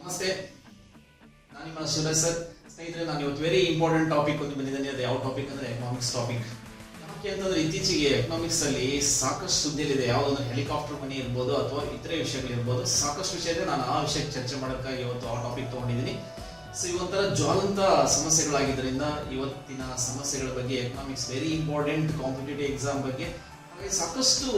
ನಮಸ್ತೆ, ನಾನು ನಿಮ್ಮ ಶಿವರಾಜ್ ಸರ್. ಸ್ನೇಹಿತರೆ, ನಾನು ಇವತ್ತು ವೆರಿ ಇಂಪಾರ್ಟೆಂಟ್ ಟಾಪಿಕ್ ಒಂದು ಬಂದಿದ್ದೇನೆ. ಅದು ಯಾವ ಟಾಪಿಕ್ ಅಂದ್ರೆ ಎಕನಾಮಿಕ್ಸ್ ಟಾಪಿಕ್. ಯಾಕೆ ಅಂತಂದ್ರೆ ಇತ್ತೀಚೆಗೆ ಎಕನಾಮಿಕ್ಸ್ ಅಲ್ಲಿ ಸಾಕಷ್ಟು ಸುದ್ದಿಯಲ್ಲಿದೆ. ಯಾವುದೊಂದು ಹೆಲಿಕಾಪ್ಟರ್ ಮನಿ ಇರ್ಬೋದು ಅಥವಾ ಇತರೆ ವಿಷಯಗಳಿರ್ಬೋದು, ಸಾಕಷ್ಟು ವಿಷಯ ಇದೆ. ನಾನು ಆ ವಿಷಯಕ್ಕೆ ಚರ್ಚೆ ಮಾಡೋಕ್ಕಾಗಿ ಇವತ್ತು ಆ ಟಾಪಿಕ್ ತಗೊಂಡಿದ್ದೀನಿ. ಸೊ ಇವೊಂಥರ ಜ್ವಾಲಂತ ಸಮಸ್ಯೆಗಳಾಗಿದ್ದರಿಂದ ಇವತ್ತಿನ ಸಮಸ್ಯೆಗಳ ಬಗ್ಗೆ, economics very important competitive exam ಬಗ್ಗೆ ಹಾಗೆ ಸಾಕಷ್ಟು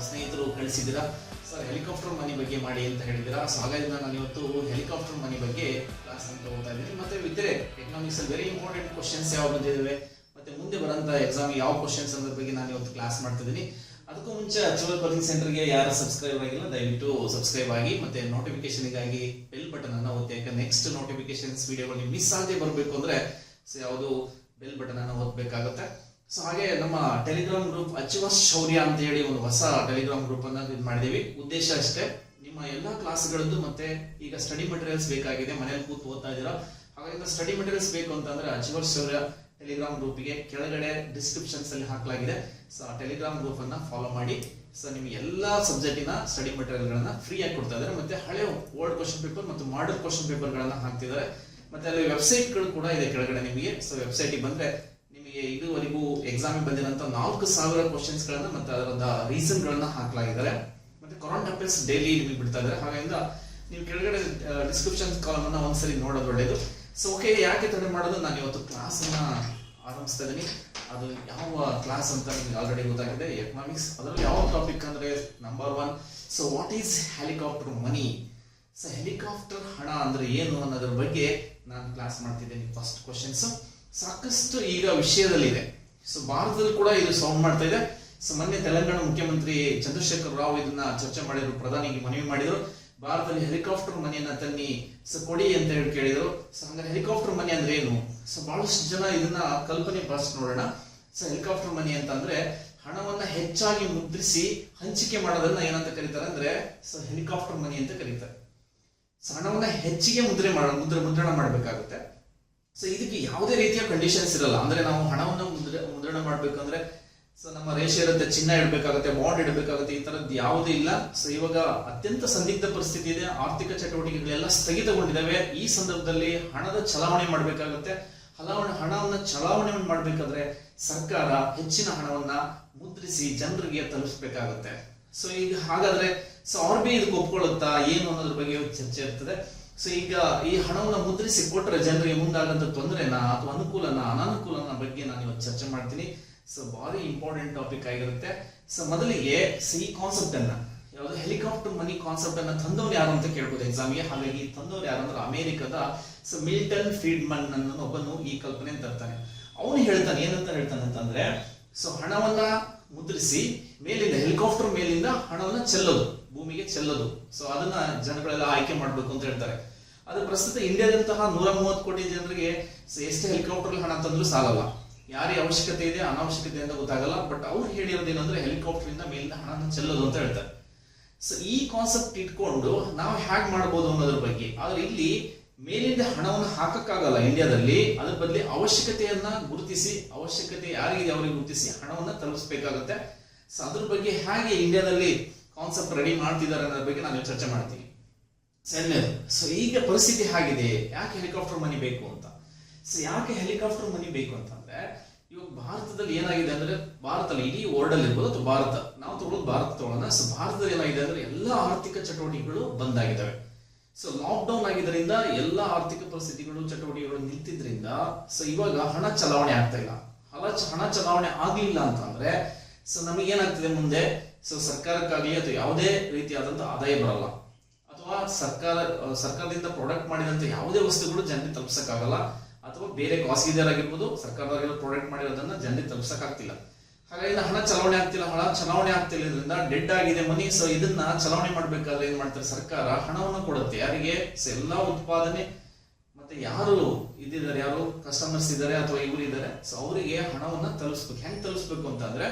ಸ್ನೇಹಿತರು ಕಳಿಸಿದ್ದೀರಾ. ಸರ್ ಹೆಲಿಕಾಪ್ಟರ್ ಮನಿ ಬಗ್ಗೆ ಮಾಡಿ ಅಂತ ಹೇಳಿದ್ದೀರಾ. ಸೊ ಹಾಗಾಗಿ ನಾನು ಇವತ್ತು ಹೆಲಿಕಾಪ್ಟರ್ ಮನಿ ಬಗ್ಗೆ ಕ್ಲಾಸ್ ಅಂತ ತಗೋತಾ ಇದ್ದೀನಿ. ಮತ್ತೆ ಇತರೆ ಎಕನಾಮಿಕ್ಸ್ ಅಲ್ಲಿ ವೆರಿ ಇಂಪಾರ್ಟೆಂಟ್ ಕ್ವಶನ್ಸ್ ಯಾವ ಬಂದಿದ್ದಾವೆ, ಮತ್ತೆ ಮುಂದೆ ಬರೋಂಥ ಎಕ್ಸಾಮ್ ಯಾವ ಕ್ವಶನ್ಸ್ ಅನ್ನೋದ್ರ ಬಗ್ಗೆ ನಾನು ಇವತ್ತು ಕ್ಲಾಸ್ ಮಾಡ್ತಿದ್ದೀನಿ. ಅದಕ್ಕೂ ಮುಂಚೆ ಅಚುವಲ್ ಕೋಚಿಂಗ್ ಸೆಂಟರ್ಗೆ ಯಾರು ಸಬ್ಸ್ಕ್ರೈಬ್ ಆಗಿಲ್ಲ ದಯವಿಟ್ಟು ಸಬ್ಸ್ಕ್ರೈಬ್ ಆಗಿ, ಮತ್ತೆ ನೋಟಿಫಿಕೇಶನ್ಗಾಗಿ ಬೆಲ್ ಬಟನ್ ಅನ್ನು ಒತ್ತಿ. ಯಾಕಂದ್ರೆ ನೆಕ್ಸ್ಟ್ ನೋಟಿಫಿಕೇಶನ್ಸ್ ವಿಡಿಯೋಗಳು ನೀವು ಮಿಸ್ ಆಗದೆ ಬರಬೇಕು ಅಂದ್ರೆ ಯಾವುದು ಬೆಲ್ ಬಟನ್ ಅನ್ನು ಒತ್ತಬೇಕಾಗುತ್ತೆ. ಸೊ ಹಾಗೆ ನಮ್ಮ ಟೆಲಿಗ್ರಾಮ್ ಗ್ರೂಪ್ ಅಚುವ ಶೌರ್ಯ ಅಂತ ಹೇಳಿ ಒಂದು ಹೊಸ ಟೆಲಿಗ್ರಾಮ್ ಗ್ರೂಪ್ ಅನ್ನ ಇದು ಮಾಡಿದೀವಿ. ಉದ್ದೇಶ ಅಷ್ಟೇ, ನಿಮ್ಮ ಎಲ್ಲಾ ಕ್ಲಾಸ್ಗಳದ್ದು ಮತ್ತೆ ಈಗ ಸ್ಟಡಿ ಮೆಟೀರಿಯಲ್ಸ್ ಬೇಕಾಗಿದೆ, ಮನೇಲಿ ಕೂತು ಓದ್ತಾ ಇದ್ದೀರಾ. ಹಾಗಾಗಿ ಸ್ಟಡಿ ಮೆಟೀರಿಯಲ್ಸ್ ಬೇಕು ಅಂತಂದ್ರೆ ಅಚುವ ಶೌರ್ಯ ಟೆಲಿಗ್ರಾಮ್ ಗ್ರೂಪ್ಗೆ ಕೆಳಗಡೆ ಡಿಸ್ಕ್ರಿಪ್ಷನ್ಸ್ ಅಲ್ಲಿ ಹಾಕಲಾಗಿದೆ. ಸೊ ಆ ಟೆಲಿಗ್ರಾಮ್ ಗ್ರೂಪ್ ಅನ್ನ ಫಾಲೋ ಮಾಡಿ. ಸೊ ನಿಮ್ಗೆ ಎಲ್ಲಾ ಸಬ್ಜೆಕ್ಟಿನ ಸ್ಟಡಿ ಮೆಟೀರಿಯಲ್ ಗಳನ್ನ ಫ್ರೀ ಆಗಿ ಕೊಡ್ತಾ ಇದ್ದಾರೆ. ಮತ್ತೆ ಹಳೆ ಓಲ್ಡ್ ಕ್ವಶನ್ ಪೇಪರ್ ಮತ್ತು ಮಾಡಲ್ ಕ್ವಶನ್ ಪೇಪರ್ ಗಳನ್ನ ಹಾಕ್ತಿದ್ದಾರೆ. ಮತ್ತೆ ಅಲ್ಲಿ ವೆಬ್ಸೈಟ್ ಗಳು ಕೂಡ ಇದೆ ಕೆಳಗಡೆ ನಿಮಗೆ. ಸೊ ವೆಬ್ಸೈಟ್ ಬಂದ್ರೆ ನಿಮಗೆ ಇದುವರೆಗೂ ಎಕ್ಸಾಮ್ ಬಂದಿರಂತ 4000 ಕ್ವಶನ್ಸ್ ಗಳನ್ನ ಮತ್ತೆ ಅದರ ರೀಸನ್ ಗಳನ್ನ ಹಾಕಲಾಗಿದ್ದಾರೆ. ಮತ್ತೆ ಕರೆಂಟ್ ಅಫೇರ್ಸ್ ಡೈಲಿ ನಿಮಗೆ ಬಿಡ್ತಾ ಇದ್ದಾರೆ. ಹಾಗಾಗಿ ನೀವು ಕೆಳಗಡೆ ಡಿಸ್ಕ್ರಿಪ್ಷನ್ ಕಾಲಮ್ ಅನ್ನ ಒಂದ್ಸರಿ ನೋಡೋದು ಒಳ್ಳೇದು. ಸೊ ಓಕೆ, ಯಾಕೆ ತಡೆ ಮಾಡೋದು, ನಾನು ಇವತ್ತು ಕ್ಲಾಸ್ ಅನ್ನ ಆರಂಭಿಸ್ತಾ ಇದ್ದೀನಿ. ಅದು ಯಾವ ಕ್ಲಾಸ್ ಅಂತ ನಿಮ್ಗೆ ಆಲ್ರೆಡಿ ಗೊತ್ತಾಗಿದೆ, ಎಕನಾಮಿಕ್ಸ್. ಅದರಲ್ಲಿ ಯಾವ ಟಾಪಿಕ್ ಅಂದ್ರೆ number 1. So what is helicopter money. So helicopter ಹಣ ಅಂದ್ರೆ ಏನು ಅನ್ನೋದ್ರ ಬಗ್ಗೆ ನಾನು ಕ್ಲಾಸ್ ಮಾಡ್ತಿದ್ದೀನಿ. ಫಸ್ಟ್ ಕ್ವಶನ್ಸ್ ಸಾಕಷ್ಟು ಈಗ ವಿಷಯದಲ್ಲಿದೆ. ಸೊ ಭಾರತದಲ್ಲಿ ಕೂಡ ಇದು ಸೌಂಡ್ ಮಾಡ್ತಾ ಇದೆ. ಸೊ ಮೊನ್ನೆ ತೆಲಂಗಾಣ ಮುಖ್ಯಮಂತ್ರಿ ಚಂದ್ರಶೇಖರ್ ರಾವ್ ಇದನ್ನ ಚರ್ಚೆ ಮಾಡಿದ್ರು, ಪ್ರಧಾನಿಗೆ ಮನವಿ ಮಾಡಿದ್ರು, ಭಾರತದಲ್ಲಿ ಹೆಲಿಕಾಪ್ಟರ್ ಮನಿಯನ್ನ ತನ್ನಿ ಕೊಡಿ ಅಂತ ಹೇಳಿ ಕೇಳಿದ್ರು. ಸೊ ಹಂಗಾರೆ ಹೆಲಿಕಾಪ್ಟರ್ ಮನಿ ಅಂದ್ರೆ ಏನು? ಸೊ ಬಹಳಷ್ಟು ಜನ ಇದನ್ನ ಕಲ್ಪನೆ ಫಸ್ಟ್ ನೋಡೋಣ. ಸೊ ಹೆಲಿಕಾಪ್ಟರ್ ಮನಿ ಅಂತ ಅಂದ್ರೆ ಹಣವನ್ನ ಹೆಚ್ಚಾಗಿ ಮುದ್ರಿಸಿ ಹಂಚಿಕೆ ಮಾಡೋದನ್ನ ಏನಂತ ಕರೀತಾರೆ ಅಂದ್ರೆ ಸೊ ಹೆಲಿಕಾಪ್ಟರ್ ಮನಿ ಅಂತ ಕರೀತಾರೆ. ಸೊ ಹಣವನ್ನ ಹೆಚ್ಚಿಗೆ ಮುದ್ರಣ ಮಾಡಬೇಕಾಗುತ್ತೆ. ಸೊ ಇದಕ್ಕೆ ಯಾವುದೇ ರೀತಿಯ ಕಂಡೀಷನ್ಸ್ ಇರಲ್ಲ. ಅಂದ್ರೆ ನಾವು ಹಣವನ್ನ ಮುದ್ರಣ ಮಾಡ್ಬೇಕಂದ್ರೆ ಸೊ ನಮ್ಮ ರೇಷೆ ಇರುತ್ತೆ, ಚಿನ್ನ ಇಡಬೇಕಾಗುತ್ತೆ, ಬಾಂಡ್ ಇಡಬೇಕಾಗುತ್ತೆ, ಈ ತರದ್ದು ಯಾವುದೂ ಇಲ್ಲ. ಸೊ ಇವಾಗ ಅತ್ಯಂತ ಸಂದಿಗ್ಧ ಪರಿಸ್ಥಿತಿ ಇದೆ, ಆರ್ಥಿಕ ಚಟುವಟಿಕೆಗಳೆಲ್ಲ ಸ್ಥಗಿತಗೊಂಡಿದ್ದಾವೆ. ಈ ಸಂದರ್ಭದಲ್ಲಿ ಹಣದ ಚಲಾವಣೆ ಮಾಡಬೇಕಾಗುತ್ತೆ. ಹಣವನ್ನ ಚಲಾವಣೆ ಮಾಡಬೇಕಾದ್ರೆ ಸರ್ಕಾರ ಹೆಚ್ಚಿನ ಹಣವನ್ನ ಮುದ್ರಿಸಿ ಜನರಿಗೆ ತಲುಪಿಸಬೇಕಾಗುತ್ತೆ. ಸೊ ಈಗ ಹಾಗಾದ್ರೆ ಸೊ RBI ಇದಕ್ಕೆ ಒಪ್ಕೊಳ್ಳುತ್ತಾ ಏನು ಅನ್ನೋದ್ರ ಬಗ್ಗೆ ಚರ್ಚೆ ಇರ್ತದೆ. ಸೊ ಈಗ ಈ ಹಣವನ್ನು ಮುದ್ರಿಸಿ ಕೊಟ್ಟರೆ ಜನರಿಗೆ ಮುಂದಾಗಂತ ತೊಂದರೆನಾ ಅಥವಾ ಅನುಕೂಲನ ಅನಾನುಕೂಲನ ಬಗ್ಗೆ ನಾನು ಇವತ್ತು ಚರ್ಚೆ ಮಾಡ್ತೀನಿ. ಸೊ ಭಾರಿ ಇಂಪಾರ್ಟೆಂಟ್ ಟಾಪಿಕ್ ಆಗಿರುತ್ತೆ. ಸೊ ಮೊದಲಿಗೆ ಈ ಕಾನ್ಸೆಪ್ಟ್ ಅನ್ನ, ಯಾವುದು ಹೆಲಿಕಾಪ್ಟರ್ ಮನಿ ಕಾನ್ಸೆಪ್ಟ್ ಅನ್ನ ತಂದವ್ರು ಯಾರು ಅಂತ ಕೇಳ್ಬೋದು ಎಕ್ಸಾಮ್ಗೆ. ಹಾಗಾಗಿ ತಂದವ್ರು ಯಾರು ಅಂದ್ರೆ ಅಮೆರಿಕದ ಸೊ ಮಿಲ್ಟನ್ ಫ್ರೀಡ್ಮನ್ ಅನ್ನೋ ಒಬ್ಬನು ಈ ಕಲ್ಪನೆ ತರ್ತಾನೆ. ಅವನು ಹೇಳ್ತಾನೆ, ಏನಂತ ಹೇಳ್ತಾನೆ ಅಂತಂದ್ರೆ ಸೊ ಹಣವನ್ನ ಮುದ್ರಿಸಿ ಮೇಲಿಂದ ಹೆಲಿಕಾಪ್ಟರ್ ಮೇಲಿಂದ ಹಣವನ್ನ ಚೆಲ್ಲೋದು, ಭೂಮಿಗೆ ಚೆಲ್ಲೋದು. ಸೊ ಅದನ್ನ ಜನಗಳೆಲ್ಲ ಆಯ್ಕೆ ಮಾಡ್ಬೇಕು ಅಂತ ಹೇಳ್ತಾರೆ. ಅದು ಪ್ರಸ್ತುತ ಇಂಡಿಯಾದಂತಹ 130 ಕೋಟಿ ಜನರಿಗೆ ಎಷ್ಟು ಹೆಲಿಕಾಪ್ಟರ್ ಹಣ ತಂದ್ರೂ ಸಾಲಲ್ಲ. ಯಾರಿಗೆ ಅವಶ್ಯಕತೆ ಇದೆ ಅನಾವಶ್ಯಕತೆ ಅಂತ ಗೊತ್ತಾಗಲ್ಲ. ಬಟ್ ಅವ್ರು ಹೇಳಿರೋದು ಏನಂದ್ರೆ ಹೆಲಿಕಾಪ್ಟರ್ ಇಂದ ಮೇಲಿಂದ ಹಣನ ಚೆಲ್ಲೋದು ಅಂತ ಹೇಳ್ತಾರೆ. ಸೊ ಈ ಕಾನ್ಸೆಪ್ಟ್ ಇಟ್ಕೊಂಡು ನಾವು ಹ್ಯಾಗ್ ಮಾಡ್ಬೋದು ಅನ್ನೋದ್ರ ಬಗ್ಗೆ. ಆದ್ರೆ ಇಲ್ಲಿ ಮೇಲಿಂದ ಹಣವನ್ನು ಹಾಕಕ್ಕಾಗಲ್ಲ ಇಂಡಿಯಾದಲ್ಲಿ. ಅದ್ರ ಬದಲಿ ಅವಶ್ಯಕತೆಯನ್ನ ಗುರುತಿಸಿ, ಅವಶ್ಯಕತೆ ಯಾರಿಗಿದೆ ಅವರಿಗೆ ಗುರುತಿಸಿ ಹಣವನ್ನ ತಲುಪಿಸಬೇಕಾಗುತ್ತೆ. ಸೊ ಅದ್ರ ಬಗ್ಗೆ ಹೇಗೆ ಇಂಡಿಯಾದಲ್ಲಿ ಕಾನ್ಸೆಪ್ಟ್ ರೆಡಿ ಮಾಡ್ತಿದ್ದಾರೆ ಅನ್ನೋದ್ರ ಬಗ್ಗೆ ನಾನು ಚರ್ಚೆ ಮಾಡ್ತೀನಿ. ಸೊ ಈಗ ಪರಿಸ್ಥಿತಿ ಹೇಗಿದೆ, ಯಾಕೆ ಹೆಲಿಕಾಪ್ಟರ್ ಮನಿ ಬೇಕು ಅಂತ. ಸೊ ಯಾಕೆ ಹೆಲಿಕಾಪ್ಟರ್ ಮನಿ ಬೇಕು ಅಂತಂದ್ರೆ ಇವಾಗ ಭಾರತದಲ್ಲಿ ಏನಾಗಿದೆ ಅಂದ್ರೆ, ಭಾರತದಲ್ಲಿ ಇಡೀ ವರ್ಲ್ಡ್ ಅಲ್ಲಿ ಇರ್ಬೋದು ಅಥವಾ ಭಾರತ, ನಾವು ತಗೊಳ್ಳೋದು ಭಾರತ ತಗೊಳ್ಳೋಣ. ಸೊ ಭಾರತದಲ್ಲಿ ಏನಾಗಿದೆ ಅಂದ್ರೆ ಎಲ್ಲಾ ಆರ್ಥಿಕ ಚಟುವಟಿಕೆಗಳು ಬಂದ್ ಆಗಿದ್ದಾವೆ. ಸೊ ಲಾಕ್ ಡೌನ್ ಆಗಿದ್ದರಿಂದ ಎಲ್ಲಾ ಆರ್ಥಿಕ ಪರಿಸ್ಥಿತಿಗಳು ಚಟುವಟಿಕೆಗಳು ನಿಂತಿದ್ರಿಂದ ಸೊ ಇವಾಗ ಹಣ ಚಲಾವಣೆ ಆಗ್ತಾ ಇಲ್ಲ. ಹಣ ಚಲಾವಣೆ ಆಗ್ಲಿಲ್ಲ ಅಂತಂದ್ರೆ ಸೊ ನಮಗೆ ಏನಾಗ್ತದೆ ಮುಂದೆ, ಸೊ ಸರ್ಕಾರಕ್ಕಾಗಲಿ ಅಥವಾ ಯಾವುದೇ ರೀತಿಯಾದಂತಹ ಆದಾಯ ಬರಲ್ಲ, ಅಥವಾ ಸರ್ಕಾರದಿಂದ ಪ್ರೊಡಕ್ಟ್ ಮಾಡಿದಂತ ಯಾವುದೇ ವಸ್ತುಗಳು ಜನರಿಗೆ ತಲುಪಿಸಕ್ಕಾಗಲ್ಲ, ಅಥವಾ ಬೇರೆ ಖಾಸಗಿದಾರಾಗಿರ್ಬೋದು ಸರ್ಕಾರದವರೆಲ್ಲ ಪ್ರೊಡಕ್ಟ್ ಮಾಡಿರೋದನ್ನ ಜನರಿಗೆ ತಲುಪಿಸಕ್ಕಾಗ್ತಿಲ್ಲ. ಹಾಗಾಗಿ ಹಣ ಚಲಾವಣೆ ಆಗ್ತಿಲ್ಲ. ಹಣ ಚಲಾವಣೆ ಆಗ್ತಿಲ್ಲದ್ರಿಂದ ಡೆಡ್ ಆಗಿದೆ ಮನಿ. ಸೊ ಇದನ್ನ ಚಲಾವಣೆ ಮಾಡ್ಬೇಕಾದ್ರೆ ಏನ್ ಮಾಡ್ತಾರೆ, ಸರ್ಕಾರ ಹಣವನ್ನು ಕೊಡುತ್ತೆ. ಯಾರಿಗೆ? ಸೊ ಎಲ್ಲಾ ಉತ್ಪಾದನೆ ಮತ್ತೆ ಯಾರು ಇದ್ದಾರೆ, ಯಾರು ಕಸ್ಟಮರ್ಸ್ ಇದ್ದಾರೆ ಅಥವಾ ಇವರು ಇದ್ದಾರೆ, ಸೊ ಅವರಿಗೆ ಹಣವನ್ನ ತಲುಪಿಸ್ಬೇಕು. ಹೆಂಗ್ ತಲುಪಿಸ್ಬೇಕು ಅಂತಂದ್ರೆ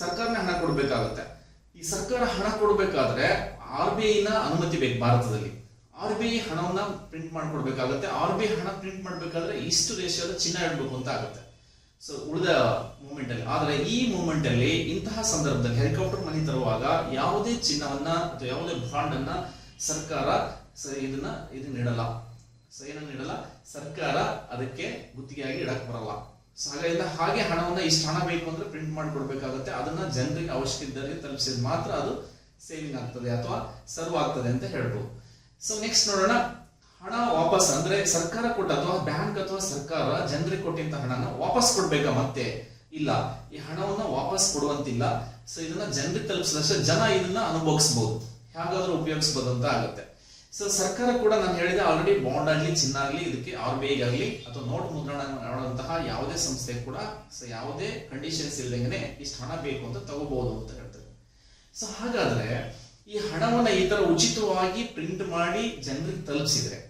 ಸರ್ಕಾರನೇ ಹಣ ಕೊಡ್ಬೇಕಾಗುತ್ತೆ. ಈ ಸರ್ಕಾರ ಹಣ ಕೊಡ್ಬೇಕಾದ್ರೆ RBI ನ ಅನುಮತಿ ಬೇಕು. ಭಾರತದಲ್ಲಿ RBI ಹಣವನ್ನ ಪ್ರಿಂಟ್ ಮಾಡ್ಕೊಡ್ಬೇಕಾಗುತ್ತೆ. RBI ಹಣ ಪ್ರಿಂಟ್ ಮಾಡ್ಬೇಕಾದ್ರೆ ಇಷ್ಟು ರೇಷಿಯೋದ ಚಿನ್ನ ಇಡಬೇಕು ಅಂತ ಆಗುತ್ತೆ. ಸೊ ಉಳಿದ ಮೂಮೆಂಟ್ ಅಲ್ಲಿ. ಆದ್ರೆ ಈ ಮೂಮೆಂಟ್ ಅಲ್ಲಿ ಇಂತಹ ಸಂದರ್ಭದಲ್ಲಿ ಹೆಲಿಕಾಪ್ಟರ್ ಮನಿ ತರುವಾಗ ಯಾವುದೇ ಚಿನ್ನವನ್ನ ಅಥವಾ ಯಾವುದೇ ಬಾಂಡ್ ಅನ್ನ ಸರ್ಕಾರ ಸೊ ಇದನ್ನ ನೀಡಲ್ಲ. ಸೊ ಏನನ್ನ ನೀಡಲ್ಲ, ಸರ್ಕಾರ ಅದಕ್ಕೆ ಗುತ್ತಿಗೆಯಾಗಿ ಇಡಕ್ ಬರಲ್ಲ. ಸೊ ಹಾಗೆ ಹಣವನ್ನ ಇಷ್ಟು ಹಣ ಬೇಕು ಅಂದ್ರೆ ಪ್ರಿಂಟ್ ಮಾಡಿಕೊಡ್ಬೇಕಾಗುತ್ತೆ. ಅದನ್ನ ಜನರಿಗೆ ಅವಶ್ಯಕ ಇದ್ದವರಿಗೆ ತಲುಪಿಸಿದ ಮಾತ್ರ ಅದು ಸೇವಿಂಗ್ ಆಗ್ತದೆ ಅಥವಾ ಸರ್ವ್ ಆಗ್ತದೆ ಅಂತ ಹೇಳ್ಬೋದು. ಸೊ ನೆಕ್ಸ್ಟ್ ನೋಡೋಣ, ಹಣ ವಾಪಸ್ ಅಂದ್ರೆ ಸರ್ಕಾರ ಕೊಟ್ಟ ಅಥವಾ ಬ್ಯಾಂಕ್ ಅಥವಾ ಸರ್ಕಾರ ಜನರಿಗೆ ಕೊಟ್ಟಿಂತ ಹಣನ ವಾಪಸ್ ಕೊಡ್ಬೇಕಾ? ಮತ್ತೆ ಇಲ್ಲ, ಈ ಹಣವನ್ನ ವಾಪಸ್ ಕೊಡುವಂತಿಲ್ಲ. ಸೊ ಇದನ್ನ ಜನರಿಗೆ ತಲುಪಿಸಿದಷ್ಟು ಜನ ಇದನ್ನ ಅನುಭವಿಸಬಹುದು, ಹೇಗಾದ್ರೂ ಉಪಯೋಗಿಸಬಹುದು ಅಂತ ಆಗುತ್ತೆ. ಸೊ ಸರ್ಕಾರ ಕೂಡ ನಾನು ಹೇಳಿದೆ ಆಲ್ರೆಡಿ ಬಾಂಡ್ ಆಗ್ಲಿ, ಚಿನ್ನ ಆಗ್ಲಿ, ಇದಕ್ಕೆ RBI ಆಗಲಿ ಅಥವಾ ನೋಟ್ ಮುದ್ರಣ ಮಾಡುವಂತಹ ಯಾವುದೇ ಸಂಸ್ಥೆ ಕೂಡ ಸೊ ಯಾವುದೇ ಕಂಡೀಷನ್ಸ್ ಇಲ್ದಂಗೆ ಇಷ್ಟು ಹಣ ಬೇಕು ಅಂತ ತಗೋಬಹುದು ಅಂತ ಹೇಳ್ತಾರೆ. ಸೊ ಹಾಗಾದ್ರೆ ಈ ಹಣವನ್ನ ಈ ತರ ಉಚಿತವಾಗಿ ಪ್ರಿಂಟ್ ಮಾಡಿ ಜನರಿಗೆ ತಲುಪಿಸಿದ್ರೆ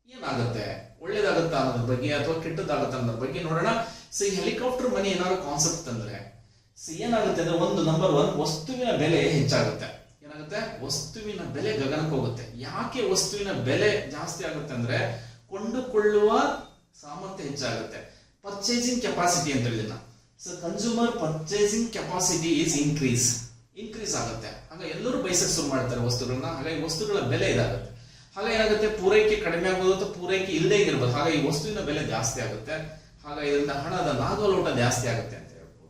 ಏನಾಗುತ್ತೆ, ಒಳ್ಳೇದಾಗತ್ತಾ ಅನ್ನೋದ್ರ ಬಗ್ಗೆ ಅಥವಾ ಕೆಟ್ಟದಾಗತ್ತಾ ಅನ್ನೋದ್ರ ಬಗ್ಗೆ ನೋಡೋಣ. ಸೊ ಈ ಹೆಲಿಕಾಪ್ಟರ್ ಮನಿ ಏನಾದ್ರು ಕಾನ್ಸೆಪ್ಟ್ ತಂದ್ರೆ ಸೊ ಏನಾಗುತ್ತೆ ಅಂದ್ರೆ, ಒಂದು ನಂಬರ್ 1 ವಸ್ತುವಿನ ಬೆಲೆ ಹೆಚ್ಚಾಗುತ್ತೆ. ಏನಾಗುತ್ತೆ, ವಸ್ತುವಿನ ಬೆಲೆ ಗಗನಕ್ಕೆ ಹೋಗುತ್ತೆ. ಯಾಕೆ ವಸ್ತುವಿನ ಬೆಲೆ ಜಾಸ್ತಿ ಆಗುತ್ತೆ ಅಂದ್ರೆ, ಕೊಂಡುಕೊಳ್ಳುವ ಸಾಮರ್ಥ್ಯ ಹೆಚ್ಚಾಗುತ್ತೆ. ಪರ್ಚೇಸಿಂಗ್ ಕೆಪಾಸಿಟಿ ಅಂತ ಇದನ್ನ. So consumer purchasing capacity is increase ಆಗುತ್ತೆ. ಹಾಗೆ ಎಲ್ಲರೂ ಬಯಸಕ್ಕೆ ಶುರು ಮಾಡ್ತಾರೆ ವಸ್ತುಗಳನ್ನ. ಹಾಗಾಗಿ ವಸ್ತುಗಳ ಬೆಲೆ ಇದಾಗುತ್ತೆ. ಹಾಗೆ ಏನಾಗುತ್ತೆ, ಪೂರೈಕೆ ಕಡಿಮೆ ಆಗೋದು ಅಥವಾ ಪೂರೈಕೆ ಇಲ್ಲದೆ ಇರ್ಬೋದು. ಹಾಗಾಗಿ ವಸ್ತುವಿನ ಬೆಲೆ ಜಾಸ್ತಿ ಆಗುತ್ತೆ. ಹಾಗಾಗಿ ಇದರಿಂದ ಹಣದ ನಾಗಲೋಟ ಜಾಸ್ತಿ ಆಗುತ್ತೆ ಅಂತ ಹೇಳ್ಬೋದು.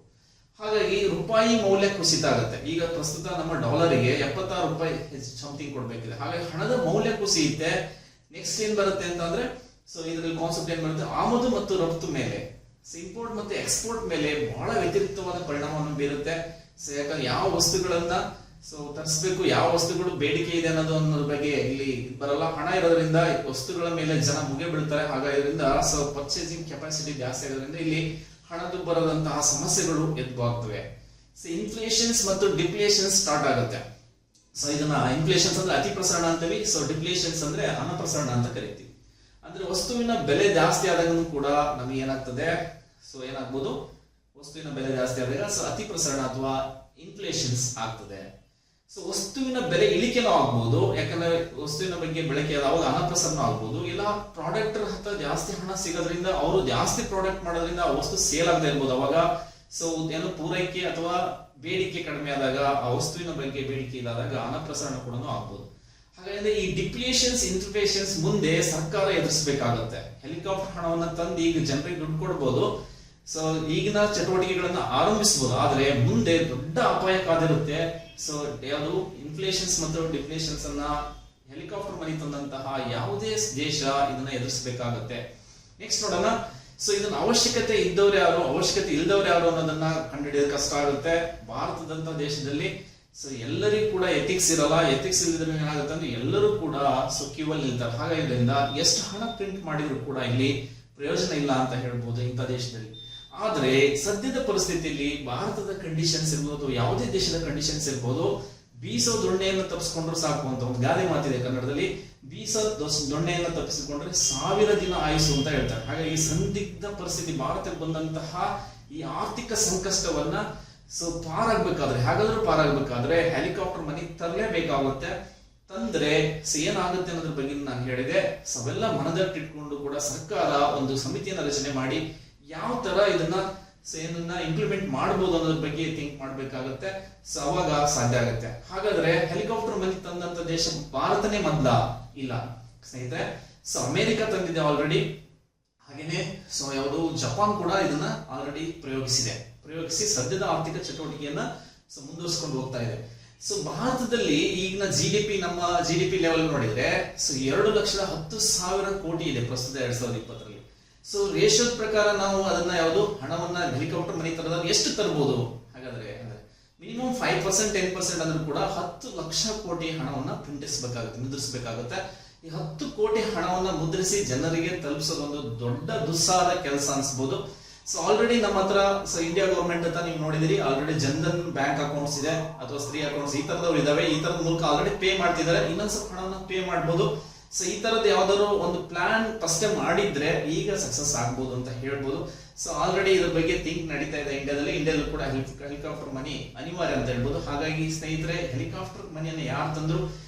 ಹಾಗಾಗಿ ರೂಪಾಯಿ ಮೌಲ್ಯ ಕುಸಿತ ಆಗುತ್ತೆ. ಈಗ ಪ್ರಸ್ತುತ ನಮ್ಮ ಡಾಲರ್ಗೆ 76 ರೂಪಾಯಿ ಸಮಥಿಂಗ್ ಕೊಡ್ಬೇಕಿದೆ. ಹಾಗಾಗಿ ಹಣದ ಮೌಲ್ಯ ಕುಸಿಯುತ್ತೆ. ನೆಕ್ಸ್ಟ್ ಏನ್ ಬರುತ್ತೆ ಅಂತಂದ್ರೆ, ಸೊ ಇದರಲ್ಲಿ ಕಾನ್ಸೆಪ್ಟ್ ಏನ್ ಬರುತ್ತೆ, ಆಮದು ಮತ್ತು ರಫ್ತು ಮೇಲೆ, ಇಂಪೋರ್ಟ್ ಮತ್ತು ಎಕ್ಸ್ಪೋರ್ಟ್ ಮೇಲೆ ಬಹಳ ವ್ಯತಿರಿಕ್ತವಾದ ಪರಿಣಾಮವನ್ನು ಬೀರುತ್ತೆ. ಸೊ ಯಾಕಂದ್ರೆ ಯಾವ ವಸ್ತುಗಳನ್ನ ಸೊ ತರಿಸಬೇಕು, ಯಾವ ವಸ್ತುಗಳು ಬೇಡಿಕೆ ಇದೆ ಅನ್ನೋದ್ರ ಬಗ್ಗೆ ಇಲ್ಲಿ ಬರಲ್ಲ. ಹಣ ಇರೋದ್ರಿಂದ ವಸ್ತುಗಳ ಮೇಲೆ ಜನ ಮುಗಿ ಬೀಳ್ತಾರೆ. ಹಾಗಾದ್ರಿಂದ ಸೊ ಪರ್ಚೇಸಿಂಗ್ ಕೆಪಾಸಿಟಿ ಜಾಸ್ತಿ ಆಗೋದ್ರಿಂದ ಇಲ್ಲಿ ಹಣದು ಬರದಂತಹ ಸಮಸ್ಯೆಗಳು ಎದುರಾಗ್ತವೆ. ಸೊ ಇನ್ಫ್ಲೇಷನ್ಸ್ ಮತ್ತು ಡಿಪ್ಲೇಷನ್ಸ್ ಸ್ಟಾರ್ಟ್ ಆಗುತ್ತೆ. ಸೊ ಇದನ್ನ ಇನ್ಫ್ಲೇಷನ್ಸ್ ಅಂದ್ರೆ ಅತಿ ಪ್ರಸರಣ ಅಂತೀವಿ. ಸೊ ಡಿಪ್ಲೇಷನ್ಸ್ ಅಂದ್ರೆ ಅನಪ್ರಸರಣ ಅಂತ ಕರಿತೀವಿ. ಅಂದ್ರೆ ವಸ್ತುವಿನ ಬೆಲೆ ಜಾಸ್ತಿ ಆದಾಗೂ ಕೂಡ ನಮಗೆ ಏನಾಗ್ತದೆ, ಸೊ ಏನಾಗ್ಬೋದು, ವಸ್ತುವಿನ ಬೆಲೆ ಜಾಸ್ತಿ ಆದಾಗ ಸೊ ಅತಿ ಪ್ರಸರಣ ಅಥವಾ ಇನ್ಫ್ಲೇಷನ್ಸ್ ಆಗ್ತದೆ. ಸೊ ವಸ್ತುವಿನ ಬೆಲೆ ಇಳಿಕೆನೂ ಆಗ್ಬಹುದು, ಯಾಕಂದ್ರೆ ವಸ್ತುವಿನ ಬಗ್ಗೆ ಬಳಕೆ ಆದಾಗ ಅನಪ್ರಸರಣ ಆಗ್ಬಹುದು. ಇಲ್ಲ ಪ್ರಾಡಕ್ಟ್ ಹತ್ರ ಜಾಸ್ತಿ ಹಣ ಸಿಗೋದ್ರಿಂದ ಅವರು ಜಾಸ್ತಿ ಪ್ರಾಡಕ್ಟ್ ಮಾಡೋದ್ರಿಂದ ಆ ವಸ್ತು ಸೇಲ್ ಆಗದೆ ಇರ್ಬೋದು. ಅವಾಗ ಸೊ ಏನು ಪೂರೈಕೆ ಅಥವಾ ಬೇಡಿಕೆ ಕಡಿಮೆ ಆದಾಗ ಆ ವಸ್ತುವಿನ ಬಗ್ಗೆ ಬೇಡಿಕೆ ಇಲ್ಲದಾಗ ಅನಪ್ರಸರಣ ಕೂಡ ಆಗ್ಬಹುದು. ಹಾಗಾದ್ರೆ ಈ ಡಿಪ್ಲೇಷನ್ಸ್ ಇನ್ಫ್ಲೇಷನ್ಸ್ ಮುಂದೆ ಸರ್ಕಾರ ಎದುರಿಸಬೇಕಾಗತ್ತೆ. ಹೆಲಿಕಾಪ್ಟರ್ ಹಣವನ್ನ ತಂದು ಈಗ ಜನರಿಗೆ ದುಡ್ಡು ಕೊಡ್ಬೋದು. ಸೊ ಈಗಿನ ಚಟುವಟಿಕೆಗಳನ್ನ ಆರಂಭಿಸಬಹುದು, ಆದ್ರೆ ಮುಂದೆ ದೊಡ್ಡ ಅಪಾಯ ಕಾದಿರುತ್ತೆ. ಸೊ ಯಾವುದು ಇನ್ಫ್ಲೇಷನ್ಸ್ ಮತ್ತು ಡಿಫ್ಲೇಷನ್ಸ್ ಅನ್ನ ಹೆಲಿಕಾಪ್ಟರ್ ಮನಿ ತಂದಂತಹ ಯಾವುದೇ ದೇಶ ಇದನ್ನ ಎದುರಿಸಬೇಕಾಗತ್ತೆ. ನೆಕ್ಸ್ಟ್ ನೋಡೋಣ, ಸೊ ಇದನ್ನ ಅವಶ್ಯಕತೆ ಇದ್ದವ್ರು ಯಾರು, ಅವಶ್ಯಕತೆ ಇಲ್ಲದವ್ರು ಯಾರು ಅನ್ನೋದನ್ನ ಕಂಡುಹಿಡಿಯೋದು ಕಷ್ಟ ಆಗುತ್ತೆ. ಭಾರತದಂತ ದೇಶದಲ್ಲಿ ಸೊ ಎಲ್ಲರಿಗೂ ಕೂಡ ಎಥಿಕ್ಸ್ ಇರಲ್ಲ. ಎಥಿಕ್ಸ್ ಇಲ್ಲದ್ರೆ ಏನಾಗುತ್ತೆ ಅಂದ್ರೆ ಎಲ್ಲರೂ ಕೂಡ ಸೊ ಕ್ಯೂ ಅಲ್ಲಿ ನಿಲ್ತಾರೆ. ಹಾಗಾದ್ರಿಂದ ಎಷ್ಟು ಹಣ ಪ್ರಿಂಟ್ ಮಾಡಿದ್ರು ಕೂಡ ಇಲ್ಲಿ ಪ್ರಯೋಜನ ಇಲ್ಲ ಅಂತ ಹೇಳ್ಬೋದು ಇಂಥ ದೇಶದಲ್ಲಿ. ಆದ್ರೆ ಸದ್ಯದ ಪರಿಸ್ಥಿತಿಯಲ್ಲಿ ಭಾರತದ ಕಂಡೀಷನ್ಸ್ ಇರ್ಬೋದು, ಯಾವುದೇ ದೇಶದ ಕಂಡೀಷನ್ಸ್ ಇರ್ಬೋದು, ಬೀಸೋ ದೊಣ್ಣೆಯನ್ನು ತಪ್ಪಿಸ್ಕೊಂಡ್ರು ಸಾಕು ಅಂತ ಒಂದು ಗಾದೆ ಮಾತಿದೆ ಕನ್ನಡದಲ್ಲಿ. ಬೀಸೋ ದೊಣ್ಣೆಯನ್ನು ತಪ್ಪಿಸಿಕೊಂಡ್ರೆ 1000 ದಿನ ಆಯುಸು ಅಂತ ಹೇಳ್ತಾರೆ. ಹಾಗಾಗಿ ಸಂದಿಗ್ಧ ಪರಿಸ್ಥಿತಿ ಭಾರತಕ್ಕೆ ಬಂದಂತಹ ಈ ಆರ್ಥಿಕ ಸಂಕಷ್ಟವನ್ನ ಸೊ ಪಾರಾಗಬೇಕಾದ್ರೆ ಹೆಲಿಕಾಪ್ಟರ್ ಮನಿ ತರಲೇಬೇಕಾಗುತ್ತೆ. ತಂದ್ರೆ ಸೊ ಏನಾಗುತ್ತೆ ಅನ್ನೋದ್ರ ಬಗ್ಗೆ ನಾನು ಹೇಳಿದೆ. ಸೊ ಅವೆಲ್ಲ ಮನದಟ್ಟಿಟ್ಕೊಂಡು ಕೂಡ ಸರ್ಕಾರ ಒಂದು ಸಮಿತಿಯನ್ನ ರಚನೆ ಮಾಡಿ ಯಾವ ತರ ಇದನ್ನ ಏನನ್ನ ಇಂಪ್ಲಿಮೆಂಟ್ ಮಾಡಬಹುದು ಅನ್ನೋದ್ರ ಬಗ್ಗೆ ಥಿಂಕ್ ಮಾಡ್ಬೇಕಾಗತ್ತೆ. ಸೊ ಅವಾಗ ಸಾಧ್ಯ ಆಗುತ್ತೆ. ಹಾಗಾದ್ರೆ ಹೆಲಿಕಾಪ್ಟರ್ ಮನಿ ತಂದಂತ ದೇಶ ಭಾರತನೇ ಮೊದಲ ಇಲ್ಲ ಸ್ನೇಹಿತರೆ. ಸೊ ಅಮೆರಿಕ ತಂದಿದೆ ಆಲ್ರೆಡಿ. ಹಾಗೇನೆ ಸೊ ಯಾವುದು ಜಪಾನ್ ಕೂಡ ಇದನ್ನ ಆಲ್ರೆಡಿ ಪ್ರಯೋಗಿಸಿ ಸದ್ಯದ ಆರ್ಥಿಕ ಚಟುವಟಿಕೆಯನ್ನ ಸೊ ಮುಂದುವರಿಸಿಕೊಂಡು ಹೋಗ್ತಾ ಇದೆ. ಸೊ ಭಾರತದಲ್ಲಿ ಈಗಿನ ನಮ್ಮ ಜಿಡಿಪಿ ಲೆವೆಲ್ ನೋಡಿದ್ರೆ ಸೊ 2,10,000 ಕೋಟಿ ಇದೆ ಪ್ರಸ್ತುತ 2020ರಲ್ಲಿ. ಸೊ ರೇಷಿಯೋದ ಪ್ರಕಾರ ನಾವು ಅದನ್ನ ಯಾವುದು ಹಣವನ್ನ ಹೆಲಿಕಾಪ್ಟರ್ ಮನಿ ತರದಾಗ ಎಷ್ಟು ತರಬಹುದು? ಹಾಗಾದ್ರೆ ಮಿನಿಮಮ್ 5% 10% ಅಂದ್ರೂ ಕೂಡ 10 ಲಕ್ಷ ಕೋಟಿ ಹಣವನ್ನ ಮುದ್ರಿಸಬೇಕಾಗುತ್ತೆ. ಈ 10 ಕೋಟಿ ಹಣವನ್ನ ಮುದ್ರಿಸಿ ಜನರಿಗೆ ತಲುಪಿಸೋದೊಂದು ದೊಡ್ಡ ದುಸ್ಸಾರ ಕೆಲಸ ಅನ್ಸ್ಬೋದು. ಸೊ ಆಲ್ರೆಡಿ ನಮ್ಮ ಹತ್ರ ಸೊ ಇಂಡಿಯಾ ಗವರ್ಮೆಂಟ್ ಅಂತ ನೀವು ನೋಡಿದಿರಿ, ಆಲ್ರೆಡಿ ಜನ್ಧನ್ ಬ್ಯಾಂಕ್ ಅಕೌಂಟ್ಸ್ ಇದೆ ಅಥವಾ ಸ್ತ್ರೀ ಅಕೌಂಟ್ಸ್ ಈ ತರದವ್ರು ಇದಾವೆ. ಈ ತರದ ಮೂಲಕ ಆಲ್ರೆಡಿ ಪೇ ಮಾಡ್ತಿದ್ದಾರೆ. ಇನ್ನೊಂದ್ ಸ್ವಲ್ಪ ಹಣವನ್ನ ಪೇ ಮಾಡ್ಬೋದು. ಸೊ ಈ ತರದ್ ಯಾವ್ದಾದ್ರು ಒಂದು ಪ್ಲಾನ್ ಫಸ್ಟ್ ಮಾಡಿದ್ರೆ ಈಗ ಸಕ್ಸಸ್ ಆಗ್ಬೋದು ಅಂತ ಹೇಳ್ಬೋದು. ಸೊ ಆಲ್ರೆಡಿ ಇದ್ರ ಬಗ್ಗೆ ಥಿಂಕ್ ನಡೀತಾ ಇದೆ ಇಂಡಿಯಾದಲ್ಲೂ ಕೂಡ ಹೆಲಿಕಾಪ್ಟರ್ ಮನಿ ಅನಿವಾರ್ಯ ಅಂತ ಹೇಳ್ಬೋದು. ಹಾಗಾಗಿ ಸ್ನೇಹಿತರೆ, ಹೆಲಿಕಾಪ್ಟರ್ ಮನಿಯನ್ನ ಯಾರು ತಂದ್ರು,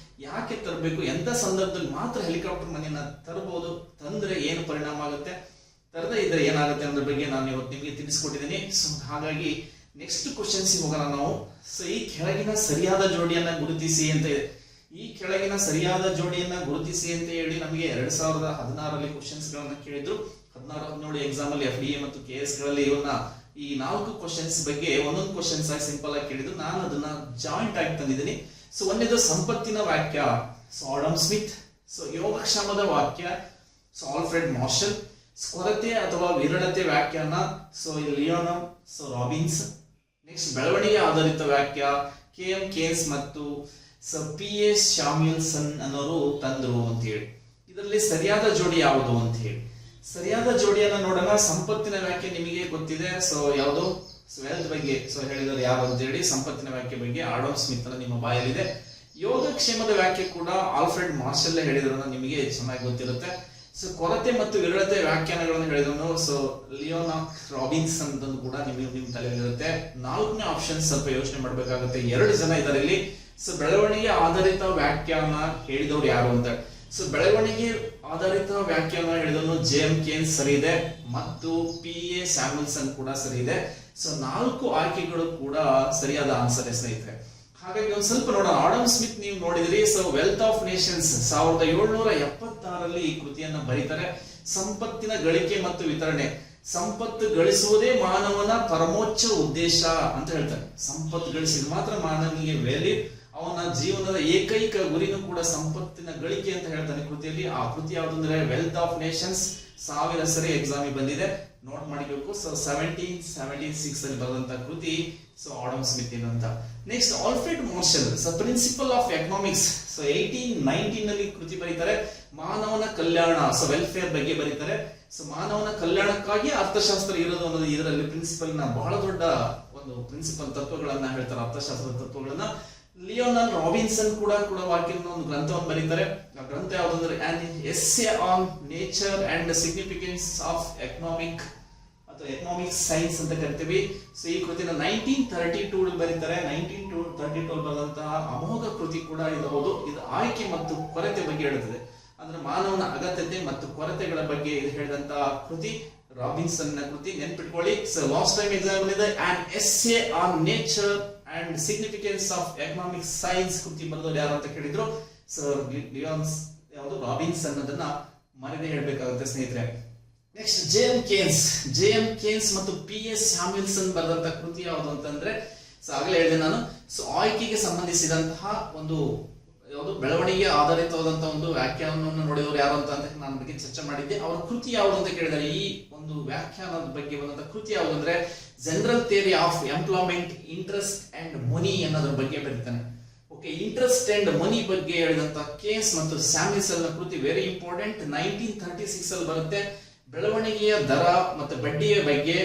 ಯಾಕೆ ತರಬೇಕು, ಎಂತ ಸಂದರ್ಭದಲ್ಲಿ ಮಾತ್ರ ಹೆಲಿಕಾಪ್ಟರ್ ಮನಿಯನ್ನ ತರಬಹುದು, ತಂದ್ರೆ ಏನು ಪರಿಣಾಮ ಆಗುತ್ತೆ, ತರದೇ ಇದ್ರೆ ಏನಾಗುತ್ತೆ ಅನ್ನೋದ್ರ ಬಗ್ಗೆ ನಾನು ಇವತ್ತು ನಿಮಗೆ ತಿಳಿಸ್ಕೊಟ್ಟಿದ್ದೀನಿ. ಸೊ ಹಾಗಾಗಿ ನೆಕ್ಸ್ಟ್ ಕ್ವಶನ್ಸ್ ಹೋಗೋಣ ನಾವು. ಸೊ ಈ ಕೆಳಗಿನ ಸರಿಯಾದ ಜೋಡಿಯನ್ನ ಗುರುತಿಸಿ ಅಂತ ಇದೆ. ಈ ಕೆಳಗಿನ ಸರಿಯಾದ ಜೋಡಿಯನ್ನ ಗುರುತಿಸಿ ಅಂತ ಹೇಳಿ ನಮಗೆ 2016ರಲ್ಲಿ ಕ್ವಶನ್ಸ್ ಗಳನ್ನ ಕೇಳಿದ್ರು. 16-17 ಎಕ್ಸಾಮ್ ಅಲ್ಲಿ FDA ಮತ್ತು KS ಗಳಲ್ಲಿ ಇವನ್ನ ಈ 4 ಕ್ವಶನ್ಸ್ ಬಗ್ಗೆ ಒಂದೊಂದು ಕ್ವಶನ್ಸ್ ಆಗಿ ಸಿಂಪಲ್ ಆಗಿ ಕೇಳಿದ್ರು. ನಾನು ಅದನ್ನ ಜಾಯಿಂಟ್ ಆಗಿ ತಂದಿದ್ದೀನಿ. ಸೊ ಒಂದೇದು ಸಂಪತ್ತಿನ ವಾಕ್ಯ, ಸೊ ಆಡಮ್ ಸ್ಮಿತ್. ಸೊ ಯೋಗಕ್ಷೇಮದ ವಾಕ್ಯ, ಸೊ ಆಲ್ಫ್ರೆಡ್ ಮಾರ್ಷಲ್. ಕೊರತೆ ಅಥವಾ ವಿರಳತೆ ವ್ಯಾಖ್ಯಾನ, ಸೊ ಲಿಯೋನೋ ಸೊ ರಾಬಿನ್ಸ್. ನೆಕ್ಸ್ಟ್ ಬೆಳವಣಿಗೆ ಆಧಾರಿತ ವ್ಯಾಖ್ಯ KM ಕೇನ್ಸ್ ಮತ್ತು P.A. ಶಾಮ್ಯುಲ್ಸನ್ ಅನ್ನೋರು ತಂದ್ರು ಅಂತ ಹೇಳಿ. ಇದರಲ್ಲಿ ಸರಿಯಾದ ಜೋಡಿ ಯಾವುದು ಅಂತ ಹೇಳಿ, ಸರಿಯಾದ ಜೋಡಿಯನ್ನ ನೋಡೋಣ. ಸಂಪತ್ತಿನ ವ್ಯಾಖ್ಯೆ ನಿಮಗೆ ಗೊತ್ತಿದೆ. ಸೊ ಯಾವುದು ವೆಲ್ತ್ ಬಗ್ಗೆ ಸೊ ಹೇಳಿದ್ರು ಯಾರು ಅಂತ ಹೇಳಿ, ಸಂಪತ್ತಿನ ವ್ಯಾಖ್ಯೆ ಬಗ್ಗೆ ಆಡಮ್ ಸ್ಮಿತ್ ನಿಮ್ಮ ಬಾಯಲ್ಲಿದೆ. ಯೋಗಕ್ಷೇಮದ ವ್ಯಾಖ್ಯೆ ಕೂಡ ಆಲ್ಫ್ರೆಡ್ ಮಾರ್ಷಲ್ ಹೇಳಿದ್ರು, ನಿಮಗೆ ಚೆನ್ನಾಗಿ ಗೊತ್ತಿರುತ್ತೆ. ಸೊ ಕೊರತೆ ಮತ್ತು ವಿರಳತೆ ವ್ಯಾಖ್ಯಾನಗಳನ್ನು ಹೇಳಿದನು ಸೊ ಲಿಯೋನಾ ರಾಬಿನ್ಸ್ ಅಂತ ಕೂಡ ನಿಮ್ಮ ತಲೆಯಲ್ಲಿರುತ್ತೆ. 4ನೇ ಆಪ್ಷನ್ ಸ್ವಲ್ಪ ಯೋಚನೆ ಮಾಡಬೇಕಾಗುತ್ತೆ. 2 ಜನ ಇದರಲ್ಲಿ. ಸೊ ಬೆಳವಣಿಗೆ ಆಧಾರಿತ ವ್ಯಾಖ್ಯಾನ ಹೇಳಿದವರು ಯಾರು ಅಂತ. ಸೊ ಬೆಳವಣಿಗೆ ಆಧಾರಿತ ವ್ಯಾಖ್ಯಾನ ಹೇಳಿದವನು JM ಕೇನ್ಸ್ ಸರಿ ಇದೆ ಮತ್ತು P.A. ಸ್ಯಾಮ್ಯುಲ್ಸನ್ ಕೂಡ ಸರಿ ಇದೆ. ಸೊ 4 ಆಯ್ಕೆಗಳು ಕೂಡ ಸರಿಯಾದ ಆನ್ಸರ್ ಸ್ನೇಹಿತರೆ. ಹಾಗಾಗಿ ಒಂದು ಸ್ವಲ್ಪ ನೋಡೋಣ. ಆಡಮ್ ಸ್ಮಿತ್ ನೀವು ನೋಡಿದ್ರಿ. ಸೊ ವೆಲ್ತ್ ಆಫ್ ನೇಷನ್ಸ್ 1776ರಲ್ಲಿ ಈ ಕೃತಿಯನ್ನ ಬರೀತಾರೆ. ಸಂಪತ್ತಿನ ಗಳಿಕೆ ಮತ್ತು ವಿತರಣೆ, ಸಂಪತ್ತು ಗಳಿಸುವುದೇ ಮಾನವನ ಪರಮೋಚ್ಚ ಉದ್ದೇಶ ಅಂತ ಹೇಳ್ತಾರೆ. ಸಂಪತ್ತು ಗಳಿಸಿದ ಮಾತ್ರ ಮಾನವನಿಗೆ ವ್ಯಾಲ್ಯೂ, ಅವನ ಜೀವನದ ಏಕೈಕ ಗುರಿನೂ ಕೂಡ ಸಂಪತ್ತಿನ ಗಳಿಕೆ ಅಂತ ಹೇಳ್ತಾನೆ ಕೃತಿಯಲ್ಲಿ. ಆ ಕೃತಿ ಯಾವುದು ಅಂದ್ರೆ ವೆಲ್ತ್ ಆಫ್ ನೇಷನ್ಸ್. 1000 ಸರಿ ಎಕ್ಸಾಮ್ ಬಂದಿದೆ, ನೋಟ್ ಮಾಡಿಬೇಕು. ಸೊ 1776 ಅಲ್ಲಿ ಬರೆದಂತ ಕೃತಿ ಸೊ ಆಡಮ್ ಸ್ಮಿತ್ ಅಂತ. Next Alfred Marshall principle of economics. So 1819 ನಲ್ಲಿ ಕೃತಿ ಬರೀತಾರೆ. ಮಾನವನ ಕಲ್ಯಾಣ ಸೊ ವೆಲ್ಫೇರ್ ಬಗ್ಗೆ ಬರೀತಾರೆ. ಸೊ ಮಾನವನ ಕಲ್ಯಾಣಕ್ಕಾಗಿ ಅರ್ಥಶಾಸ್ತ್ರ ಇರೋದು ಅನ್ನೋದು ಇದರಲ್ಲಿ ಪ್ರಿನ್ಸಿಪಲ್ ನ ಬಹಳ ದೊಡ್ಡ ಒಂದು ಪ್ರಿನ್ಸಿಪಲ್ ತತ್ವಗಳನ್ನ ಹೇಳ್ತಾರೆ, ಅರ್ಥಶಾಸ್ತ್ರದ ತತ್ವಗಳನ್ನ. ಲಿಯೋನಲ್ ರಾಬಿನ್ಸನ್ ಕೂಡ ವಾಕ್ಯದ ಒಂದು ಗ್ರಂಥವನ್ನು ಬರೀತಾರೆ. ಆ ಗ್ರಂಥ ಯಾವುದಂದ್ರೆ on essay on nature and significance of economic ಅಥವಾ ಎಕನಾಮಿಕ್ ಸೈನ್ಸ್ ಅಂತ ಕರಿತೀವಿ. ಸೊ ಈ ಕೃತಿನ 1932 ಬರೀತಾರೆ. 1932 ಬರೆದಂತಹ ಅಮೋಘ ಕೃತಿ ಕೂಡ ಇದು ಹೌದು. ಇದು ಆಯ್ಕೆ ಮತ್ತು ಕೊರತೆ ಬಗ್ಗೆ ಹೇಳುತ್ತದೆ. ಅಂದ್ರೆ ಮಾನವನ ಅಗತ್ಯತೆ ಮತ್ತು ಕೊರತೆಗಳ ಬಗ್ಗೆ ಹೇಳಿದಂತಹ ಕೃತಿ ರಾಬಿನ್ಸನ್ ನ ಕೃತಿ, ನೆನ್ಪಿಟ್ಕೊಳ್ಳಿ. ಸೊ ಲಾಸ್ಟ್ ಟೈಮ್ ಎಕ್ಸಾಮ್ ಇದೆ on essay on nature and significance of economic science ಕೃತಿ ಬರೆದವರು ಯಾರು ಅಂತ ಕೇಳಿದ್ರು. ಸೊ ಲಿಯೋನ್ಸ್ ಯಾವುದು ರಾಬಿನ್ಸನ್ ಅದನ್ನ ಮರೆದೇ ಹೇಳ್ಬೇಕಾಗುತ್ತೆ ಸ್ನೇಹಿತರೆ. ನೆಕ್ಸ್ಟ್ JM ಕೇನ್ಸ್ ಮತ್ತು P.A. ಸ್ಯಾಮ್ಯುಲ್ಸನ್ ಬರೆದಂತ ಕೃತಿ ಯಾವುದು ಅಂತಂದ್ರೆ ಸೊ ಆಗಲೇ ಹೇಳಿದೆ ನಾನು. ಸೊ ಆಯ್ಕೆಗೆ ಸಂಬಂಧಿಸಿದಂತಹ ಒಂದು ಯಾವುದು ಬೆಳವಣಿಗೆ ಆಧಾರಿತವಾದಂತಹ ಒಂದು ವ್ಯಾಖ್ಯಾನವನ್ನು ನೋಡಿದವರು ಯಾರು ಅಂತ ನಾನು ಬಗ್ಗೆ ಚರ್ಚೆ ಮಾಡಿದ್ದೆ. ಅವರ ಕೃತಿ ಯಾವುದು ಅಂತ ಕೇಳಿದರೆ ಈ ಒಂದು ವ್ಯಾಖ್ಯಾನದ ಬಗ್ಗೆ ಬಂದಂತ ಕೃತಿ ಯಾವುದು ಅಂದ್ರೆ general theory of employment, interest and ಮನಿ ಅನ್ನೋದ್ರ ಬಗ್ಗೆ ಬರೀತಾನೆ. ಓಕೆ, ಇಂಟ್ರೆಸ್ಟ್ ಅಂಡ್ ಮನಿ ಬಗ್ಗೆ ಹೇಳಿದಂತ ಕೇನ್ಸ್ ಮತ್ತು ಸ್ಯಾಮ್ಯುಲ್ಸನ್ ಕೃತಿ ವೆರಿ ಇಂಪಾರ್ಟೆಂಟ್. 1936 ಅಲ್ಲಿ ಬರುತ್ತೆ. ಬೆಳವಣಿಗೆಯ ದರ ಮತ್ತು ಬಡ್ಡಿಯ ಬಗ್ಗೆ,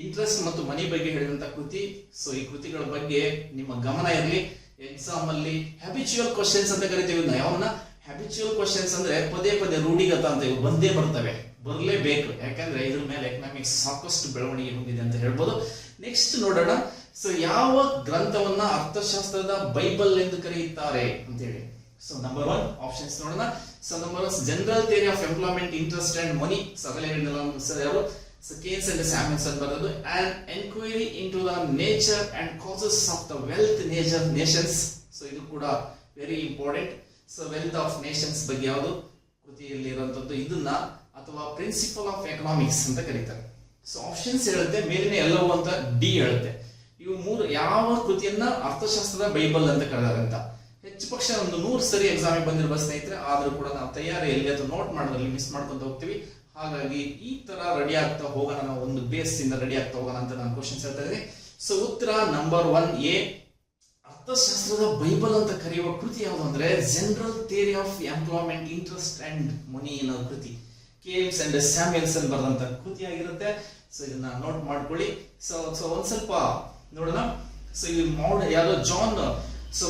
ಇಂಟ್ರೆಸ್ಟ್ ಮತ್ತು ಮನಿ ಬಗ್ಗೆ ಹೇಳಿದಂತ ಕೃತಿ. ಸೊ ಈ ಕೃತಿಗಳ ಬಗ್ಗೆ ನಿಮ್ಮ ಗಮನ ಇರಲಿ. ಎಕ್ಸಾಮ್ ಅಲ್ಲಿ ಹ್ಯಾಬಿಚುಯಲ್ ಕ್ವಶನ್ಸ್ ಅಂತ ಕರಿತೀವಿ. ಯಾವನ್ನ ಹ್ಯಾಬಿಚುಯಲ್ ಕ್ವಶನ್ಸ್ ಅಂದ್ರೆ ಪದೇ ಪದೇ ರೂಢಿಗತ ಅಂತ ಇವು ಬಂದೇ ಬರ್ತವೆ, ಬರಲೇಬೇಕು. ಯಾಕಂದ್ರೆ ಇದ್ರ ಮೇಲೆ ಎಕನಾಮಿಕ್ಸ್ ಸಾಕಷ್ಟು ಬೆಳವಣಿಗೆ ಹೊಂದಿದೆ ಅಂತ ಹೇಳ್ಬೋದು. ನೆಕ್ಸ್ಟ್ ನೋಡೋಣ. ಸೊ ಯಾವ ಗ್ರಂಥವನ್ನ ಅರ್ಥಶಾಸ್ತ್ರದ ಬೈಬಲ್ ಎಂದು ಕರೆಯುತ್ತಾರೆ ಅಂತ ಹೇಳಿ. ಸೊ ನಂಬರ್ 1 ಆಪ್ಷನ್ಸ್ ನೋಡೋಣ. So number 1 general theory of employment, interest and money. ಸಗಲೆ ಯಾರು ಕೇನ್ಸ್ ಅಂಡ್ ಸ್ಯಾಮ್ಯುಲ್ಸನ್ ಬರೆದು an inquiry into the nature and causes of the wealth nations. So ಇದು ಕೂಡ very important. So wealth of nations ಬಗ್ಗೆ ಯಾವುದು ಕೃತಿಯಲ್ಲಿ ಇರುವಂತದ್ದು ಇದನ್ನ ಅಥವಾ ಪ್ರಿನ್ಸಿಪಲ್ ಆಫ್ ಎಕನಾಮಿಕ್ಸ್ ಅಂತ ಕರೀತಾರೆ. ಸೊ ಆಪ್ಷನ್ಸ್ ಹೇಳುತ್ತೆ ಮೇಲಿನ ಎಲ್ಲವೂ ಅಂತ ಡಿ ಹೇಳುತ್ತೆ. ಇವು 3 ಯಾವ ಕೃತಿಯನ್ನ ಅರ್ಥಶಾಸ್ತ್ರದ ಬೈಬಲ್ ಅಂತ ಕರೆದಾರೆ ಅಂತ. ಹೆಚ್ಚು ಪಕ್ಷ ಒಂದು 100 ಸರಿ ಎಕ್ಸಾಮ್ ಬಂದಿರುವ ಸ್ನೇಹಿತರೆ, ಆದ್ರೂ ಕೂಡ ನಾವು ತಯಾರಿಯಲ್ಲಿ ಅಥವಾ ನೋಟ್ ಮಾಡೋದ್ರಲ್ಲಿ ಮಿಸ್ ಮಾಡ್ಕೊಂತ ಹೋಗ್ತೀವಿ. ಹಾಗಾಗಿ ಈ ತರ ರೆಡಿ ಆಗ್ತಾ ಹೋಗೋಣ, ನಾವು ಒಂದು ಬೇಸ್ ಇಂದ ರೆಡಿ ಆಗ್ತಾ ಹೋಗೋಣ ಅಂತ ನಾನು ಕ್ವಶನ್ಸ್ ಹೇಳ್ತಾ ಇದ್ದೀನಿ. ಸೊ ಉತ್ತರ ನಂಬರ್ 1A. ಅರ್ಥಶಾಸ್ತ್ರದ ಬೈಬಲ್ ಅಂತ ಕರೆಯುವ ಕೃತಿ ಯಾವುದು ಅಂದ್ರೆ general theory of employment, interest and ಮನಿ ಅನ್ನೋ ಕೃತಿ. ಕೇನ್ಸ್ ಅಂಡ್ ಸ್ಯಾಮ್ಯುಲ್ಸನ್ ಬರೆದಂತ ಕೃತಿ ಆಗಿರುತ್ತೆ. ಸೊ ಇದನ್ನ ನೋಟ್ ಮಾಡ್ಕೊಳ್ಳಿ. ಸೊ ಒಂದ್ ಸ್ವಲ್ಪ ನೋಡೋಣ. ಸೊ ಇಲ್ಲಿ ಯಾವ್ದೋ ಜಾನ್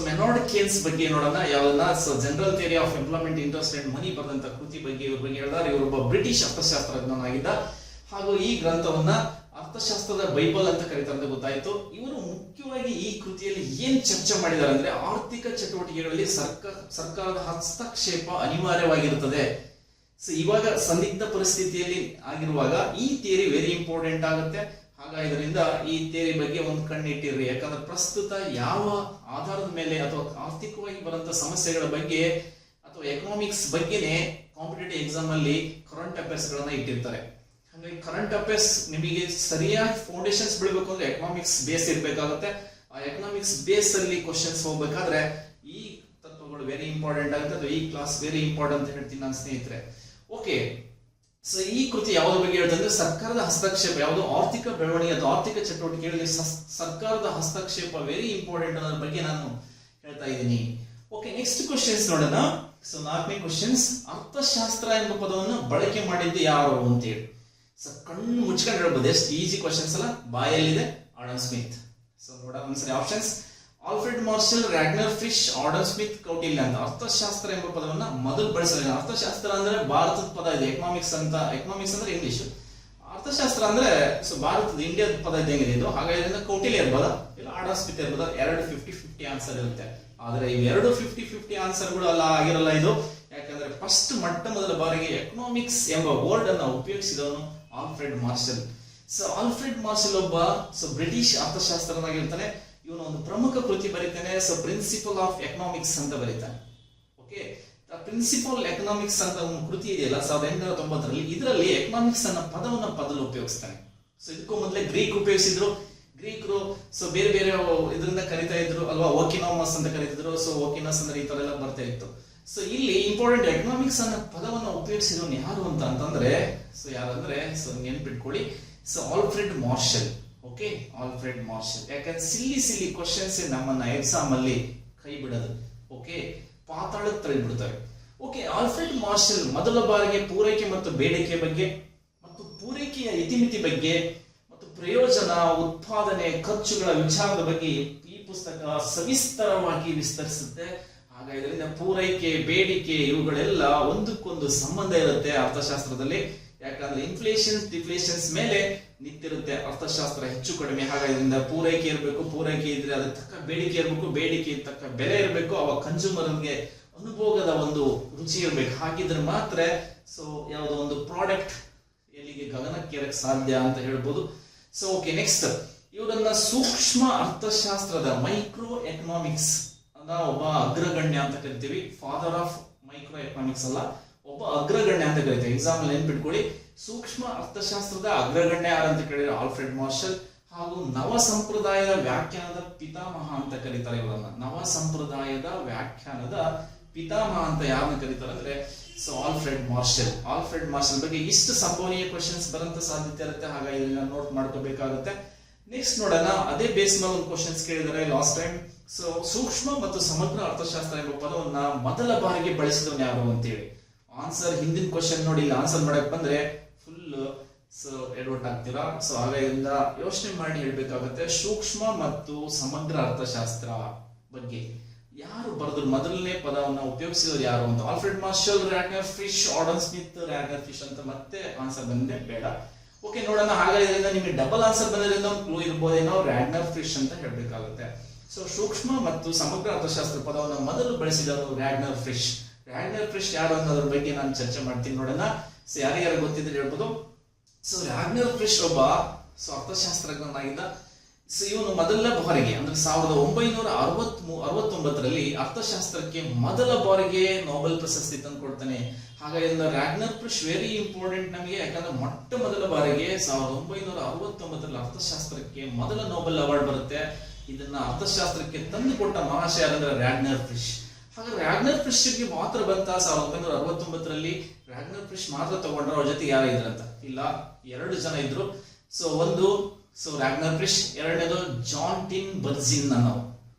ಮೆನಾರ್ಡ್ ಕೇನ್ಸ್ ಬಗ್ಗೆ ನೋಡೋಣ. ಯಾವ್ದನ್ನ so general theory of employment, interest and money ಬರೆದಂತ ಕೃತಿ ಬಗ್ಗೆ ಇವ್ರ ಬಗ್ಗೆ ಹೇಳಿದಾರೆ. ಇವರೊಬ್ಬ ಬ್ರಿಟಿಷ್ ಅರ್ಥಶಾಸ್ತ್ರಜ್ಞನಾಗಿದ್ದ. ಹಾಗೂ ಈ ಗ್ರಂಥವನ್ನ ಅರ್ಥಶಾಸ್ತ್ರದ ಬೈಬಲ್ ಅಂತ ಕರೀತಾರೆ ಅಂತ ಗೊತ್ತಾಯ್ತು. ಇವರು ಮುಖ್ಯವಾಗಿ ಈ ಕೃತಿಯಲ್ಲಿ ಏನ್ ಚರ್ಚೆ ಮಾಡಿದ್ದಾರೆ ಅಂದ್ರೆ ಆರ್ಥಿಕ ಚಟುವಟಿಕೆಗಳಲ್ಲಿ ಸರ್ಕಾರದ ಹಸ್ತಕ್ಷೇಪ ಅನಿವಾರ್ಯವಾಗಿರುತ್ತದೆ. ಸೊ ಇವಾಗ ಸಂದಿಗ್ಧ ಪರಿಸ್ಥಿತಿಯಲ್ಲಿ ಆಗಿರುವಾಗ ಈ ಥಿಯರಿ ವೆರಿ ಇಂಪಾರ್ಟೆಂಟ್ ಆಗುತ್ತೆ. ಹಾಗಾಗಿ ಇದರಿಂದ ಈ ಥಿಯರಿ ಬಗ್ಗೆ ಒಂದು ಕಣ್ಣಿಟ್ಟಿರ್ರಿ. ಯಾಕಂದ್ರೆ ಪ್ರಸ್ತುತ ಯಾವ ಆಧಾರದ ಮೇಲೆ ಅಥವಾ ಆರ್ಥಿಕವಾಗಿ ಬರುವಂತ ಸಮಸ್ಯೆಗಳ ಬಗ್ಗೆ ಅಥವಾ ಎಕನಾಮಿಕ್ಸ್ ಬಗ್ಗೆನೇ ಕಾಂಪಿಟೇಟಿವ್ ಎಕ್ಸಾಮ್ ಅಲ್ಲಿ ಕರೆಂಟ್ ಅಫೇರ್ಸ್ ಗಳನ್ನ ಇಟ್ಟಿರ್ತಾರೆ. ಹಾಗಾಗಿ ಕರೆಂಟ್ ಅಫೇರ್ಸ್ ನಿಮಗೆ ಸರಿಯಾಗಿ ಫೌಂಡೇಶನ್ಸ್ ಬಿಡಬೇಕು ಅಂದ್ರೆ ಎಕನಾಮಿಕ್ಸ್ ಬೇಸ್ ಇರಬೇಕಾಗುತ್ತೆ. ಆ ಎಕನಾಮಿಕ್ಸ್ ಬೇಸ್ ಅಲ್ಲಿ ಕ್ವಶನ್ಸ್ ಹೋಗ್ಬೇಕಾದ್ರೆ ಈ ತತ್ವಗಳು ವೆರಿ ಇಂಪಾರ್ಟೆಂಟ್ ಆಗುತ್ತೆ. ಅದು ಈ ಕ್ಲಾಸ್ ವೆರಿ ಇಂಪಾರ್ಟೆಂಟ್ ಅಂತ ಹೇಳ್ತೀನಿ ನನ್ನ ಸ್ನೇಹಿತರೆ. ಓಕೆ, ಸೊ ಈ ಕೃತಿ ಯಾವುದ್ರ ಬಗ್ಗೆ ಹೇಳ್ತಂದ್ರೆ ಸರ್ಕಾರದ ಹಸ್ತಕ್ಷೇಪ, ಯಾವುದು ಆರ್ಥಿಕ ಬೆಳವಣಿಗೆ ಅಥವಾ ಆರ್ಥಿಕ ಚಟುವಟಿಕೆಗಳಲ್ಲಿ ಸರ್ಕಾರದ ಹಸ್ತಕ್ಷೇಪ ವೆರಿ ಇಂಪಾರ್ಟೆಂಟ್ ಅನ್ನೋದ್ರ ಬಗ್ಗೆ ನಾನು ಹೇಳ್ತಾ ಇದ್ದೀನಿ. ಓಕೆ, ನೆಕ್ಸ್ಟ್ ಕ್ವಶನ್ಸ್ ನೋಡೋಣ. ಸೊ 4ನೇ ಕ್ವಶನ್ಸ್, ಅರ್ಥಶಾಸ್ತ್ರ ಎಂಬ ಪದವನ್ನು ಬಳಕೆ ಮಾಡಿದ್ದು ಯಾರು ಅಂತೇಳಿ. ಸೊ ಕಣ್ಣು ಮುಚ್ಕೊಂಡು ಹೇಳ್ಬೋದು, ಎಷ್ಟು ಈಸಿ ಕ್ವಶನ್ಸ್ ಅಲ್ಲ, ಬಾಯಲ್ಲಿದೆ ಆಡಮ್ ಸ್ಮಿತ್. ಸೊ ನೋಡೋಣ ಒಂದ್ಸರಿ options. Alfred Marshall, Ragnar Frisch, Adam Smith, Kautilya ಅಂತ. ಅರ್ಥಶಾಸ್ತ್ರ ಎಂಬ ಪದವನ್ನ ಮೊದಲು ಬಳಸಿದ. ಅರ್ಥಶಾಸ್ತ್ರ ಅಂದ್ರೆ ಭಾರತದ ಪದ ಇದೆ, ಎಕನಾಮಿಕ್ಸ್ ಅಂತ. ಎಕನಾಮಿಕ್ಸ್ ಅಂದ್ರೆ ಇಂಗ್ಲಿಷ್, ಅರ್ಥಶಾಸ್ತ್ರ ಅಂದ್ರೆ ಸೊ ಭಾರತದ ಇಂಡಿಯಾದ ಪದ ಇದ್ದಂಗೆ ಇದು. ಹಾಗಾಗಿ ಕೌಟಿಲ್ಯ ಇರ್ಬೋದ ಇಲ್ಲ ಆಡಮ್ ಸ್ಮಿತ್ ಇರ್ಬೋದ. 50-50 ಆನ್ಸರ್ ಇರುತ್ತೆ. ಆದ್ರೆ ಇವೆರಡು 50-50 ಆನ್ಸರ್ಗಳು ಅಲ್ಲ, ಆಗಿರಲ್ಲ ಇದು. ಯಾಕಂದ್ರೆ ಫಸ್ಟ್ ಮೊದಲ ಬಾರಿಗೆ ಎಕನಾಮಿಕ್ಸ್ ಎಂಬ ವರ್ಡ್ ಅನ್ನ ಉಪಯೋಗಿಸಿದವನು Alfred Marshall. So Alfred Marshall ಒಬ್ಬ ಬ್ರಿಟಿಷ್ ಅರ್ಥಶಾಸ್ತ್ರನಾಗಿರ್ತಾನೆ. ಇವನು ಒಂದು ಪ್ರಮುಖ ಕೃತಿ ಬರೀತಾನೆ. ಸೊ ಪ್ರಿನ್ಸಿಪಲ್ ಆಫ್ ಎಕನಾಮಿಕ್ಸ್ ಅಂತ ಬರೀತಾನೆ. ಓಕೆ, ಪ್ರಿನ್ಸಿಪಲ್ ಎಕನಾಮಿಕ್ಸ್ ಅಂತ ಒಂದು ಕೃತಿ ಇದೆಯಲ್ಲ 1890ರಲ್ಲಿ, ಇದರಲ್ಲಿ ಎಕನಾಮಿಕ್ಸ್ ಅನ್ನೋ ಪದವನ್ನ ಮೊದಲು ಉಪಯೋಗಿಸ್ತಾನೆ. ಸೊ ಇದಕ್ಕೂ ಮೊದಲೇ ಗ್ರೀಕ್ ಉಪಯೋಗಿಸಿದ್ರು. ಗ್ರೀಕರು ಸೊ ಬೇರೆ ಬೇರೆ ಇದರಿಂದ ಕರಿತಾ ಇದ್ರು ಅಲ್ವಾ, ಓಕಿನಾಮಸ್ ಅಂತ ಕರೀತಿದ್ರು. ಸೊ ಓಕಿನಸ್ ಅಂದ್ರೆ ಈ ತರ ಎಲ್ಲ ಬರ್ತಾ ಇತ್ತು. ಸೊ ಇಲ್ಲಿ ಇಂಪಾರ್ಟೆಂಟ್ ಎಕನಾಮಿಕ್ಸ್ ಅನ್ನೋ ಪದವನ್ನ ಉಪಯೋಗಿಸಿದವನು ಯಾರು ಅಂತಂದ್ರೆ ಸೊ ಯಾರಂದ್ರೆ ಸೊ ನೆನ್ಪಿಟ್ಕೊಳ್ಳಿ, so Alfred marshal. Okay, Alfred marshal. ಯಾಕಂದ್ರೆ ಸಿಲ್ಲಿ ಕ್ವಶನ್ಸ್ ನಮ್ಮನ್ನ ಎಕ್ಸಾಮ್ ಅಲ್ಲಿ ಕೈ ಬಿಡೋದು. ಓಕೆ, ಪಾತಾಳಕ್ಕೆ ತಳ್ಳಿಬಿಡ್ತಾರೆ. ಓಕೆ, ಆಲ್ಫ್ರೆಡ್ ಮಾರ್ಷಲ್ ಮೊದಲ ಬಾರಿಗೆ ಪೂರೈಕೆ ಮತ್ತು ಬೇಡಿಕೆ ಬಗ್ಗೆ ಮತ್ತು ಪೂರೈಕೆಯ ಇತಿಮಿತಿ ಬಗ್ಗೆ ಮತ್ತು ಪ್ರಯೋಜನ, ಉತ್ಪಾದನೆ, ಖರ್ಚುಗಳ ವಿಚಾರದ ಬಗ್ಗೆ ಈ ಪುಸ್ತಕ ಸವಿಸ್ತರವಾಗಿ ವಿಸ್ತರಿಸುತ್ತೆ. ಹಾಗಾಗಿ ಇದರಿಂದ ಪೂರೈಕೆ, ಬೇಡಿಕೆ ಇವುಗಳೆಲ್ಲ ಒಂದಕ್ಕೊಂದು ಸಂಬಂಧ ಇರುತ್ತೆ ಅರ್ಥಶಾಸ್ತ್ರದಲ್ಲಿ. ಯಾಕಂದ್ರೆ ಇನ್ಫ್ಲೇಷನ್ ಡಿಫ್ಲೇಷನ್ಸ್ ಮೇಲೆ ನಿಂತಿರುತ್ತೆ ಅರ್ಥಶಾಸ್ತ್ರ ಹೆಚ್ಚು ಕಡಿಮೆ. ಹಾಗಾಗಿ ಇದರಿಂದ ಪೂರೈಕೆ ಇರಬೇಕು, ಪೂರೈಕೆ ಇದ್ರೆ ಅದಕ್ಕೆ ತಕ್ಕ ಬೇಡಿಕೆ ಇರಬೇಕು, ಬೇಡಿಕೆ ತಕ್ಕ ಬೆಲೆ ಇರಬೇಕು, ಅವಾಗ ಕನ್ಸ್ಯೂಮರ್ಗೆ ಅನುಭೋಗದ ಒಂದು ರುಚಿ ಇರಬೇಕು. ಹಾಗಿದ್ರೆ ಮಾತ್ರ ಸೊ ಯಾವುದೋ ಒಂದು ಪ್ರಾಡಕ್ಟ್ ಎಲ್ಲಿಗೆ ಗಗನಕ್ಕೇರಕ್ಕೆ ಸಾಧ್ಯ ಅಂತ ಹೇಳ್ಬೋದು. ಸೊ ಓಕೆ, ನೆಕ್ಸ್ಟ್ ಇವರನ್ನ ಸೂಕ್ಷ್ಮ ಅರ್ಥಶಾಸ್ತ್ರದ ಮೈಕ್ರೋ ಎಕನಾಮಿಕ್ಸ್ ಒಬ್ಬ ಅಗ್ರಗಣ್ಯ ಅಂತ ಕರಿತೀವಿ. ಫಾದರ್ ಆಫ್ ಮೈಕ್ರೋ ಎಕನಾಮಿಕ್ಸ್ ಅಲ್ಲ, ಒಬ್ಬ ಅಗ್ರಗಣ್ಯ ಅಂತ ಕರಿತೀವಿ. ಎಕ್ಸಾಮ್ ಅಲ್ಲಿ ನೆನ್ಪಿಟ್ಕೊಳ್ಳಿ, ಸೂಕ್ಷ್ಮ ಅರ್ಥಶಾಸ್ತ್ರದ ಅಗ್ರಗಣ್ಯ ಯಾರು ಅಂತ ಕೇಳಿದ್ರೆ ಆಲ್ಫ್ರೆಡ್ ಮಾರ್ಷಲ್. ಹಾಗೂ ನವ ಸಂಪ್ರದಾಯದ ವ್ಯಾಖ್ಯಾನದ ಪಿತಾಮಹ ಅಂತ ಕರೀತಾರೆ ಇವರನ್ನ. ನವ ಸಂಪ್ರದಾಯದ ವ್ಯಾಖ್ಯಾನದ ಪಿತಾಮಹ ಅಂತ ಯಾರನ್ನ ಕರೀತಾರೆ ಅಂದ್ರೆ so Alfred marshal. Alfred marshal ಬಗ್ಗೆ ಇಷ್ಟು ಸಂಭವನೀಯ ಕ್ವಶನ್ಸ್ ಬರಂತ ಸಾಧ್ಯತೆ ಇರುತ್ತೆ. ಹಾಗಾಗಿ ಇದನ್ನ ನೋಟ್ ಮಾಡ್ಕೋಬೇಕಾಗುತ್ತೆ. ನೆಕ್ಸ್ಟ್ ನೋಡೋಣ, ಅದೇ ಬೇಸ್ ಮೇಲೆ ಒಂದು ಕ್ವಶನ್ಸ್ ಕೇಳಿದ್ದಾರೆ ಲಾಸ್ಟ್ ಟೈಮ್. ಸೊ ಸೂಕ್ಷ್ಮ ಮತ್ತು ಸಮಗ್ರ ಅರ್ಥಶಾಸ್ತ್ರ ಎಂಬ ಪದವನ್ನ ಮೊದಲ ಬಾರಿಗೆ ಬಳಸಿದವನು ಯಾರು ಅಂತೇಳಿ. ಆನ್ಸರ್ ಹಿಂದಿನ ಕ್ವಶನ್ ನೋಡಿ, ಇಲ್ಲಿ ಆನ್ಸರ್ ಮಾಡಕ್ ಬಂದ್ರೆ ಫುಲ್ ಸೊ ಎಡವಟ್ ಆಗ್ತೀರಾ. ಸೊ ಹಾಗಾದ್ರಿಂದ ಯೋಚನೆ ಮಾಡಿ ಹೇಳ್ಬೇಕಾಗುತ್ತೆ. ಸೂಕ್ಷ್ಮ ಮತ್ತು ಸಮಗ್ರ ಅರ್ಥಶಾಸ್ತ್ರ ಬಗ್ಗೆ ಯಾರು ಬರೆದ್ರು, ಮೊದಲನೇ ಪದವನ್ನ ಉಪಯೋಗಿಸಿದವರು ಯಾರು ಅಂತ. Alfred Marshall, Ragnar Frisch, Adam Smith, Ragnar Frisch ಅಂತ ಮತ್ತೆ ಆನ್ಸರ್ ಬಂದ್ರೆ ಬೇಡ. ಓಕೆ, ನೋಡೋಣ. ಹಾಗಾದ್ರಿಂದ ನಿಮಗೆ ಡಬಲ್ ಆನ್ಸರ್ ಬಂದ್ರಿಂದ ಒಂದು ಕ್ಲೂ ಇರ್ಬೋದೇನೋ, ರಾಗ್ನರ್ ಫಿಶ್ ಅಂತ ಹೇಳ್ಬೇಕಾಗುತ್ತೆ. ಸೊ ಸೂಕ್ಷ್ಮ ಮತ್ತು ಸಮಗ್ರ ಅರ್ಥಶಾಸ್ತ್ರ ಪದವನ್ನು ಮೊದಲು ಬಳಸಿದವರು ರಾಗ್ನರ್ ಫಿಶ್. ರಾಗ್ನರ್ ಫಿಶ್ ಯಾರು ಅನ್ನೋದ್ರ ಬಗ್ಗೆ ನಾನು ಚರ್ಚೆ ಮಾಡ್ತೀನಿ, ನೋಡೋಣ. ಸೊ ಯಾರ್ಯಾರು ಗೊತ್ತಿದ್ರೆ ಹೇಳ್ಬೋದು. ಸೊ ರಾಗ್ನರ್ ಫಿಶ್ ಒಬ್ಬ ಅರ್ಥಶಾಸ್ತ್ರಜ್ಞನಾಗಿದ್ದ. ಸೊ ಇವನು ಮೊದಲ ಬಾರಿಗೆ ಅಂದ್ರೆ 1969ರಲ್ಲಿ ಅರ್ಥಶಾಸ್ತ್ರಕ್ಕೆ ಮೊದಲ ಬಾರಿಗೆ ನೊಬೆಲ್ ಪ್ರಶಸ್ತಿ ತಂದು ಕೊಡ್ತಾನೆ. ಹಾಗಾಗಿ ರಾಗ್ನರ್ ಫಿಶ್ ವೆರಿ ಇಂಪಾರ್ಟೆಂಟ್ ನಮಗೆ. ಯಾಕಂದ್ರೆ ಮೊದಲ ಬಾರಿಗೆ 1969ರಲ್ಲಿ ಅರ್ಥಶಾಸ್ತ್ರಕ್ಕೆ ಮೊದಲ ನೊಬೆಲ್ ಅವಾರ್ಡ್ ಬರುತ್ತೆ. ಇದನ್ನ ಅರ್ಥಶಾಸ್ತ್ರಕ್ಕೆ ತಂದು ಕೊಟ್ಟ ಮಹಾಶಯ ಅಂದ್ರೆ ರಾಗ್ನರ್ ಫಿಶ್. ಹಾಗಾದ್ರೆ ರಾಗ್ನರ್ ಫಿಶ್ ಗೆ ಮಾತ್ರ ಬಂತ 1969ರಲ್ಲಿ ರಾಗ್ನರ್ ಫಿಶ್ ಮಾತ್ರ ತಗೊಂಡ್ರ, ಅವ್ರ ಜೊತೆ ಯಾರು ಇದ್ರಂತ ಇಲ್ಲ, 2 ಜನ ಇದ್ರು. ಸೊ ಒಂದು ರಾಗ್ನರ್ ಫಿಶ್, ಎರಡನೇದು ಜಾನ್-ಟಿನ್ ಬರ್ಜಿನ್ ಅನ್ನೋ.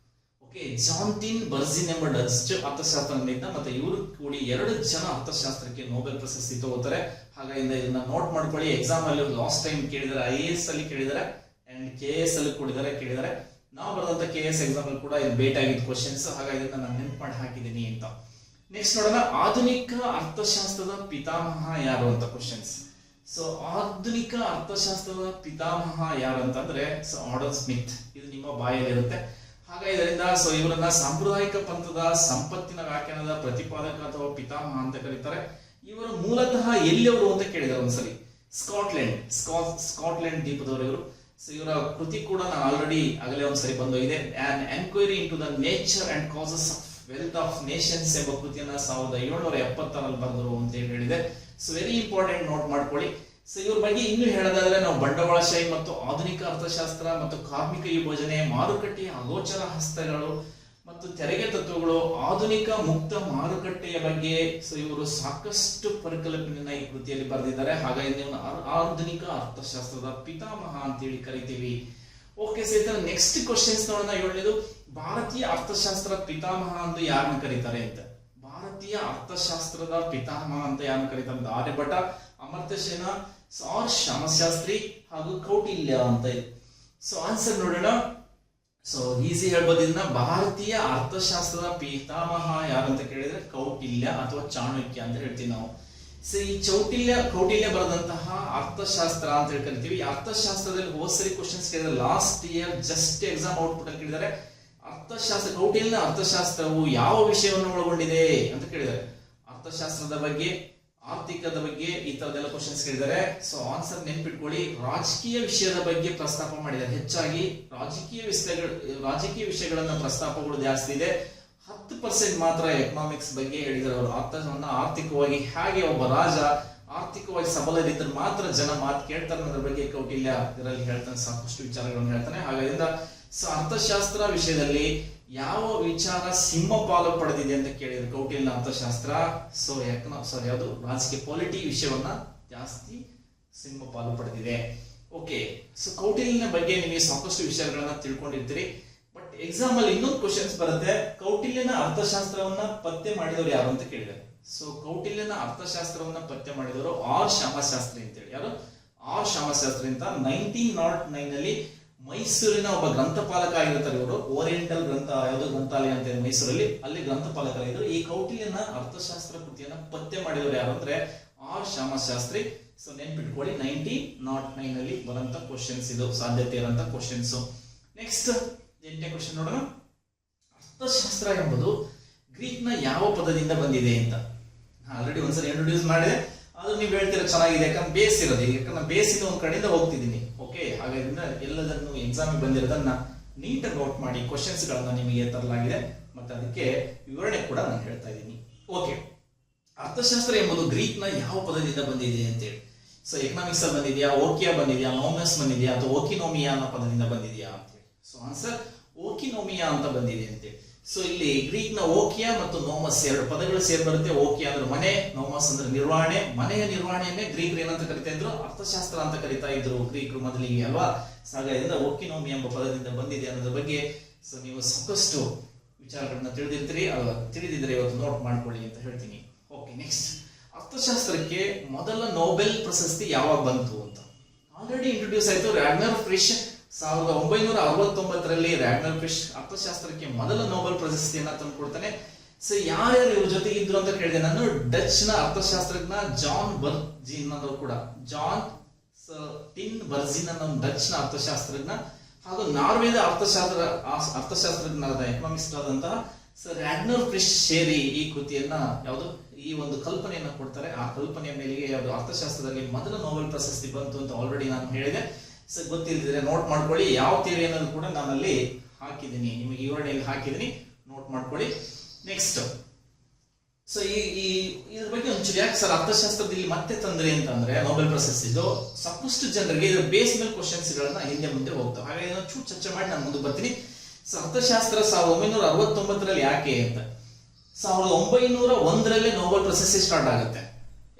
ಓಕೆ, ಜಾನ್-ಟಿನ್ ಬರ್ಜಿನ್ ಎಂಬ ಡಚ್ ಅರ್ಥಶಾಸ್ತ್ರಜ್ಞ. ಮತ್ತೆ ಇವರು ಕೂಡಿ 2 ಜನ ಅರ್ಥಶಾಸ್ತ್ರಕ್ಕೆ ನೊಬೆಲ್ ಪ್ರಶಸ್ತಿ ತಗೋತಾರೆ. ಹಾಗಾಗಿ ಇದನ್ನ ನೋಟ್ ಮಾಡ್ಕೊಳ್ಳಿ. ಎಕ್ಸಾಮ್ ಅಲ್ಲಿ ಲಾಸ್ಟ್ ಟೈಮ್ ಕೇಳಿದರೆ IAS ಅಲ್ಲಿ ಕೇಳಿದರೆ ಅಂಡ್ KS ಅಲ್ಲಿ ಕೇಳಿದರೆ. ನಾವು ಬರೆದಂತ KS ಎಕ್ಸಾಮ್ ಅಲ್ಲಿ ಕೂಡ ಇದು ಬೇಟ್ ಆಗಿದ್ದ ಕ್ವಶನ್ಸ್. ಹಾಗಾಗಿ ಇದನ್ನ ನಾನು ನೆನ್ಪು ಮಾಡಿ ಹಾಕಿದ್ದೀನಿ ಅಂತ. ನೆಕ್ಸ್ಟ್ ನೋಡೋಣ, ಆಧುನಿಕ ಅರ್ಥಶಾಸ್ತ್ರದ ಪಿತಾಮಹ ಯಾರು ಅಂತ ಕ್ವಶನ್ಸ್. ಸೊ ಆಧುನಿಕ ಅರ್ಥಶಾಸ್ತ್ರದ ಪಿತಾಮಹ ಯಾರು ಅಂತಂದ್ರೆ ಸೊ ಆಡಮ್ ಸ್ಮಿತ್. ಇದು ನಿಮ್ಮ ಬಾಯಲ್ಲಿ ಇರುತ್ತೆ. ಹಾಗಾಗಿ ಇದರಿಂದ ಸೊ ಇವರನ್ನ ಸಾಂಪ್ರದಾಯಿಕ ಪಂಥದ ಸಂಪತ್ತಿನ ವ್ಯಾಖ್ಯಾನದ ಪ್ರತಿಪಾದಕ ಅಥವಾ ಪಿತಾಮಹ ಅಂತ ಕರೀತಾರೆ. ಇವರು ಮೂಲತಃ ಎಲ್ಲಿಯವರು ಅಂತ ಕೇಳಿದ್ದಾರೆ ಒಂದ್ಸರಿ. ಸ್ಕಾಟ್ಲೆಂಡ್ ದ್ವೀಪದವರು ಇವರು. ಸೊ ಇವರ ಕೃತಿ ಕೂಡ ನಾನು ಆಲ್ರೆಡಿ ಆಗಲೇ ಒಂದ್ಸರಿ ಬಂದೋಗಿದೆ. An inquiry into the nature and causes of wealth of nations ಎಂಬ ಕೃತಿಯನ್ನ 1770 ಬರೆದರು ಅಂತ ಹೇಳಿದೆ. ಸೊ ವೆರಿ ಇಂಪಾರ್ಟೆಂಟ್, ನೋಟ್ ಮಾಡ್ಕೊಳ್ಳಿ. ಸೊ ಇವ್ರ ಬಗ್ಗೆ ಇನ್ನು ಹೇಳೋದಾದ್ರೆ ನಾವು ಬಂಡವಾಳಶಾಹಿ ಮತ್ತು ಆಧುನಿಕ ಅರ್ಥಶಾಸ್ತ್ರ ಮತ್ತು ಕಾರ್ಮಿಕ ವಿಭಜನೆ, ಮಾರುಕಟ್ಟೆಯ ಅಗೋಚರ ಹಸ್ತಗಳು ಮತ್ತು ತೆರಿಗೆ ತತ್ವಗಳು, ಆಧುನಿಕ ಮುಕ್ತ ಮಾರುಕಟ್ಟೆಯ ಬಗ್ಗೆ ಸೊ ಇವರು ಸಾಕಷ್ಟು ಪರಿಕಲ್ಪನೆಯನ್ನ ಈ ಕೃತಿಯಲ್ಲಿ ಬರೆದಿದ್ದಾರೆ. ಹಾಗಾಗಿ ನೀವು ಆಧುನಿಕ ಅರ್ಥಶಾಸ್ತ್ರದ ಪಿತಾಮಹ ಅಂತೇಳಿ ಕರಿತೀವಿ. ಓಕೆ ಸರ್, ನೆಕ್ಸ್ಟ್ ಕ್ವಶನ್ಸ್ ನೋಡೋಣ. 7ನೇದು, ಭಾರತೀಯ ಅರ್ಥಶಾಸ್ತ್ರ ಪಿತಾಮಹ ಅಂತ ಯಾರನ್ನ ಕರೀತಾರೆ ಅಂತ. ಭಾರತೀಯ ಅರ್ಥಶಾಸ್ತ್ರದ ಪಿತಾಮಹ ಅಂತ ಯಾರನ್ನ ಕರೀತಾರೆ ಅಂತ ಆರ್ಯಭಟ, ಅಮರ್ತ್ಯ ಸೇನ, ಆರ್ ಶ್ಯಾಮಶಾಸ್ತ್ರಿ ಹಾಗೂ ಕೌಟಿಲ್ಯ ಅಂತ ಇದೆ. ಸೊ ಆನ್ಸರ್ ನೋಡೋಣ. ಸೊ ಈಸಿ ಹೇಳ್ಬೋದು ಇದನ್ನ. ಭಾರತೀಯ ಅರ್ಥಶಾಸ್ತ್ರದ ಪಿತಾಮಹ ಯಾರಂತ ಕೇಳಿದ್ರೆ ಕೌಟಿಲ್ಯ ಅಥವಾ ಚಾಣಕ್ಯ ಅಂತ ಹೇಳ್ತೀವಿ ನಾವು. ಸೊ ಈ ಕೌಟಿಲ್ಯ ಬರೆದಂತಹ ಅರ್ಥಶಾಸ್ತ್ರ ಅಂತ ಹೇಳಿ ಕರಿತೀವಿ. ಅರ್ಥಶಾಸ್ತ್ರದಲ್ಲಿ ಹೋದ್ಸರಿ ಕ್ವಶನ್ಸ್ ಕೇಳಿದ್ರೆ last year just exam output ಅಲ್ಲಿ ಕೇಳಿದ್ದಾರೆ, ಅರ್ಥಶಾಸ್ತ್ರ ಕೌಟಿಲ್ಯ ಅರ್ಥಶಾಸ್ತ್ರವು ಯಾವ ವಿಷಯವನ್ನು ಒಳಗೊಂಡಿದೆ ಅಂತ ಕೇಳಿದ್ದಾರೆ. ಅರ್ಥಶಾಸ್ತ್ರದ ಬಗ್ಗೆ, ಆರ್ಥಿಕದ ಬಗ್ಗೆ ಈ ತರದೆಲ್ಲ ಕ್ವಶನ್ಸ್ ಕೇಳಿದ್ದಾರೆ. ಸೊ ಆನ್ಸರ್ ನೆನ್ಪಿಟ್ಕೊಳ್ಳಿ, ರಾಜಕೀಯ ವಿಷಯದ ಬಗ್ಗೆ ಪ್ರಸ್ತಾಪ ಮಾಡಿದ್ದಾರೆ. ಹೆಚ್ಚಾಗಿ ರಾಜಕೀಯ ವಿಷಯಗಳನ್ನ ಪ್ರಸ್ತಾಪಗಳು ಜಾಸ್ತಿ ಇದೆ. 10% ಮಾತ್ರ ಎಕನಾಮಿಕ್ಸ್ ಬಗ್ಗೆ ಹೇಳಿದ್ದಾರೆ. ಅವರು ಅರ್ಥವನ್ನ ಆರ್ಥಿಕವಾಗಿ ಹೇಗೆ ಒಬ್ಬ ರಾಜ ಆರ್ಥಿಕವಾಗಿ ಸಬಲರಿದ್ದರೆ ಮಾತ್ರ ಜನ ಮಾತು ಕೇಳ್ತಾರೆ ಅನ್ನೋದ್ರ ಬಗ್ಗೆ ಕೌಟಿಲ್ಯ ಇದರಲ್ಲಿ ಹೇಳ್ತಾನೆ, ಸಾಕಷ್ಟು ವಿಚಾರಗಳನ್ನು ಹೇಳ್ತಾನೆ. ಹಾಗಾದ್ರಿಂದ ಅರ್ಥಶಾಸ್ತ್ರ ವಿಷಯದಲ್ಲಿ ಯಾವ ವಿಚಾರ ಸಿಂಹಪಾಲು ಪಡೆದಿದೆ ಅಂತ ಕೇಳಿದ್ರೆ ಕೌಟಿಲ್ಯ ಅರ್ಥಶಾಸ್ತ್ರ. ಸೊ ಯಾವುದು ರಾಜಕೀಯ ಪಾಲಿಟಿ ವಿಷಯವನ್ನ ಜಾಸ್ತಿ ಸಿಂಹಪಾಲು ಪಡೆದಿದೆ. ಓಕೆ, ಸೊ ಕೌಟಿಲ್ಯನ ಬಗ್ಗೆ ನಿಮಗೆ ಸಾಕಷ್ಟು ವಿಷಯಗಳನ್ನ ತಿಳ್ಕೊಂಡಿರ್ತೀರಿ. ಬಟ್ ಎಕ್ಸಾಮ್ ಅಲ್ಲಿ ಇನ್ನೊಂದು ಕ್ವಶನ್ಸ್ ಬರುತ್ತೆ, ಕೌಟಿಲ್ಯನ ಅರ್ಥಶಾಸ್ತ್ರವನ್ನ ಪತ್ತೆ ಮಾಡಿದವರು ಯಾರು ಅಂತ ಕೇಳಿದ್ದಾರೆ. ಸೊ ಕೌಟಿಲ್ಯನ ಅರ್ಥಶಾಸ್ತ್ರವನ್ನ ಪತ್ತೆ ಮಾಡಿದವರು ಆರ್ ಶ್ಯಾಮಶಾಸ್ತ್ರಿ ಅಂತ ಹೇಳಿ. ಯಾರು? ಆರ್ ಶ್ಯಾಮಶಾಸ್ತ್ರಿ ಅಂತ 1909 ನಲ್ಲಿ ಮೈಸೂರಿನ ಒಬ್ಬ ಗ್ರಂಥಪಾಲಕ ಆಗಿರ್ತಾರೆ ಇವರು. ಓರಿಯೆಂಟಲ್ ಯಾವುದು ಗ್ರಂಥಾಲಯ ಅಂತ ಇದೆ ಮೈಸೂರಲ್ಲಿ, ಅಲ್ಲಿ ಗ್ರಂಥಪಾಲಕರಾಗಿದ್ರು. ಈ ಕೌಟಿಲ್ಯನ ಅರ್ಥಶಾಸ್ತ್ರ ಕೃತಿಯನ್ನ ಪತ್ತೆ ಮಾಡಿದವರು ಯಾರು ಅಂದ್ರೆ ಆರ್ ಶ್ಯಾಮಶಾಸ್ತ್ರಿ. ಸೊ ನೆನ್ಪಿಟ್ಕೊಳ್ಳಿ, 1909 ನಲ್ಲಿ ಬರಂತ ಕ್ವಶನ್ಸ್ ಇದು, ಸಾಧ್ಯತೆ ಇರೋಂತ ಕ್ವಶನ್ಸ್. ನೆಕ್ಸ್ಟ್ 8ನೇ ಕ್ವಶನ್ ನೋಡೋಣ. ಅರ್ಥಶಾಸ್ತ್ರ ಎಂಬುದು ಗ್ರೀಕ್ ನ ಯಾವ ಪದದಿಂದ ಬಂದಿದೆ ಅಂತ ಆಲ್ರೆಡಿ ಒಂದ್ಸರಿ ಇಂಟ್ರೊಡ್ಯೂಸ್ ಮಾಡಿದೆ. ಅದು ನೀವು ಹೇಳ್ತೀರಾ ಚೆನ್ನಾಗಿದೆ, ಯಾಕಂದ್ರೆ ಬೇಸ್ ಇರೋದು. ಯಾಕಂದ್ರೆ ಬೇಸಿನ ಒಂದ್ ಕಡೆಯಿಂದ ಹೋಗ್ತಿದ್ದೀನಿ. ಓಕೆ, ಹಾಗಾದ್ರಿಂದ ಎಲ್ಲದನ್ನು ಎಕ್ಸಾಮ್ ಬಂದಿರೋದನ್ನ ನೀಟಾಗಿ ನೋಟ್ ಮಾಡಿ. ಕ್ವಶನ್ಸ್ ಗಳನ್ನ ನಿಮಗೆ ತರಲಾಗಿದೆ ಮತ್ತೆ ಅದಕ್ಕೆ ವಿವರಣೆ ಕೂಡ ನಾನು ಹೇಳ್ತಾ ಇದ್ದೀನಿ. ಓಕೆ, ಅರ್ಥಶಾಸ್ತ್ರ ಎಂಬುದು ಗ್ರೀಕ್ ನ ಯಾವ ಪದದಿಂದ ಬಂದಿದೆ ಅಂತೇಳಿ. ಸೊ ಎಕನಾಮಿಕ್ಸ್ ಅಲ್ಲಿ ಬಂದಿದೆಯಾ, ಓಕಿಯಾ ಬಂದಿದೆಯಾ, ನೋಮಸ್ ಬಂದಿದೆಯಾ ಅಥವಾ ಓಕಿನೋಮಿಯಾ ಅನ್ನೋ ಪದದಿಂದ ಬಂದಿದೆಯಾ ಅಂತೇಳಿ. ಸೊ ಆನ್ಸರ್ ಓಕಿನೋಮಿಯಾ ಅಂತ ಬಂದಿದೆ ಅಂತೇಳಿ. ಸೊ ಇಲ್ಲಿ ಗ್ರೀಕ್ ನ ಓಕಿಯಾ ಮತ್ತು ನೋಮಸ್ ಎರಡು ಪದಗಳು ಸೇರಿ ಬರುತ್ತೆ. ಓಕಿಯಾ ಅಂದ್ರೆ ಮನೆ, ನೋಮಸ್ ಅಂದ್ರೆ ನಿರ್ವಹಣೆ. ಮನೆಯ ನಿರ್ವಹಣೆಯನ್ನೇ ಗ್ರೀಕರು ಏನಂತ ಕರಿತಾ ಇದ್ರು? ಅರ್ಥಶಾಸ್ತ್ರ ಅಂತ ಕರಿತಾ ಇದ್ರು ಗ್ರೀಕರು ಮೊದಲಿಗೆ ಅಲ್ವಾ. ಹಾಗಾದ್ರಿಂದ ಓಕಿನೋಮಿ ಎಂಬ ಪದದಿಂದ ಬಂದಿದೆ ಅನ್ನೋದ್ರ ಬಗ್ಗೆ ಸೊ ನೀವು ಸಾಕಷ್ಟು ವಿಚಾರಗಳನ್ನ ತಿಳಿದಿರ್ತೀರಿ. ತಿಳಿದಿದ್ರೆ ಇವತ್ತು ನೋಟ್ ಮಾಡ್ಕೊಳ್ಳಿ ಅಂತ ಹೇಳ್ತೀನಿ. ಓಕೆ, ನೆಕ್ಸ್ಟ್ ಅರ್ಥಶಾಸ್ತ್ರಕ್ಕೆ ಮೊದಲ ನೊಬೆಲ್ ಪ್ರಶಸ್ತಿ ಯಾವಾಗ ಬಂತು ಅಂತ ಆಲ್ರೆಡಿ ಇಂಟ್ರೊಡ್ಯೂಸ್ ಆಯ್ತು. ರಾಗ್ನರ್ ಫ್ರಿಶ್ 1969ರಲ್ಲಿ ರಾಗ್ನರ್ ಫ್ರಿಶ್ ಅರ್ಥಶಾಸ್ತ್ರಕ್ಕೆ ಮೊದಲ ನೊಬೆಲ್ ಪ್ರಶಸ್ತಿಯನ್ನ ತಂದುಕೊಡ್ತಾನೆ. ಸೊ ಯಾರ್ಯಾರು ಇವ್ರ ಜೊತೆ ಇದ್ರು ಅಂತ ಕೇಳಿದೆ ನಾನು. ಡಚ್ ನ ಅರ್ಥಶಾಸ್ತ್ರಜ್ಞ ಜಾನ್ ಬರ್ಜಿನ್ ಅನ್ನೋರು ಕೂಡ, ಜಾನ್ ಟಿನ್ ಬರ್ಜಿನ್ ಅನ್ನೋ ಡಚ್ ನ ಅರ್ಥಶಾಸ್ತ್ರಜ್ಞ, ಹಾಗೂ ನಾರ್ವೇದ ಅರ್ಥಶಾಸ್ತ್ರಜ್ಞರಾದ ಎಕನಾಮಿಸ್ಟ್ ಆದಂತಹ ಸರ್ ರಾಗ್ನರ್ ಫ್ರಿಶ್ ಸೇರಿ ಈ ಕೃತಿಯನ್ನ ಯಾವುದು ಈ ಒಂದು ಕಲ್ಪನೆಯನ್ನ ಕೊಡ್ತಾರೆ. ಆ ಕಲ್ಪನೆಯ ಮೇಲೆಗೆ ಯಾವುದು ಅರ್ಥಶಾಸ್ತ್ರದಲ್ಲಿ ಮೊದಲ ನೊಬೆಲ್ ಪ್ರಶಸ್ತಿ ಬಂತು ಅಂತ ಆಲ್ರೆಡಿ ನಾನು ಹೇಳಿದೆ. ಸೊ ಗೊತ್ತಿಲ್ಲದಿದ್ರೆ ನೋಟ್ ಮಾಡ್ಕೊಳ್ಳಿ. ಯಾವ ಥಿಯರಿ ಅನ್ನೋದು ಕೂಡ ನಾನಲ್ಲಿ ಹಾಕಿದ್ದೀನಿ, ನಿಮಗೆ ವಿವರಣೆಯಲ್ಲಿ ಹಾಕಿದ್ದೀನಿ, ನೋಟ್ ಮಾಡ್ಕೊಳ್ಳಿ. ನೆಕ್ಸ್ಟ್ ಸೊ ಇದ್ರ ಬಗ್ಗೆ ಒಂಚೂರು ಯಾಕೆ ಸರ್ ಅರ್ಥಶಾಸ್ತ್ರದಲ್ಲಿ ಮತ್ತೆ ತಂದ್ರೆ ಅಂತಂದ್ರೆ ನೊಬೆಲ್ ಪ್ರಶಸ್ತಿದು ಸಾಕಷ್ಟು ಜನರಿಗೆ ಇದರ ಬೇಸ್ ಮೇಲೆ ಕ್ವಶನ್ಸ್ ಗಳನ್ನ ಹಿಂದೆ ಮುಂದೆ ಹೋಗ್ತಾವೆ. ಹಾಗಾಗಿ ಚೂರು ಚರ್ಚೆ ಮಾಡಿ ನಾನು ಮುಂದೆ ಬರ್ತೀನಿ. ಸೊ ಅರ್ಥಶಾಸ್ತ್ರ 1969ರಲ್ಲಿ ಯಾಕೆ ಅಂತ. 1901ರಲ್ಲಿ ನೊಬೆಲ್ ಪ್ರಶಸ್ತಿ ಸ್ಟಾರ್ಟ್ ಆಗುತ್ತೆ.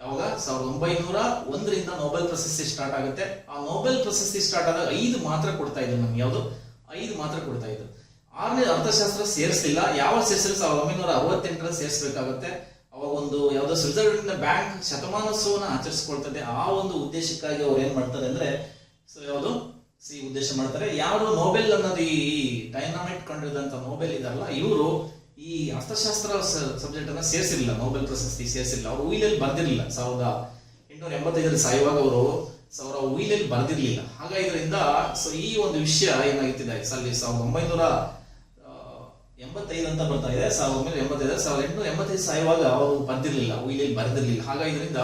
ಯಾವಾಗ? 1901ರಿಂದ ನೊಬೆಲ್ ಪ್ರಶಸ್ತಿ ಸ್ಟಾರ್ಟ್ ಆಗುತ್ತೆ. ಆ ನೊಬೆಲ್ ಪ್ರಶಸ್ತಿ ಸ್ಟಾರ್ಟ್ ಆದಾಗ 5 ಮಾತ್ರ ಕೊಡ್ತಾ ಇದ್ರು ನಮ್ಗೆ. ಯಾವುದು? 5 ಮಾತ್ರ ಕೊಡ್ತಾ ಇದ್ರು. 6ನೇ ಅರ್ಥಶಾಸ್ತ್ರ ಸೇರಿಸಲಿಲ್ಲ. ಯಾವ ಸೇರಿಸಲಿಲ್ಲ? 1968ರಲ್ಲಿ ಸೇರಿಸಬೇಕಾಗುತ್ತೆ. ಅವಾಗ ಒಂದು ಯಾವ್ದೋ ಸ್ವಿಟ್ಜರ್ಲೆಂಡ್ ಬ್ಯಾಂಕ್ ಶತಮಾನೋತ್ಸವನ ಆಚರಿಸ್ಕೊಳ್ತದೆ. ಆ ಒಂದು ಉದ್ದೇಶಕ್ಕಾಗಿ ಅವ್ರು ಏನ್ ಮಾಡ್ತಾರೆ ಅಂದ್ರೆ ಸೊ ಯಾವುದು ಉದ್ದೇಶ ಮಾಡ್ತಾರೆ. ಯಾರು ನೊಬೆಲ್ ಅನ್ನೋದು ಈ ಡೈನಾಮೈಟ್ ಕಂಡಿದಂತ ನೊಬೆಲ್ ಇದಾರಲ್ಲ, ಇವರು ಈ ಅರ್ಥಶಾಸ್ತ್ರ ಸಬ್ಜೆಕ್ಟ್ ಅನ್ನ ಸೇರಿಸಿರ್ಲಿಲ್ಲ, ನೊಬೆಲ್ ಪ್ರಶಸ್ತಿ ಸೇರಿಸಿರ್ಲಿಲ್ಲ. ಅವರು ಉಯಿಲಲ್ಲಿ ಬರ್ದಿರ್ಲಿಲ್ಲ. 1885ರಲ್ಲಿ ಸಾಯುವಾಗ ಅವರು ಅವರ ಉಯಿಲಲ್ಲಿ ಬರ್ದಿರ್ಲಿಲ್ಲ. ಹಾಗಾಗಿ ಇದರಿಂದ ಸೊ ಈ ಒಂದು ವಿಷಯ ಏನಾಗುತ್ತಿದೆ ಅಲ್ಲಿ 1985 ಅಂತ ಬರ್ತಾ ಇದೆ. 1885 ಸಾಯುವಾಗ ಅವರು ಬರ್ದಿರ್ಲಿಲ್ಲ, ಉಯಿಲಲ್ಲಿ ಬರ್ದಿರ್ಲಿಲ್ಲ. ಹಾಗಾಗಿ ಇದರಿಂದ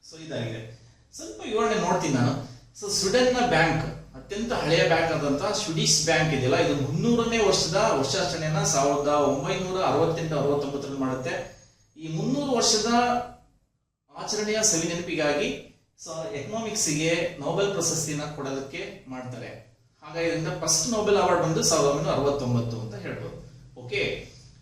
ಸೊ ಇದಾಗಿದೆ. ಸ್ವಲ್ಪ ವಿವರಣೆ ನೋಡ್ತೀನಿ ನಾನು. ಸೊ ಸ್ವೀಡನ್ ನ ಬ್ಯಾಂಕ್ ಅತ್ಯಂತ ಹಳೆಯ ಬ್ಯಾಂಕ್ ಆದಂತಹ ಸ್ವಿಡಿಶ್ ಬ್ಯಾಂಕ್ ಇದೆಯಲ್ಲ, ಇದು 300ನೇ ವರ್ಷದ ವರ್ಷಾಚರಣೆಯನ್ನ 1968-69 ಮಾಡುತ್ತೆ. ಈ 300 ವರ್ಷದ ಆಚರಣೆಯ ಸವಿನೆನಪಿಗಾಗಿ ಎಕನಾಮಿಕ್ಸ್ ಗೆ ನೊಬೆಲ್ ಪ್ರಶಸ್ತಿಯನ್ನ ಕೊಡೋದಕ್ಕೆ ಮಾಡ್ತಾರೆ. ಹಾಗಾಗಿ ಇದರಿಂದ ಫಸ್ಟ್ ನೊಬೆಲ್ ಅವಾರ್ಡ್ ಬಂದು 1969 ಅಂತ ಹೇಳ್ಬೋದು. ಓಕೆ,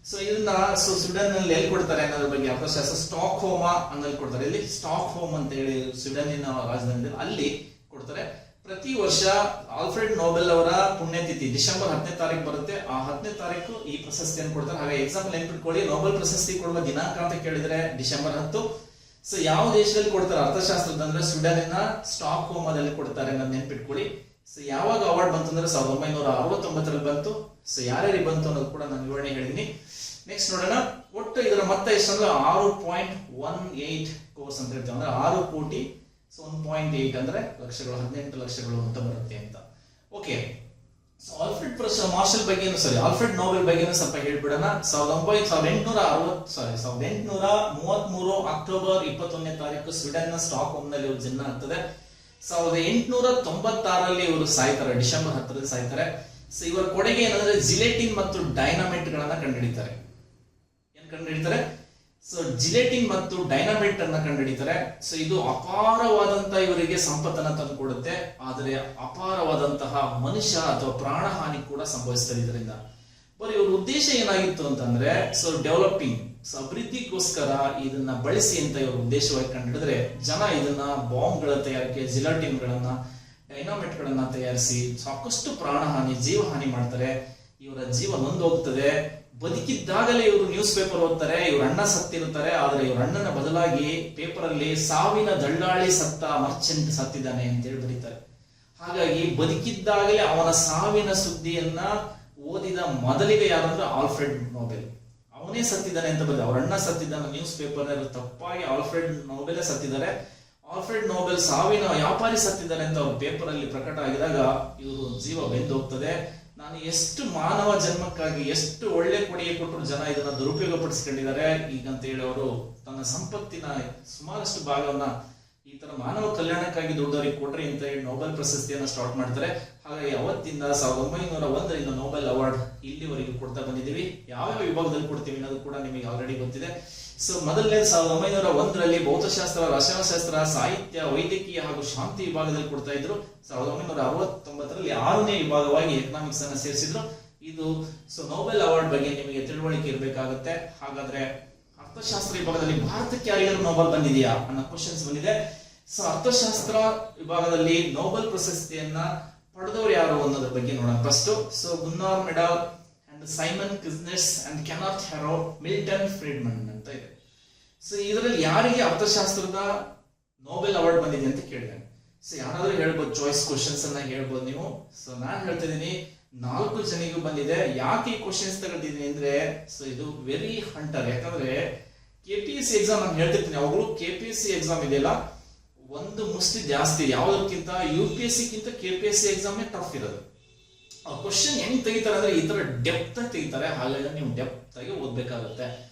ಸೊ ಇದನ್ನ ಸ್ವೀಡನ್ ನಲ್ಲಿ ಎಲ್ಲಿ ಕೊಡ್ತಾರೆ ಅನ್ನೋದ್ರ ಬಗ್ಗೆ ಅರ್ಥಶಾಸ್ತ್ರ ಸ್ಟಾಕ್ ಹೋಮ್ ಅನ್ನಲ್ಲಿ ಕೊಡ್ತಾರೆ. ಇಲ್ಲಿ ಸ್ಟಾಕ್ ಹೋಮ್ ಅಂತ ಹೇಳಿ ಸ್ವೀಡನ್ನಿನ ರಾಜಧಾನಿ ಅಲ್ಲಿ ಕೊಡ್ತಾರೆ. ಪ್ರತಿ ವರ್ಷ ಆಲ್ಫ್ರೆಡ್ ನೊಬೆಲ್ ಅವರ ಪುಣ್ಯತಿಥಿ ಡಿಸೆಂಬರ್ 10ನೇ ತಾರೀಕು ಬರುತ್ತೆ. ಆ 10ನೇ ತಾರೀಕು ಈ ಪ್ರಶಸ್ತಿಯನ್ನು ಕೊಡ್ತಾರೆ. ಹಾಗೆ ಎಕ್ಸಾಂಪಲ್ ನೆನ್ಪಿಟ್ಕೊಳ್ಳಿ, ನೊಬೆಲ್ ಪ್ರಶಸ್ತಿ ಕೊಡುವ ದಿನಾಂಕ ಅಂತ ಕೇಳಿದ್ರೆ ಡಿಸೆಂಬರ್ 10. ಸೊ ಯಾವ ದೇಶದಲ್ಲಿ ಕೊಡ್ತಾರೆ ಅರ್ಥಶಾಸ್ತ್ರದ ಅಂದ್ರೆ ಸ್ವೀಡನ್ನಿನ ಸ್ಟಾಕ್ ಹೋಮ್ ಅಲ್ಲಿ ಕೊಡ್ತಾರೆ ಅನ್ನೋದು ನೆನ್ಪಿಟ್ಕೊಳ್ಳಿ. ಸೊ ಯಾವಾಗ ಅವಾರ್ಡ್ ಬಂತು ಅಂದ್ರೆ 1969ರಲ್ಲಿ ಬಂತು. ಸೊ ಯಾರ್ಯಾರಿಗೆ ಬಂತು ಅನ್ನೋದು ಕೂಡ ನಾನು ವಿವರಣೆ ಹೇಳಿದೀನಿ. ನೆಕ್ಸ್ಟ್ ನೋಡೋಣ. ಒಟ್ಟು ಇದರ ಮೊತ್ತ ಎಷ್ಟು ಅಂದ್ರೆ 6.18 ಕೋರ್ಸ್ ಅಂತ ಹೇಳ್ತೀವಿ, ಅಂದ್ರೆ 6 ಕೋಟಿ. ಸೊ 1.8 ಅಂದ್ರೆ ಲಕ್ಷಗಳು, 18 ಲಕ್ಷಗಳು ಅಂತ ಬರುತ್ತೆ ಅಂತ. ಓಕೆ, ಸೊ ಆಲ್ಫ್ರೆಡ್ ಮಾರ್ಷಲ್ ಬಗ್ಗೆನೂ ಆಲ್ಫ್ರೆಡ್ ನೊಬೆಲ್ ಬಗ್ಗೆನೂ ಸ್ವಲ್ಪ ಹೇಳ್ಬಿಡೋಣ. 1833 ಅಕ್ಟೋಬರ್ 21ನೇ ತಾರೀಕು ಸ್ವೀಡನ್ ನ ಸ್ಟಾಕ್ ಹೋಮ್ ನಲ್ಲಿ ಇವರು ಜನ್ಮ ಆಗ್ತದೆ. 1896ರಲ್ಲಿ ಇವರು ಸಾಯ್ತಾರೆ, ಡಿಸೆಂಬರ್ 10ರಲ್ಲಿ ಸಾಯ್ತಾರೆ. ಸೊ ಇವರ ಕೊಡುಗೆ ಏನಂದ್ರೆ ಜಿಲೆಟಿನ್ ಮತ್ತು ಡೈನಾಮೈಟ್ ಗಳನ್ನ ಕಂಡುಹಿಡಿತಾರೆ. ಏನ್ ಕಂಡುಹಿಡಿತಾರೆ? ಸೊ ಜಿಲೆಟಿನ್ ಮತ್ತು ಡೈನಾಮೈಟ್ ಅನ್ನ ಕಂಡುಹಿಡಿತಾರೆ. ಸೊ ಇದು ಅಪಾರವಾದಂತ ಇವರಿಗೆ ಸಂಪತ್ತನ್ನ ತಂದುಕೊಡುತ್ತೆ, ಆದರೆ ಅಪಾರವಾದಂತಹ ಮನುಷ್ಯ ಅಥವಾ ಪ್ರಾಣಹಾನಿ ಕೂಡ ಸಂಭವಿಸ್ತದೆ ಇದರಿಂದ. ಬರೀ ಇವ್ರ ಉದ್ದೇಶ ಏನಾಗಿತ್ತು ಅಂತಂದ್ರೆ ಡೆವಲಪಿಂಗ್, ಅಭಿವೃದ್ಧಿಗೋಸ್ಕರ ಇದನ್ನ ಬಳಸಿ ಅಂತ ಇವರು ಉದ್ದೇಶವಾಗಿ ಕಂಡುಹಿಡಿದ್ರೆ ಜನ ಇದನ್ನ ಬಾಂಬ್ ಗಳ ತಯಾರಿಕೆ, ಜಿಲೆಟಿನ್ ಗಳನ್ನ, ಡೈನಾಮೈಟ್ ಗಳನ್ನ ತಯಾರಿಸಿ ಸಾಕಷ್ಟು ಪ್ರಾಣಹಾನಿ, ಜೀವಹಾನಿ ಮಾಡ್ತಾರೆ. ಇವರ ಜೀವ ನೊಂದು ಹೋಗ್ತದೆ. ಬದುಕಿದ್ದಾಗಲೇ ಇವರು ನ್ಯೂಸ್ ಪೇಪರ್ ಓದ್ತಾರೆ, ಇವ್ರ ಅಣ್ಣ ಸತ್ತಿರುತ್ತಾರೆ, ಆದ್ರೆ ಇವ್ರ ಅಣ್ಣನ ಬದಲಾಗಿ ಪೇಪರ್ ಅಲ್ಲಿ ಸಾವಿನ ದಳ್ಳಾಳಿ ಸತ್ತ, ಮರ್ಚೆಂಟ್ ಸತ್ತಿದ್ದಾನೆ ಅಂತ ಹೇಳಿ ಬರೀತಾರೆ. ಹಾಗಾಗಿ ಬದುಕಿದ್ದಾಗಲೇ ಅವನ ಸಾವಿನ ಸುದ್ದಿಯನ್ನ ಓದಿದ ಮೊದಲಿಗೆ ಯಾರಂದ್ರೆ ಆಲ್ಫ್ರೆಡ್ ನೊಬೆಲ್. ಅವನೇ ಸತ್ತಿದ್ದಾನೆ ಅಂತ ಬರೀ, ಅವ್ರ ಅಣ್ಣ ಸತ್ತಿದ್ದಾನೆ ನ್ಯೂಸ್ ಪೇಪರ್ ತಪ್ಪಾಗಿ ಆಲ್ಫ್ರೆಡ್ ನೊಬೆಲ್ ಸತ್ತಿದ್ದಾರೆ. ಆಲ್ಫ್ರೆಡ್ ನೊಬೆಲ್ ಸಾವಿನ ವ್ಯಾಪಾರಿ ಸತ್ತಿದ್ದಾರೆ ಅಂತ ಅವ್ರ ಪೇಪರ್ ಅಲ್ಲಿ ಪ್ರಕಟ ಆಗಿದಾಗ ಇವರು ಜೀವ ಬೆಂದು ಹೋಗ್ತದೆ. ನಾನು ಎಷ್ಟು ಮಾನವ ಜನ್ಮಕ್ಕಾಗಿ ಎಷ್ಟು ಒಳ್ಳೆ ಕೊಡುಗೆ ಕೊಟ್ಟರು ಜನ ಇದನ್ನ ದುರುಪಯೋಗ ಪಡಿಸ್ಕೊಂಡಿದ್ದಾರೆ ಈಗಂತ ಹೇಳಿ ಅವರು ತನ್ನ ಸಂಪತ್ತಿನ ಸುಮಾರಷ್ಟು ಭಾಗವನ್ನ ಈ ತರ ಮಾನವ ಕಲ್ಯಾಣಕ್ಕಾಗಿ ದುಡ್ಡವರಿಗೆ ಕೊಟ್ರಿ ಅಂತ ಹೇಳಿ ನೊಬೆಲ್ ಪ್ರಶಸ್ತಿಯನ್ನ ಸ್ಟಾರ್ಟ್ ಮಾಡ್ತಾರೆ. ಹಾಗಾಗಿ ಅವತ್ತಿಂದ 1901ರಿಂದ ನೊಬೆಲ್ ಅವಾರ್ಡ್ ಇಲ್ಲಿವರೆಗೂ ಕೊಡ್ತಾ ಬಂದಿದ್ದೀವಿ. ಯಾವ್ಯಾವ ವಿಭಾಗದಲ್ಲಿ ಕೊಡ್ತೀವಿ ಅನ್ನೋದು ಕೂಡ ನಿಮಗೆ ಆಲ್ರೆಡಿ ಗೊತ್ತಿದೆ. ಸೊ ಮೊದಲನೇ 1901ರಲ್ಲಿ ಭೌತಶಾಸ್ತ್ರ, ರಸಾಯನಶಾಸ್ತ್ರ, ಸಾಹಿತ್ಯ, ವೈದ್ಯಕೀಯ ಹಾಗೂ ಶಾಂತಿ ವಿಭಾಗದಲ್ಲಿ ಕೊಡ್ತಾ ಇದ್ರು. 1969ರಲ್ಲಿ 6ನೇ ವಿಭಾಗವಾಗಿ ಎಕನಾಮಿಕ್ಸ್ ಅನ್ನ ಸೇರಿಸಿದ್ರು. ಇದು ನೊಬೆಲ್ ಅವಾರ್ಡ್ ಬಗ್ಗೆ ನಿಮಗೆ ತಿಳುವಳಿಕೆ ಇರಬೇಕಾಗುತ್ತೆ. ಹಾಗಾದ್ರೆ ಅರ್ಥಶಾಸ್ತ್ರ ವಿಭಾಗದಲ್ಲಿ ಭಾರತಕ್ಕೆ ಯಾರಿಗಾದ್ರೂ ನೊಬೆಲ್ ಬಂದಿದೆಯಾ ಅನ್ನೋ ಕ್ವಶನ್ಸ್ ಬಂದಿದೆ. ಸೊ ಅರ್ಥಶಾಸ್ತ್ರ ವಿಭಾಗದಲ್ಲಿ ನೊಬೆಲ್ ಪ್ರಶಸ್ತಿಯನ್ನ ಪಡೆದವರು ಯಾರು ಅನ್ನೋದ್ರ ಬಗ್ಗೆ ನೋಡೋಣ. First Gunnar Myrdal and Simon Kuznets and Kenneth Arrow, Milton Friedman ಅಂತ ಇದೆ. ಸೊ ಇದರಲ್ಲಿ ಯಾರಿಗೆ ಅರ್ಥಶಾಸ್ತ್ರದ ನೊಬೆಲ್ ಅವಾರ್ಡ್ ಬಂದಿದೆ ಅಂತ ಕೇಳಿದೆ. ಸೊ ಯಾರಾದ್ರೂ ಹೇಳ್ಬೋದು, ಚಾಯ್ಸ್ ಕ್ವಶನ್ಸ್ ಅನ್ನ ಹೇಳ್ಬೋದು ನೀವು. ಸೊ ನಾನು ಹೇಳ್ತಾ ಇದೀನಿ 4 ಜನಿಗೂ ಬಂದಿದೆ. ಯಾಕೆ ಈ ಕ್ವಶನ್ಸ್ ತಗೊಂಡಿದ್ದೀನಿ ಅಂದ್ರೆ ಇದು ವೆರಿ ಹಂಟರ್. ಯಾಕಂದ್ರೆ KPSC ಎಕ್ಸಾಮ್ ನಾನು ಹೇಳ್ತಿರ್ತೀನಿ, ಅವುಗಳು KPSC ಎಕ್ಸಾಮ್ ಇದೆಯಲ್ಲ ಒಂದು ಮುಷ್ಟಿ ಜಾಸ್ತಿ ಯಾವುದಕ್ಕಿಂತ UPSC ಗಿಂತ KPSC ಎಕ್ಸಾಮ್ ಟಫ್ ಇರೋದು. ಆ ಕ್ವಶನ್ ಹೆಂಗ್ ತೆಗಿತಾರೆ ಅಂದ್ರೆ ಈ ತರ ಡೆಪ್ತ್ ಆಗಿ ತೆಗಿತಾರೆ. ಹಾಗಾಗಿ ನೀವು ಡೆಪ್ತ್ ಆಗಿ ಓದ್ಬೇಕಾಗುತ್ತೆ.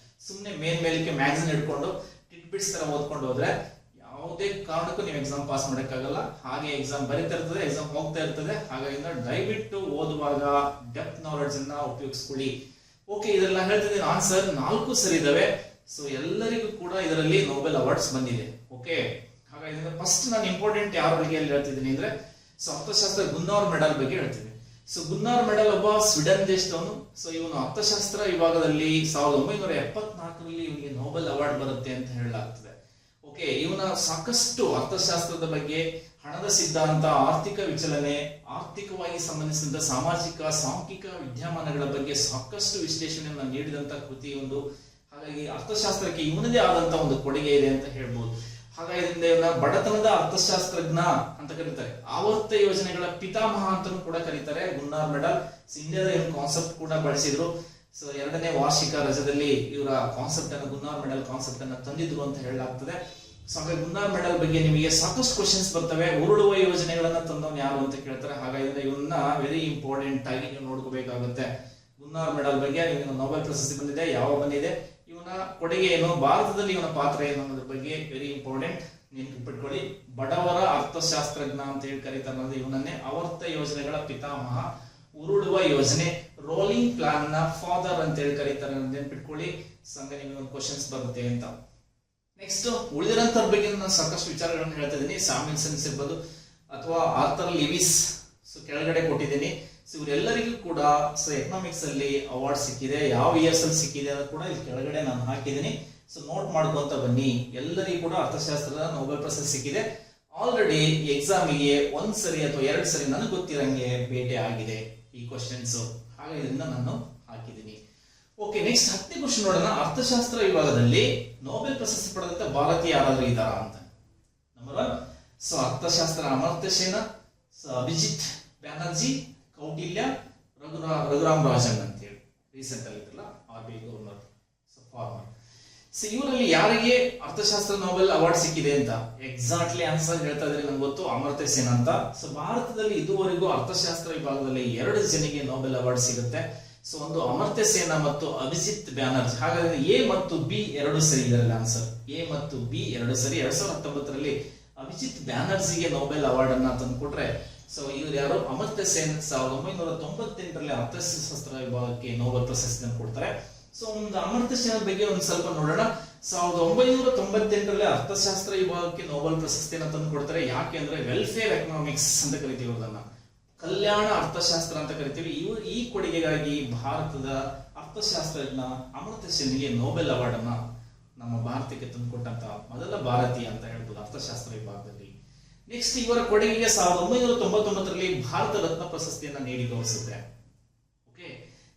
ಸುಮ್ನೆ ಮೇಲ್ಮೇಲಕ್ಕೆ ಮ್ಯಾಗ್ಝಿನ್ ಇಟ್ಕೊಂಡು ಟಿಟ್ಬಿಟ್ಸ್ ತರ ಓದ್ಕೊಂಡು ಹೋದ್ರೆ ಯಾವುದೇ ಕಾರಣಕ್ಕೂ ನೀವು ಎಕ್ಸಾಮ್ ಪಾಸ್ ಮಾಡಕ್ಕಾಗಲ್ಲ. ಹಾಗೆ ಎಕ್ಸಾಮ್ ಬರೀತಾ ಇರ್ತದೆ, ಎಕ್ಸಾಮ್ ಹೋಗ್ತಾ ಇರ್ತದೆ. ಹಾಗಾಗಿ ದಯವಿಟ್ಟು ಓದುವಾಗ ಡೆಪ್ತ್ ನಾಲೆಡ್ಜ್ ಅನ್ನ ಉಪಯೋಗಿಸ್ಕೊಳ್ಳಿ. ಓಕೆ, ಇದೆಲ್ಲ ಹೇಳ್ತಿದ್ದೀನಿ. ಆನ್ಸರ್ 4 ಸರಿ ಇದಾವೆ. ಸೊ ಎಲ್ಲರಿಗೂ ಕೂಡ ಇದರಲ್ಲಿ ನೊಬೆಲ್ ಅವಾರ್ಡ್ಸ್ ಬಂದಿದೆ. ಓಕೆ, ಹಾಗಾಗಿ ಫಸ್ಟ್ ನಾನು ಇಂಪಾರ್ಟೆಂಟ್ ಯಾರ ಬಗ್ಗೆ ಹೇಳ್ತಿದ್ದೀನಿ ಅಂದ್ರೆ ಅರ್ಥಶಾಸ್ತ್ರ ಗುನ್ನಾರ್ ಮೆಡಲ್ ಬಗ್ಗೆ ಹೇಳ್ತೀನಿ. ಗುನ್ನಾರ್ ಮೆಡಲ್ ಒಬ್ಬ ಸ್ವೀಡನ್ ದೇಶದವನು. ಇವನು ಅರ್ಥಶಾಸ್ತ್ರ ವಿಭಾಗದಲ್ಲಿ 1974ರಲ್ಲಿ ಇವನಿಗೆ ನೊಬೆಲ್ ಅವಾರ್ಡ್ ಬರುತ್ತೆ ಅಂತ ಹೇಳಲಾಗ್ತದೆ. ಓಕೆ, ಇವನ ಸಾಕಷ್ಟು ಅರ್ಥಶಾಸ್ತ್ರದ ಬಗ್ಗೆ, ಹಣದ ಸಿದ್ಧಾಂತ, ಆರ್ಥಿಕ ವಿಚಲನೆ, ಆರ್ಥಿಕವಾಗಿ ಸಂಬಂಧಿಸಿದ ಸಾಮಾಜಿಕ ಸಾಂಖ್ಯಿಕ ವಿದ್ಯಮಾನಗಳ ಬಗ್ಗೆ ಸಾಕಷ್ಟು ವಿಶ್ಲೇಷಣೆಯನ್ನು ನೀಡಿದಂತ ಕೃತಿ ಒಂದು. ಹಾಗಾಗಿ ಅರ್ಥಶಾಸ್ತ್ರಕ್ಕೆ ಇವನದೇ ಆದಂತ ಒಂದು ಕೊಡುಗೆ ಇದೆ ಅಂತ ಹೇಳ್ಬೋದು. ಹಾಗಾಗಿ ಇವನ ಬಡತನದ ಅರ್ಥಶಾಸ್ತ್ರಜ್ಞ ಅಂತ ಕರೀತಾರೆ. ಆವರ್ತ ಯೋಜನೆಗಳ ಪಿತಾಮಹ ಅಂತಲೂ ಕೂಡ ಕರೀತಾರೆ ಗುನ್ನಾರ್ ಮೆಡಲ್. ಇಂಡಿಯಾದ ಇವನ್ ಕಾನ್ಸೆಪ್ಟ್ ಕೂಡ ಬಳಸಿದ್ರು. 2ನೇ ವಾರ್ಷಿಕ ರಜದಲ್ಲಿ ಇವರ ಕಾನ್ಸೆಪ್ಟ್ ಅನ್ನು, ಗುನ್ನಾರ್ ಮೆಡಲ್ ಕಾನ್ಸೆಪ್ಟ್ ಅನ್ನ ತಂದಿದ್ರು ಅಂತ ಹೇಳಲಾಗ್ತದೆ. ಹಾಗಾಗಿ ಗುನ್ನಾರ್ ಮೆಡಲ್ ಬಗ್ಗೆ ನಿಮಗೆ ಸಾಕಷ್ಟು ಕ್ವಶನ್ಸ್ ಬರ್ತವೆ. ಉರುಳುವ ಯೋಜನೆಗಳನ್ನ ತಂದವನು ಯಾರು ಅಂತ ಕೇಳ್ತಾರೆ. ಹಾಗಾಗಿ ಇವನ್ನ ವೆರಿ ಇಂಪಾರ್ಟೆಂಟ್ ಆಗಿ ನೀವು ನೋಡ್ಕೋಬೇಕಾಗುತ್ತೆ. ಗುನ್ನಾರ್ ಮೆಡಲ್ ಬಗ್ಗೆ ನಿಮಗೆ ನೊಬೆಲ್ ಪ್ರಶಸ್ತಿ ಬಂದಿದೆ, ಯಾವ ಬಂದಿದೆ, ಇವನ ಕೊಡುಗೆ ಏನು, ಭಾರತದಲ್ಲಿ ಇವನ ಪಾತ್ರ ಏನು ಅನ್ನೋದ್ರ ಬಗ್ಗೆ ವೆರಿ ಇಂಪಾರ್ಟೆಂಟ್. ನೆನಪಿಟ್ಕೊಳ್ಳಿ, ಬಡವರ ಅರ್ಥಶಾಸ್ತ್ರಜ್ಞ ಅಂತ ಹೇಳಿ ಕರೀತಾರೆ. ಇವನನ್ನೇ ಆವರ್ತ ಯೋಜನೆಗಳ ಪಿತಾಮಹ, ಉರುಳುವ ಯೋಜನೆ, ರೋಲಿಂಗ್ ಪ್ಲಾನ್ ನ ಫಾದರ್ ಅಂತ ಹೇಳಿ ಕರೀತಾರೆ. ನೆನಪಿಟ್ಕೊಳ್ಳಿ, ಸಂಘ ನಿಮಗೆ ಒಂದು ಕ್ವಶನ್ಸ್ ಬರುತ್ತೆ ಅಂತ. ನೆಕ್ಸ್ಟ್ ಉಳಿದಿರೋಂಥವ್ರ ಬಗ್ಗೆ ನಾನು ಸಾಕಷ್ಟು ವಿಚಾರಗಳನ್ನು ಹೇಳ್ತಾ ಇದ್ದೀನಿ. ಸಾಮಿಲ್ಸನ್ಸ್ ಇರ್ಬೋದು ಅಥವಾ ಆರ್ಥರ್ ಲಿವಿಸ್ ಕೆಳಗಡೆ ಕೊಟ್ಟಿದ್ದೀನಿ. ಇವರೆಲ್ಲರಿಗೂ ಕೂಡ ಎಕನಾಮಿಕ್ಸ್ ಅಲ್ಲಿ ಅವಾರ್ಡ್ ಸಿಕ್ಕಿದೆ. ಯಾವ ಇಯರ್ಸ್ ಅಲ್ಲಿ ಸಿಕ್ಕಿದೆ ಅದು ಕೂಡ ಇಲ್ಲಿ ಕೆಳಗಡೆ ನಾನು ಹಾಕಿದ್ದೀನಿ. ನೋಟ್ ಮಾಡ್ಕೊಂತ ಬನ್ನಿ. ಎಲ್ಲರಿಗೂ ಕೂಡ ಅರ್ಥಶಾಸ್ತ್ರದ ನೊಬೆಲ್ ಪ್ರಶಸ್ತಿ ಸಿಕ್ಕಿದೆ. ಆಲ್ರೆಡಿ ಎಕ್ಸಾಮಿಗೆ ಒಂದ್ ಸರಿ ಅಥವಾ 2 ಸರಿ ನನಗೆ ಗೊತ್ತಿರಂಗೆ ಭೇಟಿ ಆಗಿದೆ ಈ ಕ್ವಶನ್ಸ್. ಹಾಗೆ ಇದನ್ನ ನಾನು ಹಾಕಿದ್ದೀನಿ. ಓಕೆ, ನೆಕ್ಸ್ಟ್ 10ನೇ ಕ್ವಶನ್ ನೋಡೋಣ. ಅರ್ಥಶಾಸ್ತ್ರ ವಿಭಾಗದಲ್ಲಿ ನೊಬೆಲ್ ಪ್ರಶಸ್ತಿ ಪಡೆದಂತ ಭಾರತೀಯ ಯಾರಾದ್ರೂ ಇದ್ದಾರಾ ಅಂತ. ನಂಬರ್ 1 ಅರ್ಥಶಾಸ್ತ್ರ ಅಮರ್ತ್ಯ ಸೇನ್, ಅಭಿಜಿತ್ ಬ್ಯಾನರ್ಜಿ, ಕೌಟಿಲ್ಯ, ರಘುರಾಮ್ ರಾಜನ್ ಅಂತ ಹೇಳಿ ರೀಸೆಂಟ್ ಅಲ್ಲಿ ಇದ್ರಲ್ಲ RBI ಗವರ್ನರ್ ಫಾರ್ಮರ್. ಇವರಲ್ಲಿ ಯಾರಿಗೆ ಅರ್ಥಶಾಸ್ತ್ರ ನೊಬೆಲ್ ಅವಾರ್ಡ್ ಸಿಕ್ಕಿದೆ ಅಂತ ಎಕ್ಸಾಕ್ಟ್ಲಿ ಆನ್ಸರ್ ಹೇಳ್ತಾ ಇದ್ರೆ ನಂಗೆ ಗೊತ್ತು, ಅಮರ್ತ್ಯ ಸೇನ್ ಅಂತ. ಭಾರತದಲ್ಲಿ ಇದುವರೆಗೂ ಅರ್ಥಶಾಸ್ತ್ರ ವಿಭಾಗದಲ್ಲಿ 2 ಜನರಿಗೆ ನೊಬೆಲ್ ಅವಾರ್ಡ್ ಸಿಗುತ್ತೆ. ಒಂದು ಅಮರ್ತ್ಯ ಸೇನ್ ಮತ್ತು ಅಭಿಜಿತ್ ಬ್ಯಾನರ್ಜಿ. ಹಾಗಾದ್ರೆ ಎ ಮತ್ತು ಬಿ 2 ಸರಿ ಇದರಲ್ಲಿ ಆನ್ಸರ್. ಎ ಮತ್ತು ಬಿ 2 ಸರಿ. 2019ರಲ್ಲಿ ಅಭಿಜಿತ್ ಬ್ಯಾನರ್ಜಿಗೆ ನೊಬೆಲ್ ಅವಾರ್ಡ್ ಅನ್ನ ತಂದುಕೊಟ್ರೆ, ಇವ್ರು ಯಾರು? ಅಮರ್ತ್ಯ ಸೇನ್ 1998ರಲ್ಲಿ ಅರ್ಥಶಾಸ್ತ್ರ ವಿಭಾಗಕ್ಕೆ ನೊಬೆಲ್ ಪ್ರಶಸ್ತಿಯನ್ನು ಕೊಡ್ತಾರೆ. ಒಂದು ಅಮರ್ತ್ಯ ಸೇನ್ ಬಗ್ಗೆ ಒಂದು ಸ್ವಲ್ಪ ನೋಡೋಣ. 1998ರಲ್ಲಿ ಅರ್ಥಶಾಸ್ತ್ರ ವಿಭಾಗಕ್ಕೆ ನೊಬೆಲ್ ಪ್ರಶಸ್ತಿಯನ್ನು ತಂದು ಕೊಡ್ತಾರೆ. ಯಾಕೆ ಅಂದ್ರೆ ವೆಲ್ಫೇರ್ ಎಕನಾಮಿಕ್ಸ್ ಅಂತ ಕರಿತೀವಿ, ಅದನ್ನ ಕಲ್ಯಾಣ ಅರ್ಥಶಾಸ್ತ್ರ ಅಂತ ಕರಿತೀವಿ. ಇವರು ಈ ಕೊಡುಗೆಗಾಗಿ ಭಾರತದ ಅರ್ಥಶಾಸ್ತ್ರಜ್ಞ ಅಮರ್ತ್ಯ ಸೇನ್ಗೆ ನೊಬೆಲ್ ಅವಾರ್ಡ್ ಅನ್ನ ನಮ್ಮ ಭಾರತಕ್ಕೆ ತಂದುಕೊಟ್ಟಂತ ಮೊದಲ ಭಾರತೀಯ ಅಂತ ಹೇಳ್ಬೋದು ಅರ್ಥಶಾಸ್ತ್ರ ವಿಭಾಗದಲ್ಲಿ. ನೆಕ್ಸ್ಟ್ ಇವರ ಕೊಡುಗೆಗೆ 1999ರಲ್ಲಿ ಭಾರತ ರತ್ನ ಪ್ರಶಸ್ತಿಯನ್ನ ನೀಡಿ ಗೌರವಿಸುತ್ತೆ. ಓಕೆ,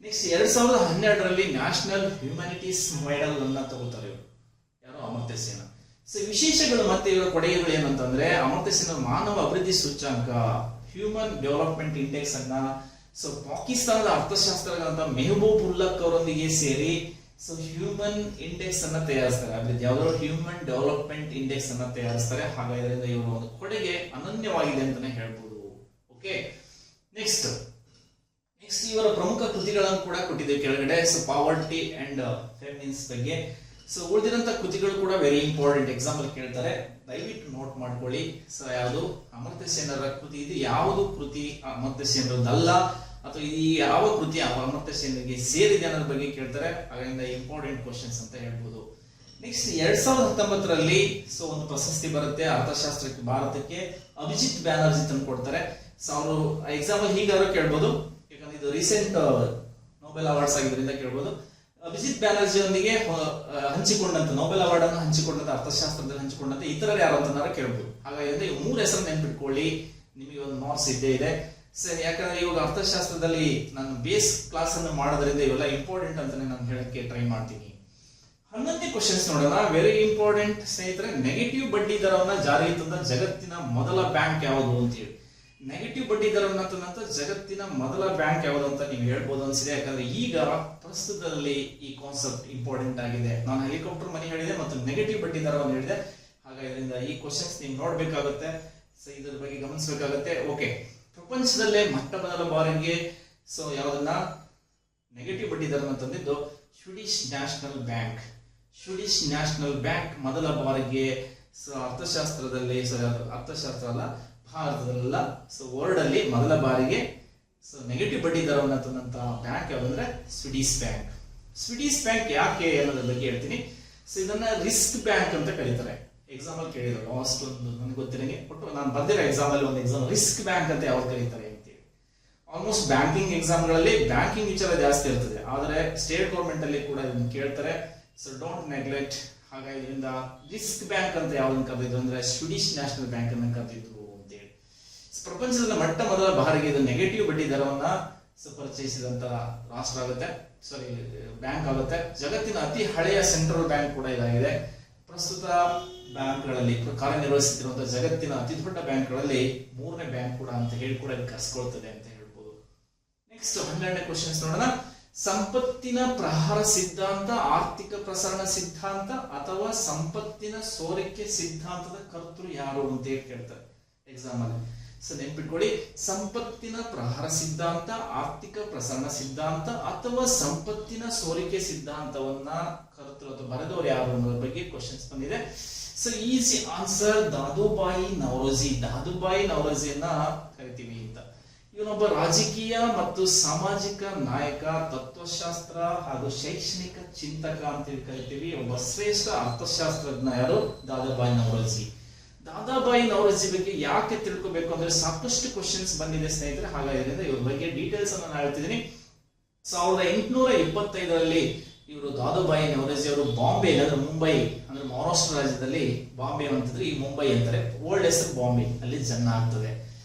ನೆಕ್ಸ್ಟ್ 2012ರಲ್ಲಿ ನ್ಯಾಷನಲ್ ಹ್ಯುಮ್ಯಾನಿಟೀಸ್ ಮೆಡಲ್ ಅನ್ನ ತಗೋತಾರೆ ಇವರು. ಯಾರು? ಅಮರ್ತ್ಯ ಸೇನ್. ವಿಶೇಷಗಳು ಮತ್ತೆ ಇವರ ಕೊಡುಗೆಗಳು ಏನಂತಂದ್ರೆ, ಅಮರ್ತ್ಯ ಸೇನ್ ಮಾನವ ಅಭಿವೃದ್ಧಿ ಸೂಚ್ಯಂಕ ಹ್ಯೂಮನ್ ಡೆವಲಪ್ಮೆಂಟ್ ಇಂಡೆಕ್ಸ್ ಅನ್ನ ಪಾಕಿಸ್ತಾನದ ಅರ್ಥಶಾಸ್ತ್ರಜ್ಞ ಮೆಹಬೂಬುಲ್ಲಕ್ ಅವರೊಂದಿಗೆ ಸೇರಿ ಹ್ಯೂಮನ್ ಇಂಡೆಕ್ಸ್ ಅನ್ನ ತಯಾರಿಸ್ತಾರೆ. ಅಭಿವೃದ್ಧಿ ಯಾವ್ದಾದ್ರು ಹ್ಯೂಮನ್ ಡೆವಲಪ್ಮೆಂಟ್ ಇಂಡೆಕ್ಸ್ ಅನ್ನ ತಯಾರಿಸ್ತಾರೆ. ಹಾಗಾದ್ರಿಂದ ಇವರು ಒಂದು ಕೊಡುಗೆ ಅನನ್ಯವಾಗಿದೆ ಅಂತಾನೆ ಹೇಳ್ಬೋದು. ಓಕೆ, ನೆಕ್ಸ್ಟ್ ಇವರ ಪ್ರಮುಖ ಕೃತಿಗಳನ್ನು ಕೂಡ ಕೊಟ್ಟಿದ್ದೇವೆ ಕೆಳಗಡೆ. ಪಾವರ್ಟಿ ಅಂಡ್ ಫೆಮಿನಿನ್ಸ್ ಬಗ್ಗೆ. ಉಳಿದಿರಂತ ಕೃತಿಗಳು ಕೂಡ ವೆರಿ ಇಂಪಾರ್ಟೆಂಟ್, ಎಕ್ಸಾಂಪಲ್ ಕೇಳ್ತಾರೆ, ದಯವಿಟ್ಟು ನೋಟ್ ಮಾಡ್ಕೊಳ್ಳಿ. ಯಾವುದು ಅಮರ್ತ್ಯ ಸೇನರ ಕೃತಿ, ಇದು ಯಾವುದು ಕೃತಿ ಅಮರ್ತ್ಯ ಸೇನರದಲ್ಲ ಅಥವಾ ಈ ಯಾವ ಕೃತಿ ಅಮರ್ತ್ಯ ಸೇನರಿಗೆ ಸೇರಿದೆ ಅನ್ನೋದ್ರ ಬಗ್ಗೆ ಕೇಳ್ತಾರೆ. ಅದರಿಂದ ಇಂಪಾರ್ಟೆಂಟ್ ಕ್ವಶನ್ಸ್ ಅಂತ ಹೇಳ್ಬೋದು. ನೆಕ್ಸ್ಟ್ 2019ರಲ್ಲಿ ಒಂದು ಪ್ರಶಸ್ತಿ ಬರುತ್ತೆ ಅರ್ಥಶಾಸ್ತ್ರಕ್ಕೆ ಭಾರತಕ್ಕೆ. ಅಭಿಜಿತ್ ಬ್ಯಾನರ್ಜಿ ತಂದು ಕೊಡ್ತಾರೆ. ಅವರು ಎಕ್ಸಾಂಪಲ್ ಹೀಗಾದ್ರೂ ಕೇಳ್ಬೋದು, ಯಾಕಂದ್ರೆ ಇದು ರೀಸೆಂಟ್ ನೊಬೆಲ್ ಅವಾರ್ಡ್ಸ್ ಆಗಿದ್ರಿಂದ ಕೇಳ್ಬೋದು. ಅಭಿಜಿತ್ ಬ್ಯಾನರ್ಜಿಯೊಂದಿಗೆ ಹಂಚಿಕೊಂಡಂತ ನೊಬೆಲ್ ಅವಾರ್ಡ್ ಅನ್ನು ಹಂಚಿಕೊಂಡಂತ ಅರ್ಥಶಾಸ್ತ್ರದಲ್ಲಿ ಹಂಚಿಕೊಂಡಂತ ಇತರರು ಯಾರು ಅಂತ ಕೇಳ್ಬೋದು. ಹಾಗಾಗಿ 3 ಹೆಸರು ನೆನ್ಪಿಟ್ಕೊಳ್ಳಿ, ನಿಮಗೆ ಒಂದು ಮಾರ್ಕ್ಸ್ ಇದ್ದೇ ಇದೆ. ಸರಿ, ಯಾಕಂದ್ರೆ ಇವಾಗ ಅರ್ಥಶಾಸ್ತ್ರದಲ್ಲಿ ನಾನು ಬೇಸ್ ಕ್ಲಾಸ್ ಅನ್ನು ಮಾಡೋದ್ರಿಂದ ಇವೆಲ್ಲ ಇಂಪಾರ್ಟೆಂಟ್ ಅಂತಾನೆ ನಾನು ಹೇಳಕ್ಕೆ ಟ್ರೈ ಮಾಡ್ತೀನಿ. 11ನೇ ಕ್ವಶನ್ಸ್ ನೋಡೋಣ. ವೆರಿ ಇಂಪಾರ್ಟೆಂಟ್ ಸ್ನೇಹಿತರೆ. ನೆಗೆಟಿವ್ ಬಡ್ಡಿ ದರವನ್ನ ಜಾರಿಗೆ ತಂದ ಜಗತ್ತಿನ ಮೊದಲ ಬ್ಯಾಂಕ್ ಯಾವುದು ಅಂತ ಹೇಳಿ. ನೆಗೆಟಿವ್ ಬಡ್ಡಿ ದರವನ್ನ ತಂದಂತ ಜಗತ್ತಿನ ಮೊದಲ ಬ್ಯಾಂಕ್ ಯಾವುದು ಅಂತ ನೀವು ಹೇಳ್ಬೋದು ಅನ್ಸಿದೆ. ಯಾಕಂದ್ರೆ ಈಗ ಪ್ರಸ್ತುತದಲ್ಲಿ ಈ ಕಾನ್ಸೆಪ್ಟ್ ಇಂಪಾರ್ಟೆಂಟ್ ಆಗಿದೆ. ನಾನು ಹೆಲಿಕಾಪ್ಟರ್ ಮನಿ ಹೇಳಿದೆ ಮತ್ತು ನೆಗೆಟಿವ್ ಬಡ್ಡಿ ದರವನ್ನು ಹೇಳಿದೆ. ಹಾಗಾದ್ರಿಂದ ಈ ಕ್ವಶನ್ಸ್ ನೀವು ನೋಡ್ಬೇಕಾಗುತ್ತೆ, ಇದ್ರ ಬಗ್ಗೆ ಗಮನಿಸಬೇಕಾಗುತ್ತೆ. ಓಕೆ, ಪ್ರಪಂಚದಲ್ಲೇ ಮೊದಲ ಬಾರಿಗೆ ಯಾವ್ದನ್ನ ನೆಗೆಟಿವ್ ಬಡ್ಡಿ ದರವನ್ನು ತಂದಿದ್ದು Swedish national bank. Swedish national bank ಮೊದಲ ಬಾರಿಗೆ ಅರ್ಥಶಾಸ್ತ್ರದಲ್ಲಿ, ಅರ್ಥಶಾಸ್ತ್ರ ಅಲ್ಲ ಭಾರತದಲ್ಲ, ವರ್ಲ್ಡ್ ಅಲ್ಲಿ ಮೊದಲ ಬಾರಿಗೆ ನೆಗೆಟಿವ್ ಬಡ್ಡಿ ದರವನ್ನು ತಂದಂತ ಬ್ಯಾಂಕ್ ಯಾವ್ದಂದ್ರೆ ಸ್ವೀಡಿಷ್ ಬ್ಯಾಂಕ್. ಸ್ವೀಡಿಷ್ ಬ್ಯಾಂಕ್ ಯಾಕೆ ಅನ್ನೋದ್ರ ಬಗ್ಗೆ ಹೇಳ್ತೀನಿ. ಇದನ್ನ ರಿಸ್ಕ್ ಬ್ಯಾಂಕ್ ಅಂತ ಕರೀತಾರೆ. ಎಕ್ಸಾಂಪಲ್ ಕೇಳಿದ್ರು ಲಾಸ್ಟ್ ಒಂದು ನನಗೆ ಗೊತ್ತಿರಂಗೆ, ಒಟ್ಟು ನಾನು ಬಂದಿರೋ ಎಕ್ಸಾಮ್ ಅಲ್ಲಿ ಒಂದು ಎಕ್ಸಾಮ್ ರಿಸ್ಕ್ ಬ್ಯಾಂಕ್ ಅಂತ ಯಾವ್ದು ಕರೀತಾರೆ ಅಂತೇಳಿ. ಆಲ್ಮೋಸ್ಟ್ ಬ್ಯಾಂಕಿಂಗ್ ಎಕ್ಸಾಮ್ಗಳಲ್ಲಿ ಬ್ಯಾಂಕಿಂಗ್ ವಿಚಾರ ಜಾಸ್ತಿ ಇರ್ತದೆ, ಆದರೆ ಸ್ಟೇಟ್ ಗೌರ್ಮೆಂಟ್ ಅಲ್ಲಿ ಕೂಡ ಇದನ್ನು ಕೇಳ್ತಾರೆ. Don't neglect. ಹಾಗಾಗಿ ಇದರಿಂದ ರಿಸ್ಕ್ ಬ್ಯಾಂಕ್ ಅಂತ ಯಾವ್ದನ್ನ ಕರೆದಿದ್ರು ಅಂದ್ರೆ ಸ್ವೀಡಿಷ್ ನ್ಯಾಷನಲ್ ಬ್ಯಾಂಕ್ ಅನ್ನ ಕರೆದಿದ್ರು ಅಂತೇಳಿ. ಪ್ರಪಂಚದ ಮೊದಲ ಬಾರಿಗೆ ಇದು ನೆಗೆಟಿವ್ ಬಡ್ಡಿ ದರವನ್ನ ಪರಿಚಯಿಸಿದಂತ ರಾಷ್ಟ್ರ ಆಗುತ್ತೆ, ಬ್ಯಾಂಕ್ ಆಗುತ್ತೆ. ಜಗತ್ತಿನ ಅತಿ ಹಳೆಯ ಸೆಂಟ್ರಲ್ ಬ್ಯಾಂಕ್ ಕೂಡ ಇದಾಗಿದೆ. ಪ್ರಸ್ತುತ ಬ್ಯಾಂಕ್ಗಳಲ್ಲಿ ಕಾರ್ಯನಿರ್ವಹಿಸುತ್ತಿರುವಂತಹ ಜಗತ್ತಿನ ಅತಿ ದೊಡ್ಡ ಬ್ಯಾಂಕ್ಗಳಲ್ಲಿ 3ನೇ ಬ್ಯಾಂಕ್ ಕೂಡ ಅಂತ ಹೇಳಿ ಕೂಡ ಕರೆಸ್ಕೊಳ್ತದೆ ಅಂತ ಹೇಳ್ಬೋದು. ನೆಕ್ಸ್ಟ್ 12ನೇ ಕ್ವಶನ್ಸ್ ನೋಡೋಣ. ಸಂಪತ್ತಿನ ಪ್ರಹಾರ ಸಿದ್ಧಾಂತ, ಆರ್ಥಿಕ ಪ್ರಸರಣ ಸಿದ್ಧಾಂತ ಅಥವಾ ಸಂಪತ್ತಿನ ಸೋರಿಕೆ ಸಿದ್ಧಾಂತದ ಕರ್ತೃ ಯಾರು ಅಂತ ಹೇಳಿ ಕೇಳ್ತಾರೆ ಎಕ್ಸಾಮ್ ಅಲ್ಲಿ. ಸೊ ನೆನ್ಪಿಟ್ಕೊಳ್ಳಿ, ಸಂಪತ್ತಿನ ಪ್ರಹಾರ ಸಿದ್ಧಾಂತ, ಆರ್ಥಿಕ ಪ್ರಸರಣ ಸಿದ್ಧಾಂತ ಅಥವಾ ಸಂಪತ್ತಿನ ಸೋರಿಕೆ ಸಿದ್ಧಾಂತವನ್ನ ಕರ್ತರು ಅಥವಾ ಬರೆದವರು ಯಾರು ಅನ್ನೋದ್ರ ಬಗ್ಗೆ ಕ್ವಶನ್ಸ್ ಬಂದಿದೆ. So easy answer Dadabhai Naoroji. Dadabhai ನವರೋಜಿಯನ್ನ ಕರಿತೀವಿ ಅಂತ. ಇವನೊಬ್ಬ ರಾಜಕೀಯ ಮತ್ತು ಸಾಮಾಜಿಕ ನಾಯಕ, ತತ್ವಶಾಸ್ತ್ರ ಹಾಗೂ ಶೈಕ್ಷಣಿಕ ಚಿಂತಕ ಅಂತೇಳಿ ಕರಿತೀವಿ. ಒಬ್ಬ ಶ್ರೇಷ್ಠ ಅರ್ಥಶಾಸ್ತ್ರಜ್ಞ ಯಾರು? ದಾದಾಬಾಯಿ ನವರೋಜಿ. ದಾದಾಬಾಯಿ ನವರೋಜಿ ಬಗ್ಗೆ ಯಾಕೆ ತಿಳ್ಕೊಬೇಕು ಅಂದ್ರೆ ಸಾಕಷ್ಟು ಕ್ವಶನ್ಸ್ ಬಂದಿದೆ ಸ್ನೇಹಿತರೆ. ಹಾಗಾದ್ರಿಂದ ಇವ್ರ ಬಗ್ಗೆ ಡೀಟೇಲ್ಸ್ ಅನ್ನು ನಾನು ಹೇಳ್ತಿದ್ದೀನಿ. 1825ರಲ್ಲಿ ಇವರು ದಾದಾಬಾಯಿ ನವರೋಜಿ ಅವರು ಬಾಂಬೆ ಅಂದ್ರೆ ಮುಂಬೈ ಅಂದ್ರೆ ಮಹಾರಾಷ್ಟ್ರ ರಾಜ್ಯದಲ್ಲಿ ಬಾಂಬೆ ಅಂತಿದ್ರೆ ಈ ಮುಂಬೈ ಅಂತಾರೆ, ಓಲ್ಡ್ ಹೆಸರು ಬಾಂಬೆ, ಅಲ್ಲಿ ಜನ್ಮ ಆಗ್ತದೆ.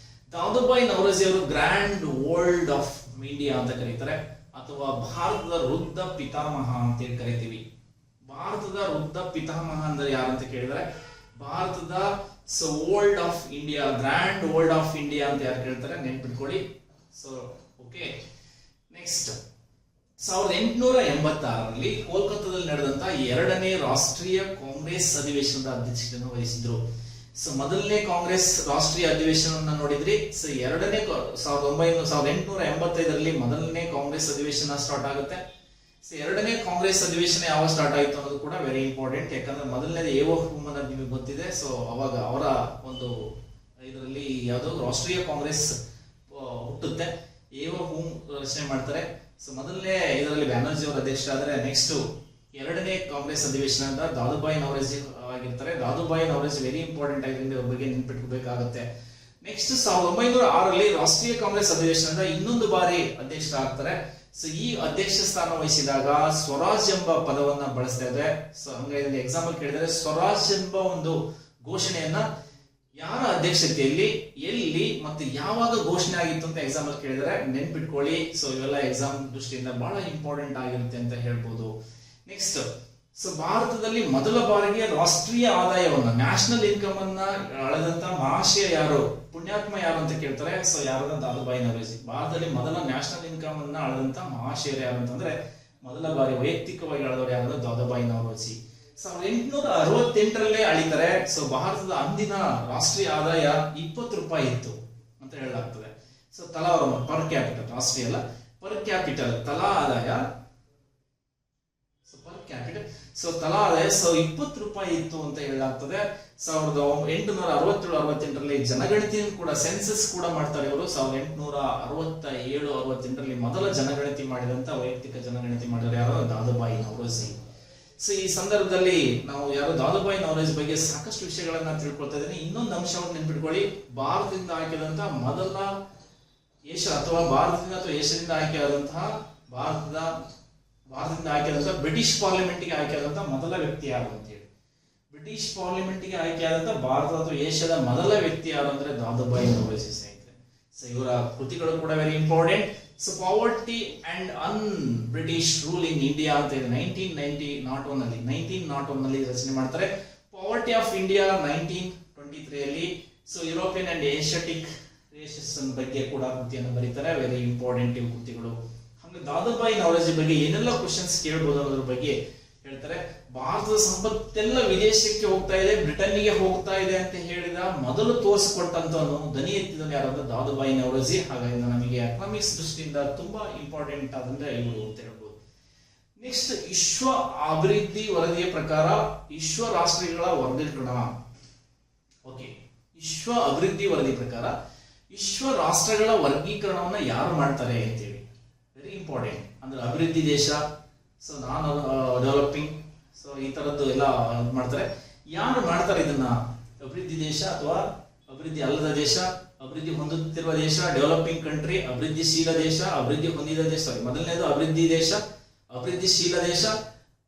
ದಾದಾಬಾಯಿ ನವರೋಜಿ ಅವರು ಗ್ರ್ಯಾಂಡ್ ಓಲ್ಡ್ ಆಫ್ ಇಂಡಿಯಾ ಅಂತ ಕರೀತಾರೆ, ಅಥವಾ ಭಾರತದ ವೃದ್ಧ ಪಿತಾಮಹ ಅಂತೇಳಿ ಕರಿತೀವಿ. ಭಾರತದ ವೃದ್ಧ ಪಿತಾಮಹ ಅಂದ್ರೆ ಯಾರಂತ ಕೇಳಿದ್ರೆ ಭಾರತದ old of India, grand old of India ಅಂತ ಯಾರು ಕೇಳ್ತಾರೆ ನೆನ್ಪಿಟ್ಕೊಳ್ಳಿ. ಸೊ ಓಕೆ, ನೆಕ್ಸ್ಟ್ 1886ರಲ್ಲಿ ಕೋಲ್ಕತ್ತಾದಲ್ಲಿ ನಡೆದಂತ 2ನೇ ರಾಷ್ಟ್ರೀಯ ಕಾಂಗ್ರೆಸ್ ಅಧಿವೇಶನದ ಅಧ್ಯಕ್ಷತೆಯನ್ನು ವಹಿಸಿದ್ರು. ಸೊ ಮೊದಲನೇ ಕಾಂಗ್ರೆಸ್ ರಾಷ್ಟ್ರೀಯ ಅಧಿವೇಶನವನ್ನ ನೋಡಿದ್ರಿ. ಸೊ 1885ರಲ್ಲಿ ಮೊದಲನೇ ಕಾಂಗ್ರೆಸ್ ಅಧಿವೇಶನ ಸ್ಟಾರ್ಟ್ ಆಗುತ್ತೆ. ಸೊ 2ನೇ ಕಾಂಗ್ರೆಸ್ ಅಧಿವೇಶನ ಯಾವಾಗ ಸ್ಟಾರ್ಟ್ ಆಯಿತು ಅನ್ನೋದು ಕೂಡ ವೆರಿ ಇಂಪಾರ್ಟೆಂಟ್. ಯಾಕಂದ್ರೆ ಮೊದಲನೇದು ಏವೋ ಹೂಮ್ ಅನ್ನೋದು ನಿಮಗೆ ಗೊತ್ತಿದೆ. ಸೊ ಅವಾಗ ಅವರ ಒಂದು ಇದರಲ್ಲಿ ಯಾವುದೋ ರಾಷ್ಟ್ರೀಯ ಕಾಂಗ್ರೆಸ್ ಹುಟ್ಟುತ್ತೆ, ಏವೋ ಹೂಮ್ ರಚನೆ ಮಾಡ್ತಾರೆ. ಸೊ ಮೊದಲನೇ ಇದರಲ್ಲಿ ಬ್ಯಾನರ್ಜಿ ಅವರ ಅಧ್ಯಕ್ಷ ಆದರೆ ನೆಕ್ಸ್ಟ್ 2ನೇ ಕಾಂಗ್ರೆಸ್ ಅಧಿವೇಶನ ಅಂತ ದಾದುಬಾಯಿ ನವರೋಜಿ ಆಗಿರ್ತಾರೆ. ದಾದುಬಾಯಿ ನವರೋಜಿ ವೆರಿ ಇಂಪಾರ್ಟೆಂಟ್ ಆಗಿರೋದ್ರಿಂದ ಅವ್ರ ಬಗ್ಗೆ ನೆನ್ಪಿಟ್ಕೋಬೇಕಾಗುತ್ತೆ. ನೆಕ್ಸ್ಟ್ 1906ರಲ್ಲಿ ರಾಷ್ಟ್ರೀಯ ಕಾಂಗ್ರೆಸ್ ಅಧಿವೇಶನದ ಇನ್ನೊಂದು ಬಾರಿ ಅಧ್ಯಕ್ಷರಾಗ್ತಾರೆ. ಸೊ ಈ ಅಧ್ಯಕ್ಷ ಸ್ಥಾನ ವಹಿಸಿದಾಗ ಸ್ವರಾಜ್ ಎಂಬ ಪದವನ್ನ ಬಳಸ್ತಾ ಇದೆ. ಸೊ ಹಂಗಾಗಿ ಎಕ್ಸಾಂಪಲ್ ಕೇಳಿದರೆ ಸ್ವರಾಜ್ ಎಂಬ ಒಂದು ಘೋಷಣೆಯನ್ನ ಯಾರ ಅಧ್ಯಕ್ಷತೆಯಲ್ಲಿ, ಎಲ್ಲಿ ಮತ್ತು ಯಾವಾಗ ಘೋಷಣೆ ಆಗಿತ್ತು ಅಂತ ಎಕ್ಸಾಂಪಲ್ ಕೇಳಿದರೆ ನೆನ್ಪಿಟ್ಕೊಳ್ಳಿ. ಸೊ ಇವೆಲ್ಲ ಎಕ್ಸಾಮ್ ದೃಷ್ಟಿಯಿಂದ ಬಹಳ ಇಂಪಾರ್ಟೆಂಟ್ ಆಗಿರುತ್ತೆ ಅಂತ ಹೇಳ್ಬೋದು. ನೆಕ್ಸ್ಟ್, ಸೊ ಭಾರತದಲ್ಲಿ ಮೊದಲ ಬಾರಿಗೆ ರಾಷ್ಟ್ರೀಯ ಆದಾಯವನ್ನ, ನ್ಯಾಷನಲ್ ಇನ್ಕಮ್ ಅನ್ನ ಅಳೆದಂತ ಮಹಾಶಯ ಯಾರು, ಪುಣ್ಯಾತ್ಮ ಯಾರು ಅಂತ ಕೇಳ್ತಾರೆ. ಸೊ ಯಾರು? ದಾದಾಬಾಯಿ ನವರೋಜಿ. ಭಾರತದಲ್ಲಿ ಮೊದಲ ನ್ಯಾಷನಲ್ ಇನ್ಕಮ್ ಅನ್ನ ಅಳೆದಂತ ಮಹಾಶಯರು ಯಾರು ಅಂತಂದ್ರೆ ಮೊದಲ ಬಾರಿ ವೈಯಕ್ತಿಕವಾಗಿ ಅಳೆದವರು ಯಾರು? ದಾದಾಬಾಯಿ ನವರೋಜಿ. 1868ರಲ್ಲೇ ಅಳಿತಾರೆ. ಸೊ ಭಾರತದ ಅಂದಿನ ರಾಷ್ಟ್ರೀಯ ಆದಾಯ 20 ರೂಪಾಯಿ ಇತ್ತು ಅಂತ ಹೇಳಲಾಗ್ತದೆ. ಸೊ ತಲಾ ಪರ್ ಕ್ಯಾಪಿಟಲ್, ರಾಷ್ಟ್ರೀಯ ಅಲ್ಲ, ಪರ್ ಕ್ಯಾಪಿಟಲ್ ತಲಾ ಆದಾಯ, ಸೊ ತಲಾ ಆದಾಯ 20 ರೂಪಾಯಿ ಇತ್ತು ಅಂತ ಹೇಳಲಾಗ್ತದೆ. 1867-68ರಲ್ಲಿ ಜನಗಣತಿಯನ್ನು ಕೂಡ, ಸೆನ್ಸಸ್ ಕೂಡ ಮಾಡ್ತಾರೆ ಇವರು. 1867-68ರಲ್ಲಿ ಮೊದಲ ಜನಗಣತಿ ಮಾಡಿದಂತ ವೈಯಕ್ತಿಕ ಜನಗಣತಿ ಮಾಡಿದ್ರು ಯಾರು? ದಾದಾಬಾಯಿ ನವರೋಜಿ. ಸೊ ಈ ಸಂದರ್ಭದಲ್ಲಿ ನಾವು ಯಾರು ದಾದಾಬಾಯಿ ನವರೋಜಿ ಬಗ್ಗೆ ಸಾಕಷ್ಟು ವಿಷಯಗಳನ್ನ ತಿಳ್ಕೊಳ್ತಾ ಇದ್ದೀನಿ. ಇನ್ನೊಂದು ಅಂಶವನ್ನು ನೆನ್ಪಿಟ್ಕೊಳ್ಳಿ, ಭಾರತದಿಂದ ಆಯ್ಕೆಯಾದಂತಹ ಮೊದಲ ಏಷ್ಯಾ ಅಥವಾ ಭಾರತದಿಂದ ಅಥವಾ ಏಷ್ಯಾದಿಂದ ಆಯ್ಕೆಯಾದಂತಹ ಭಾರತದಿಂದ ಆಯ್ಕೆಯಾದಂತಹ ಬ್ರಿಟಿಷ್ ಪಾರ್ಲಿಮೆಂಟ್ಗೆ ಆಯ್ಕೆಯಾದಂತಹ ಮೊದಲ ವ್ಯಕ್ತಿ ಯಾರು ಅಂತ ಹೇಳಿ. ಬ್ರಿಟಿಷ್ ಪಾರ್ಲಿಮೆಂಟ್ಗೆ ಆಯ್ಕೆಯಾದಂತ ಭಾರತ ಅಥವಾ ಏಷ್ಯಾದ ಮೊದಲ ವ್ಯಕ್ತಿ ಯಾರು ಅಂದ್ರೆ ದಾದಾಬಾಯಿ ನವರೋಜಿ ಸ್ನೇಹಿತರೆ. ಸೊ ಇವರ ಕೃತಿಗಳು ಕೂಡ very important. So poverty and un British rule in India ಅಂತ ಹೇಳಿ 1901ನಲ್ಲಿ ರಚನೆ ಮಾಡ್ತಾರೆ. ಪಾವರ್ಟಿ ಆಫ್ ಇಂಡಿಯಾ 1923ರಲ್ಲಿ. So European and Asiatic races ಬಗ್ಗೆ ಕೂಡ ಕೃತಿಯನ್ನು ಬರೀತಾರೆ. ವೆರಿ ಇಂಪಾರ್ಟೆಂಟ್ ಇವು ಕೃತಿಗಳು. ದಾದಾಬಾಯಿ ನವರೋಜಿ ಬಗ್ಗೆ ಏನೆಲ್ಲ ಕ್ವಶನ್ಸ್ ಕೇಳಬಹುದು ಅನ್ನೋದ್ರ ಬಗ್ಗೆ ಹೇಳ್ತಾರೆ. ಭಾರತದ ಸಂಪತ್ತೆಲ್ಲ ವಿದೇಶಕ್ಕೆ ಹೋಗ್ತಾ ಇದೆ, ಬ್ರಿಟನ್ನಿಗೆ ಹೋಗ್ತಾ ಇದೆ ಅಂತ ಹೇಳಿದ ಮೊದಲು ತೋರಿಸಿಕೊಟ್ಟಂತವನು, ದನಿ ಎತ್ತಿದನು ಯಾರು ಅಂದ್ರೆ ದಾದಾಬಾಯಿ ನವರೋಜಿ. ಹಾಗಾಗಿ ನಮಗೆ ಎಕನಾಮಿಕ್ಸ್ ದೃಷ್ಟಿಯಿಂದ ತುಂಬಾ ಇಂಪಾರ್ಟೆಂಟ್ ಆದಂದ್ರೆ ಇವರು ಅಂತ ಹೇಳ್ಬೋದು. ನೆಕ್ಸ್ಟ್, ವಿಶ್ವ ಅಭಿವೃದ್ಧಿ ವರದಿಯ ಪ್ರಕಾರ ವಿಶ್ವ ರಾಷ್ಟ್ರಗಳ ವರ್ಗೀಕರಣ. ಓಕೆ, ವಿಶ್ವ ಅಭಿವೃದ್ಧಿ ವರದಿ ಪ್ರಕಾರ ವಿಶ್ವ ರಾಷ್ಟ್ರಗಳ ವರ್ಗೀಕರಣವನ್ನ ಯಾರು ಮಾಡ್ತಾರೆ ಅಂತೇಳಿ ವೆರಿ ಇಂಪಾರ್ಟೆಂಟ್. ಅಂದ್ರೆ ಅಭಿವೃದ್ಧಿ ದೇಶ, ಸೊ ನಾನ್ ಡೆವಲಪಿಂಗ್, ಸೊ ಈ ತರದ್ದು ಎಲ್ಲ ಮಾಡ್ತಾರೆ. ಯಾರು ಮಾಡ್ತಾರೆ ಇದನ್ನ? ಅಭಿವೃದ್ಧಿ ದೇಶ ಅಥವಾ ಅಭಿವೃದ್ಧಿ ಅಲ್ಲದ ದೇಶ, ಅಭಿವೃದ್ಧಿ ಹೊಂದುತ್ತಿರುವ ದೇಶ, ಡೆವಲಪಿಂಗ್ ಕಂಟ್ರಿ, ಅಭಿವೃದ್ಧಿಶೀಲ ದೇಶ, ಅಭಿವೃದ್ಧಿ ಹೊಂದಿದ ದೇಶ. ಮೊದಲನೇದು ಅಭಿವೃದ್ಧಿ ದೇಶ, ಅಭಿವೃದ್ಧಿಶೀಲ ದೇಶ,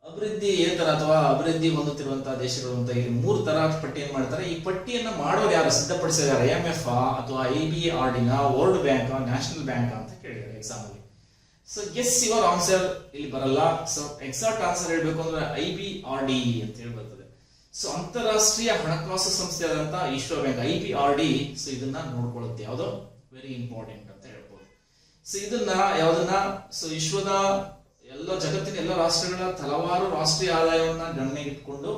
ಅಭಿವೃದ್ಧಿ ಏತರ ಅಥವಾ ಅಭಿವೃದ್ಧಿ ಹೊಂದುತ್ತಿರುವಂತಹ ದೇಶಗಳು ಅಂತ ಈ 3 ತರ ಪಟ್ಟಿಯನ್ನು ಮಾಡ್ತಾರೆ. ಈ ಪಟ್ಟಿಯನ್ನು ಮಾಡೋರು ಯಾರು, ಸಿದ್ಧಪಡಿಸಿದ್ದಾರೆ? IMF ಅಥವಾ IBRD ನ, ವರ್ಲ್ಡ್ ಬ್ಯಾಂಕ್, ನ್ಯಾಷನಲ್ ಬ್ಯಾಂಕ್ ಅಂತ ಕೇಳಿದ್ದಾರೆ ಎಕ್ಸಾಮ್ ಅಲ್ಲಿ. ಸೊ ಗೆಸ್ ಯುವರ್ ಆನ್ಸರ್ ಇಲ್ಲಿ ಬರಲ್ಲ. ಸೊ ಎಕ್ಸಾಕ್ಟ್ ಆನ್ಸರ್ ಹೇಳ್ಬೇಕು ಅಂದ್ರೆ IBRD ಅಂತ ಹೇಳಿ ಬರ್ತದೆ. ಸೊ ಅಂತಾರಾಷ್ಟ್ರೀಯ ಹಣಕಾಸು ಸಂಸ್ಥೆ ಆದಂತಹ ವಿಶ್ವ ಬ್ಯಾಂಕ್ IBRD ಸೊ ಇದನ್ನ ನೋಡ್ಕೊಳ್ಳುತ್ತೆ. ಯಾವ್ದು? ವೆರಿ ಇಂಪಾರ್ಟೆಂಟ್ ಅಂತ ಹೇಳ್ಬೋದು. ಸೊ ಇದನ್ನ ಯಾವ್ದನ್ನ, ಸೊ ವಿಶ್ವದ ಎಲ್ಲ ಜಗತ್ತಿನ ಎಲ್ಲ ರಾಷ್ಟ್ರಗಳ ಹಲವಾರು ರಾಷ್ಟ್ರೀಯ ಆದಾಯವನ್ನ ಗಣನೆಗೆ ಇಟ್ಕೊಂಡು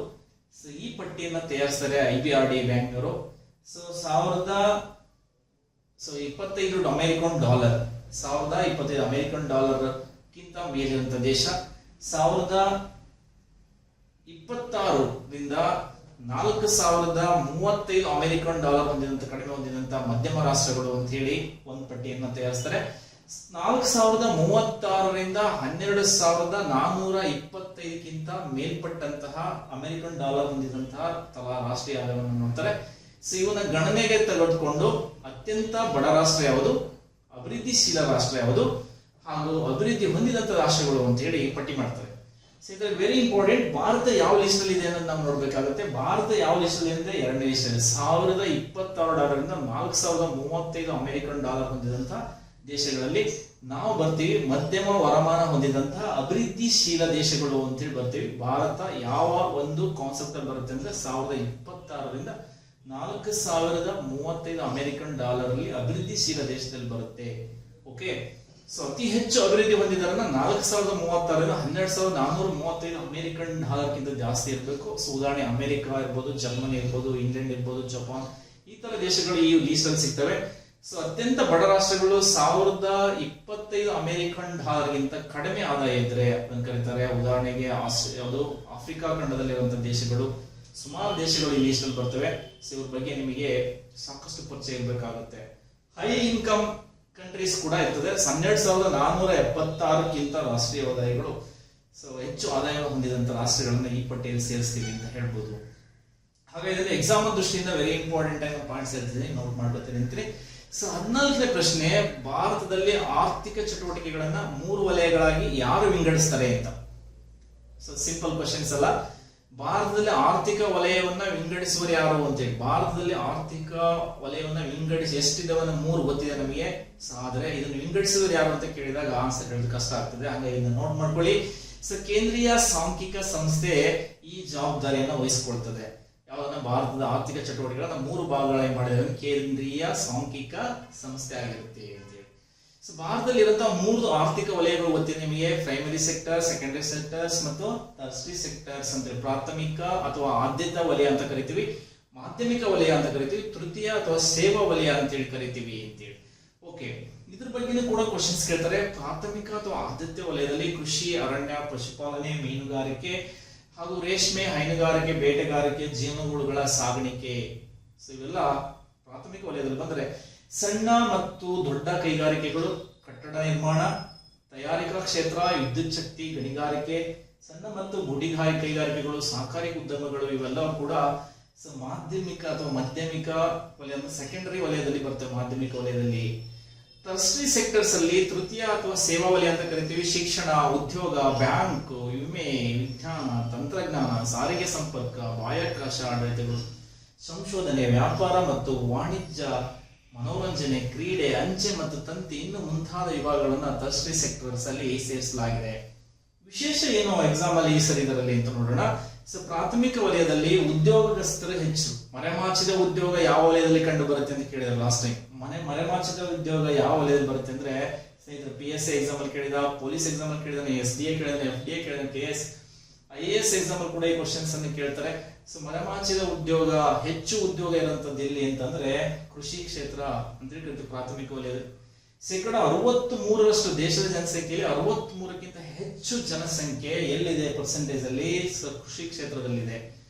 ಸೊ ಈ ಪಟ್ಟಿಯನ್ನ ತಯಾರಿಸ್ತಾರೆ IBRD ಬ್ಯಾಂಕ್ನವರು. So so 25 American dollar, 1025 American dollar ಗಿಂತ ಮೇಲಿರುವಂತ ದೇಶ. 2026ರಿಂದ 4035 ಅಮೆರಿಕನ್ ಡಾಲರ್ ಹೊಂದಿದಂತ ಕಡಿಮೆ ಹೊಂದಿದಂತ ಮಧ್ಯಮ ರಾಷ್ಟ್ರಗಳು ಅಂತ ಹೇಳಿ ಒಂದು ಪಟ್ಟಿಯನ್ನು ತಯಾರಿಸ್ತಾರೆ. 4036ರಿಂದ 12425ಗಿಂತ ಮೇಲ್ಪಟ್ಟಂತಹ ಅಮೆರಿಕನ್ ಡಾಲರ್ ಹೊಂದಿದಂತಹ ತಲಾ ರಾಷ್ಟ್ರೀಯ ಆದಾಯವನ್ನು ನೋಡ್ತಾರೆ. ಸೊ ಇವನ್ನ ಗಣನೆಗೆ ತೆಗೆದುಕೊಂಡು ಅತ್ಯಂತ ಬಡ ರಾಷ್ಟ್ರ ಯಾವುದು, ಅಭಿವೃದ್ಧಿಶೀಲ ರಾಷ್ಟ್ರ ಯಾವುದು, ಹಾಗೂ ಅಭಿವೃದ್ಧಿ ಹೊಂದಿದಂತ ರಾಷ್ಟ್ರಗಳು ಅಂತ ಹೇಳಿ ಪಟ್ಟಿ ಮಾಡ್ತಾರೆ. ಸೊ ಇದ್ರ ವೆರಿ ಇಂಪಾರ್ಟೆಂಟ್. ಭಾರತ ಯಾವ ಲಿಸ್ಟ್ ಅಲ್ಲಿ ಇದೆ ಅನ್ನೋದು ನಾವು ನೋಡ್ಬೇಕಾಗುತ್ತೆ. ಭಾರತ ಯಾವ ಲಿಸ್ಟ್ ಅಲ್ಲಿ ಅಂದ್ರೆ 2ನೇ ಲಿಸ್ಟ್ ಅಲ್ಲಿ. 1026 4035 ಅಮೆರಿಕನ್ ಡಾಲರ್ ಹೊಂದಿದಂತ ದೇಶಗಳಲ್ಲಿ ನಾವು ಬರ್ತೀವಿ. ಮಧ್ಯಮ ವರಮಾನ ಹೊಂದಿದಂತಹ ಅಭಿವೃದ್ಧಿಶೀಲ ದೇಶಗಳು ಅಂತೇಳಿ ಬರ್ತೀವಿ. ಭಾರತ ಯಾವ ಒಂದು ಕಾನ್ಸೆಪ್ಟ್ ಅಲ್ಲಿ ಬರುತ್ತೆ ಅಂದ್ರೆ 1026ರಿಂದ 4035 ಅಮೆರಿಕನ್ ಡಾಲರ್ ಅಲ್ಲಿ ಅಭಿವೃದ್ಧಿಶೀಲ ದೇಶದಲ್ಲಿ ಬರುತ್ತೆ. ಓಕೆ, ಸೊ ಅತಿ ಹೆಚ್ಚು ಅಭಿವೃದ್ಧಿ ಹೊಂದಿದಾರನ್ನ 4036ರಿಂದ 12435 ಅಮೆರಿಕನ್ ಡಾಲರ್ ಗಿಂತ ಜಾಸ್ತಿ ಇರಬೇಕು. ಸೊ ಉದಾಹರಣೆ ಅಮೆರಿಕ ಇರ್ಬೋದು, ಜರ್ಮನಿ ಇರ್ಬೋದು, ಇಂಗ್ಲೆಂಡ್ ಇರ್ಬೋದು, ಜಪಾನ್, ಈ ತರ ದೇಶಗಳು ಈ ಲೀಸ್ಟ್ ಅಲ್ಲಿ ಸಿಗ್ತವೆ. ಸೊ ಅತ್ಯಂತ ಬಡ ರಾಷ್ಟ್ರಗಳು 1025 ಅಮೆರಿಕನ್ ಡಾಲರ್ ಗಿಂತ ಕಡಿಮೆ ಆದಾಯ ಇದ್ರೆ ಅದನ್ನು ಕರೀತಾರೆ. ಉದಾಹರಣೆಗೆ ಯಾವುದು ಆಫ್ರಿಕಾ ಖಂಡದಲ್ಲಿರುವಂತಹ ದೇಶಗಳು, ಸುಮಾರು ದೇಶಗಳು ಈ ಲೀಸ್ಟ್ ಅಲ್ಲಿ ಬರ್ತವೆ. ಸೊ ಇವ್ರ ಬಗ್ಗೆ ನಿಮಗೆ ಸಾಕಷ್ಟು ಪರಿಚಯ ಇರಬೇಕಾಗುತ್ತೆ. ಹೈ ಇನ್ಕಮ್ ಕಂಟ್ರೀಸ್ ಕೂಡ ಇರ್ತದೆ. 12476ಕ್ಕಿಂತ ರಾಷ್ಟ್ರೀಯ ಆದಾಯಗಳು, ಸೊ ಹೆಚ್ಚು ಆದಾಯ ಹೊಂದಿದಂತ ರಾಷ್ಟ್ರಗಳನ್ನ ಈ ಪಟ್ಟಿಯಲ್ಲಿ ಸೇರಿಸ್ತೀವಿ ಅಂತ ಹೇಳ್ಬೋದು. ಹಾಗಾದ್ರೆ ಎಕ್ಸಾಮ್ ದೃಷ್ಟಿಯಿಂದ ವೆರಿ ಇಂಪಾರ್ಟೆಂಟ್ ಆಗಿ ಪಾಯಿಂಟ್ಸ್ ಇರ್ತೀನಿ, ನೋಟ್ ಮಾಡ್ಕೊತೀನಿ ಅಂತೀನಿ. ಸೊ 14ನೇ ಪ್ರಶ್ನೆ, ಭಾರತದಲ್ಲಿ ಆರ್ಥಿಕ ಚಟುವಟಿಕೆಗಳನ್ನ 3 ವಲಯಗಳಾಗಿ ಯಾರು ವಿಂಗಡಿಸ್ತಾರೆ ಅಂತ. ಸೊ ಸಿಂಪಲ್ ಕ್ವಶನ್ಸ್ ಅಲ್ಲ. ಭಾರತದಲ್ಲಿ ಆರ್ಥಿಕ ವಲಯವನ್ನ ವಿಂಗಡಿಸುವರು ಯಾರು ಅಂತೇಳಿ, ಭಾರತದಲ್ಲಿ ಆರ್ಥಿಕ ವಲಯವನ್ನ ವಿಂಗಡಿಸಿ ಎಷ್ಟಿದವನ್ನ 3 ಗೊತ್ತಿದೆ ನಮಗೆ. ಆದ್ರೆ ಇದನ್ನು ವಿಂಗಡಿಸುವರು ಯಾರು ಅಂತ ಕೇಳಿದಾಗ ಆನ್ಸರ್ ಹೇಳೋದು ಕಷ್ಟ ಆಗ್ತದೆ. ಹಾಗಾಗಿ ಇದನ್ನ ನೋಟ್ ಮಾಡ್ಕೊಳ್ಳಿ. ಸೊ ಕೇಂದ್ರೀಯ ಸಾಂಖ್ಯಿಕ ಸಂಸ್ಥೆ ಈ ಜವಾಬ್ದಾರಿಯನ್ನ ವಹಿಸಿಕೊಳ್ತದೆ. ಯಾವ್ದನ್ನ ಭಾರತದ ಆರ್ಥಿಕ ಚಟುವಟಿಕೆಗಳನ್ನ 3 ಭಾಗಗಳಾಗಿ ಮಾಡಿದ್ರೆ ಕೇಂದ್ರೀಯ ಸಾಂಖ್ಯಿಕ ಸಂಸ್ಥೆ ಆಗಿರುತ್ತೆ ಅಂತೇಳಿ. ಸೊ ಭಾರತದಲ್ಲಿ ಇರುವಂತಹ 3 ಆರ್ಥಿಕ ವಲಯಗಳು ಗೊತ್ತಿದೆ ನಿಮಗೆ. ಪ್ರೈಮರಿ ಸೆಕ್ಟರ್, ಸೆಕೆಂಡರಿ ಸೆಕ್ಟರ್ಸ್ ಮತ್ತು ಟರ್ಷರಿ ಸೆಕ್ಟರ್ಸ್ ಅಂತ. ಪ್ರಾಥಮಿಕ ಅಥವಾ ಆದ್ಯತಾ ವಲಯ ಅಂತ ಕರಿತೀವಿ, ಮಾಧ್ಯಮಿಕ ವಲಯ ಅಂತ ಕರಿತೀವಿ, ತೃತೀಯ ಅಥವಾ ಸೇವಾ ವಲಯ ಅಂತ ಹೇಳಿ ಕರಿತೀವಿ ಅಂತೇಳಿ. ಓಕೆ, ಇದ್ರ ಬಗ್ಗೆ ಕೂಡ ಕ್ವಶನ್ಸ್ ಕೇಳ್ತಾರೆ. ಪ್ರಾಥಮಿಕ ಅಥವಾ ಆದ್ಯತೆ ವಲಯದಲ್ಲಿ ಕೃಷಿ, ಅರಣ್ಯ, ಪಶುಪಾಲನೆ, ಮೀನುಗಾರಿಕೆ ಹಾಗೂ ರೇಷ್ಮೆ, ಹೈನುಗಾರಿಕೆ, ಬೇಟೆಗಾರಿಕೆ, ಜೇನುಗೂಡುಗಳ ಸಾಗಾಣಿಕೆ. ಸೊ ಇವೆಲ್ಲ ಪ್ರಾಥಮಿಕ ವಲಯದಲ್ಲಿ ಬಂದ್ರೆ. ಸಣ್ಣ ಮತ್ತು ದೊಡ್ಡ ಕೈಗಾರಿಕೆಗಳು, ಕಟ್ಟಡ ನಿರ್ಮಾಣ, ತಯಾರಿಕಾ ಕ್ಷೇತ್ರ, ವಿದ್ಯುತ್ ಶಕ್ತಿ, ಗಣಿಗಾರಿಕೆ, ಸಣ್ಣ ಮತ್ತು ಗುಡಿ ಕೈಗಾರಿಕೆಗಳು, ಸಹಕಾರಿ ಉದ್ಯಮಗಳು, ಇವೆಲ್ಲವೂ ಕೂಡ ಮಾಧ್ಯಮಿಕ ಅಥವಾ ಮಧ್ಯಮಿಕ ವಲಯ, ಸೆಕೆಂಡರಿ ವಲಯದಲ್ಲಿ ಬರ್ತವೆ. ಮಾಧ್ಯಮಿಕ ವಲಯದಲ್ಲಿ ಟರ್ಷರಿ ಸೆಕ್ಟರ್ಸ್ ಅಲ್ಲಿ ತೃತೀಯ ಅಥವಾ ಸೇವಾ ವಲಯ ಅಂತ ಕರಿತೀವಿ. ಶಿಕ್ಷಣ, ಉದ್ಯೋಗ, ಬ್ಯಾಂಕ್, ವಿಮೆ, ವಿಜ್ಞಾನ, ತಂತ್ರಜ್ಞಾನ, ಸಾರಿಗೆ ಸಂಪರ್ಕ, ಬಾಹ್ಯಾಕಾಶ ಆಡಳಿತಗಳು, ಸಂಶೋಧನೆ, ವ್ಯಾಪಾರ ಮತ್ತು ವಾಣಿಜ್ಯ, ಮನೋರಂಜನೆ, ಕ್ರೀಡೆ, ಅಂಚೆ ಮತ್ತು ತಂತಿ, ಇನ್ನು ಮುಂತಾದ ವಿಭಾಗಗಳನ್ನ ಟರ್ಷರಿ ಸೆಕ್ಟರ್ಸ್ ಅಲ್ಲಿ ಸೇರಿಸಲಾಗಿದೆ. ವಿಶೇಷ ಏನು ಎಕ್ಸಾಮ್ ಅಲ್ಲಿ ಈ ಸರಿ ಇದರಲ್ಲಿ ಅಂತ ನೋಡೋಣ. ಸೊ ಪ್ರಾಥಮಿಕ ವಲಯದಲ್ಲಿ ಉದ್ಯೋಗಸ್ಥರು ಹೆಚ್ಚು. ಮರೆಮಾಚಿದ ಉದ್ಯೋಗ ಯಾವ ವಲಯದಲ್ಲಿ ಕಂಡು ಬರುತ್ತೆ ಅಂತ ಕೇಳಿದ್ರೆ ಲಾಸ್ಟ್ ಟೈಮ್. ಮರೆಮಾಚಿದ ಉದ್ಯೋಗ ಯಾವ ವಲಯದಲ್ಲಿ ಬರುತ್ತೆ ಅಂದ್ರೆ PSI ಎಕ್ಸಾಮ್ ಅಲ್ಲಿ ಕೇಳಿದ, ಪೊಲೀಸ್ ಎಕ್ಸಾಮ್ ಅಲ್ಲಿ ಕೇಳಿದಾನೆ, SDA ಕೇಳಿದಾನೆ, FDA ಕೇಳಿದಾನೆ, KS IAS exam ಅಲ್ಲಿ ಕೂಡ ಈ ಕ್ವಶನ್ಸ್ ಅನ್ನು ಕೇಳ್ತಾರೆ. ಸೊ ಮರೆಮಾಚಿದ ಉದ್ಯೋಗ, ಹೆಚ್ಚು ಉದ್ಯೋಗ ಇರುವಂತದ್ದು ಎಲ್ಲಿ ಅಂತಂದ್ರೆ ಕೃಷಿ ಕ್ಷೇತ್ರ ಅಂತ ಹೇಳಿ ಪ್ರಾಥಮಿಕ ವಲಯದಲ್ಲಿ. 63% ದೇಶದ ಜನಸಂಖ್ಯೆಯಲ್ಲಿ 63ಕ್ಕಿಂತ ಹೆಚ್ಚು ಜನಸಂಖ್ಯೆ ಎಲ್ಲಿದೆ ಪರ್ಸೆಂಟೇಜ್ ಅಲ್ಲಿ? ಕೃಷಿ ಕ್ಷೇತ್ರದಲ್ಲಿದೆ.